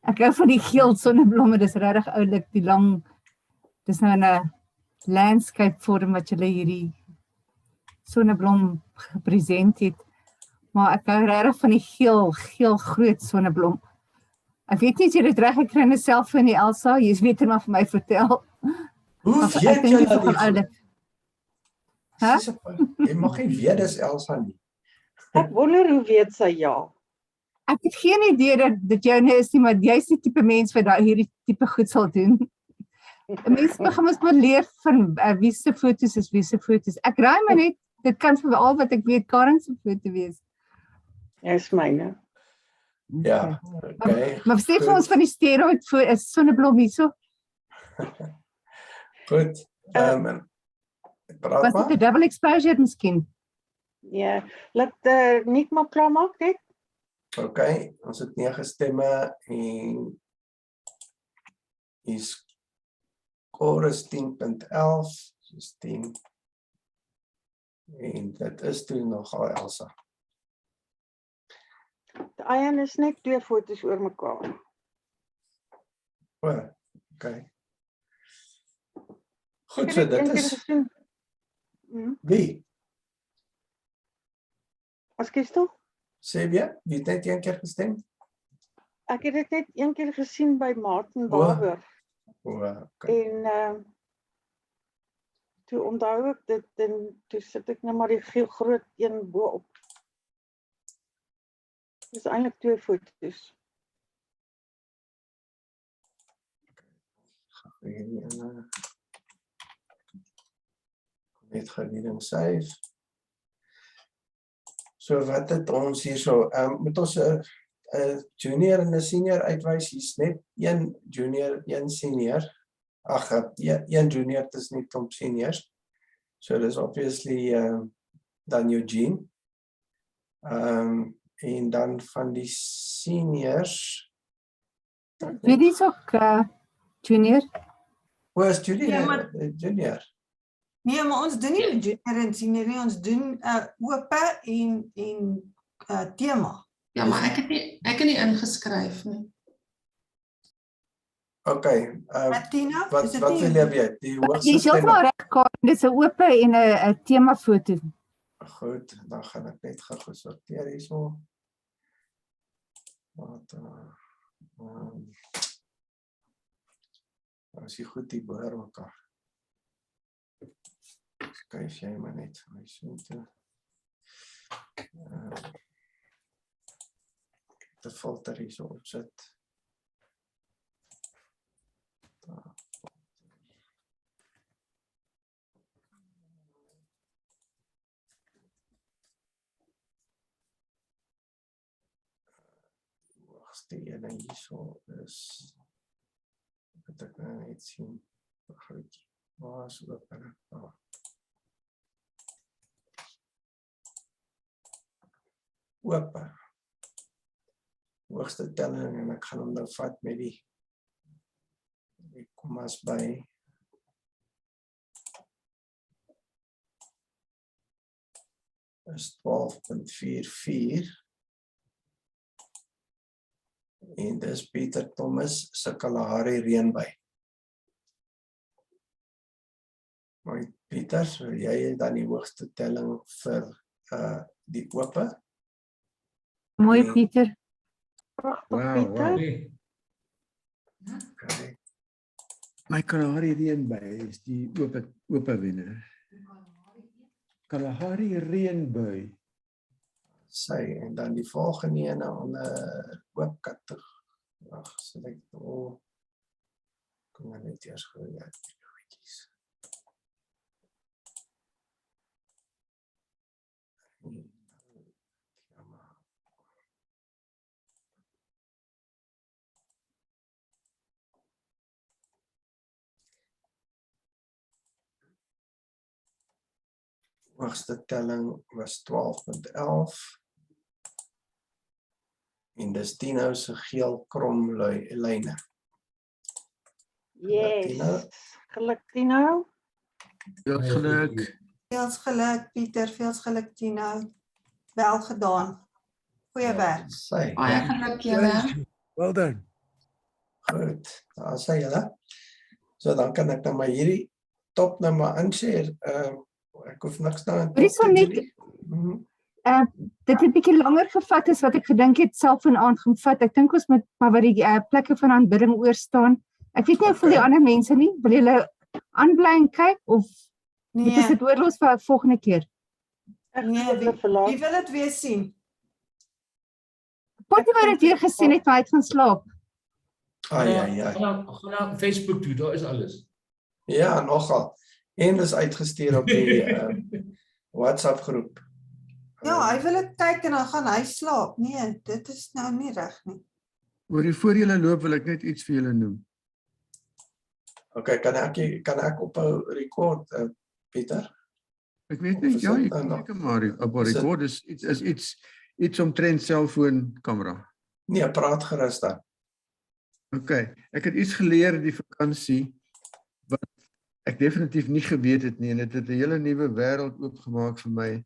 Ek hou van die geel sonneblomme, dis regtig oulik, die lang. Dis nou 'n landscape vorm wat julle hierdie sonneblom gepresent het. Maar ek hou regtig van die geel groot sonneblom. Ek weet nie as jy dit reg gekry in 'n selfoon nie, Elsa, jy weet maar vir my vertel. Hoe Of ek weet dink jy dit is dat nogal oulik. Hæ? Jy mag nie weet dis Elsa nie. Ek wonder hoe weet sy ja. Ek het geen idee dat dit joune is nie, maar jy's die tipe mens wat hierdie tipe goed sal doen. Mense begin ons maar leer van wie se foto's is wie se foto's. Ek raai maar net, dit kan vir al wat ek weet Karen se foto wees. Dis myne. Ja, okay. Maar sê vir ons van die steroid voor 'n sonneblom hierso. Goed. Praat Was maar. dit 'n double exposure miskien? Ja, laat Nick maar klaar maak net. Okay, ons het 9 stemme en die score is 10.11, dus 10. En dit is toe nogal Elsa. Die Aand is net 2 foto's oor mekaar. O, okay. Goed, so dit is wie? Ekskuus tog? Sê weer, wie het net een keer gestem? Ek het dit net een keer gesien by Martin O. Barber. O, okay. En toe onthou ek dit en toe sit ek nou maar die geel groot een bo-op. Dis eintlik 2 foto's. Net gou die ding save. So wat het ons hier so, moet ons 'n junior en 'n senior uitwys, hier's net een junior, een senior. Ag, een junior, dit is nie klomp seniors. So dis obviously dan Eugene. En dan van die seniors. Wie is ook junior? Hoe is junior? Ja, maar- Junior. Nee, maar ons doen nie junior en senior nie, ons doen ope en tema. Ja, maar ek het nie ingeskryf nie. Okay, Tina, is wat dit wil nie? jy weet? Die Jy hoogste is heeltemal stemme. reg, Karen, dis 'n ope en 'n tema foto. Goed, dan gaan ek net gou sorteer hierso. Wat as jy goed die boor mekaar. Skuif jy maar net my so te de filter hierso opsit. Hoogste ene hierso is wat ek nou net sien. Goed. Waar is oop en daar. Oop. Hoogste telling en ek gaan hom nou vat met die kommas by. Is 12.44. En dis Pieter Thomas se Kalahari reënby. Maar Pieter, so jy het dan die hoogste telling vir die ope. Mooi, Nee. Pieter. Wow, wow. Nee. Okay. My Kalahari reënbui is die ope wenner. Kalahari reënbui. Sy, en dan die volgende ene onder oop kategorie. Ag, select all. Kom maar net eers gou uit die goedjies. Hoogste telling was 12.11. En dis Tino se geel krom lyne. Yes. Geluk, Tino. Veel geluk. Veels geluk, Pieter, veels geluk, Tino. Wel gedaan. Goeie werk. Sy. Baie geluk julle. Well done. Goed, daar sê julle. So dan kan ek dan maar hierdie top nou maar inshare. Ek hoef niks nou in Hoorie, top te Sonet, doen. Dit het bietjie langer gevat as wat ek gedink het self in Aand gaan vat. Ek dink ons moet maar wat die plekke van aanbidding oor staan. Ek weet nie of die ander mense nie, wil julle aanbly en kyk of moet ons dit oorlos vir volgende keer? Nee, wie wil dit weer sien? Potjie wou dit weer gesien het, maar hy het gaan slaap. Ja. Gaan na Facebook toe, daar is alles. Ja, nogal. En dis uitgestuur op die WhatsApp groep. Ja, hy wil dit kyk en dan gaan hy slaap. Nee, dit is nou nie reg nie. Voor julle loop wil ek net iets vir julle noem. Okay, kan ek ophou record, Pieter? Ek weet nie, ja, jy kan seker maar op record is iets omtrent selfoonkamera. Nee, praat gerus dan. Okay, ek het iets geleer die vakansie wat ek definitief nie geweet het nie en dit het 'n hele nuwe wêreld oopgemaak vir my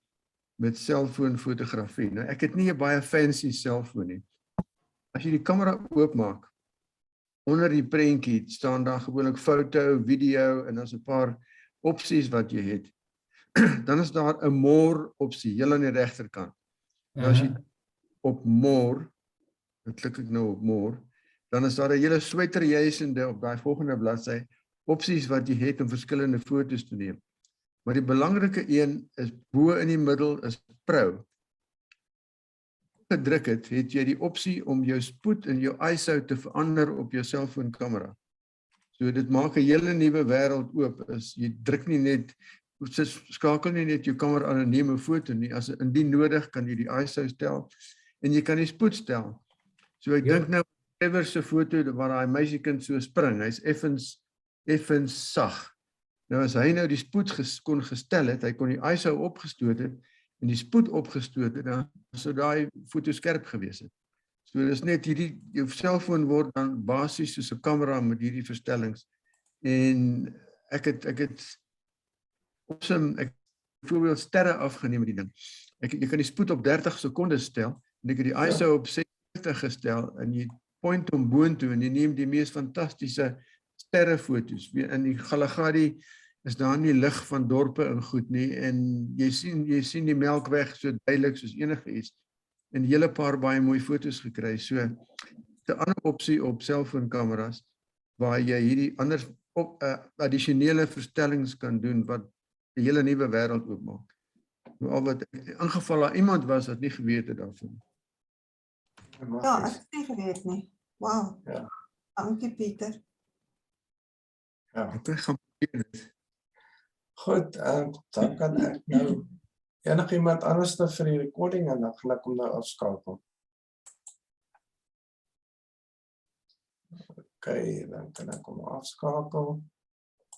met selfoonfotografie. Nou, ek het nie 'n baie fancy selfoon nie. As jy die kamera oopmaak, onder die prentjie staan daar gewoonlik foto, video en daar's 'n paar opsies wat jy het. Dan is daar 'n more opsie heel aan die regterkant. Nou as jy op more, dan klik ek nou op more, dan is daar 'n hele sweterjysende op daai volgende bladsy opsies wat jy het om verskillende fotos te neem. Maar die belangrike een is bo in die middel is Pro. Gedruk het jy die opsie om jou spoed en jou ISO te verander op jou selfoonkamera. So dit maak 'n hele nuwe wêreld oop. Jy druk nie net, skakel nie net jou kamera aan en neem 'n foto nie. As indien nodig kan jy die ISO stel en jy kan die spoed stel. So ek dink nou Trevor se foto waar daai meisiekind so spring, hy's effens sag. Nou as hy nou die spoed kon gestel het, hy kon die ISO opgestoot het en die spoed opgestoot het, dan sou daai foto skerp gewees het. So dis net hierdie jou selfoon word dan basies soos 'n kamera met hierdie verstellings. En ek het byvoorbeeld sterre afgeneem met die ding. Jy kan die spoed op 30 sekondes stel en ek het die ISO op 60 gestel en jy point hom boontoe en jy neem die mees fantastiese sterrefoto's. In die Kalahari is daar nie lig van dorpe en goed nie en jy sien die Melkweg so duidelik soos enige iets en 'n hele paar baie mooi foto's gekry. So 'n ander opsie op selfoonkameras waar jy hierdie ander addisionele verstellings kan doen wat 'n hele nuwe wêreld oopmaak. Nou al wat in geval daar iemand was wat nie geweet het daarvan. Ja, ek het nie geweet nie. Wow. Ja. Dankie, Pieter. Ja. Ek gaan probeer dit. Goed, dan kan ek nou enigiemand anders vir die recording en dan gaan ek hom nou afskakel. Okay, dan kan ek hom afskakel.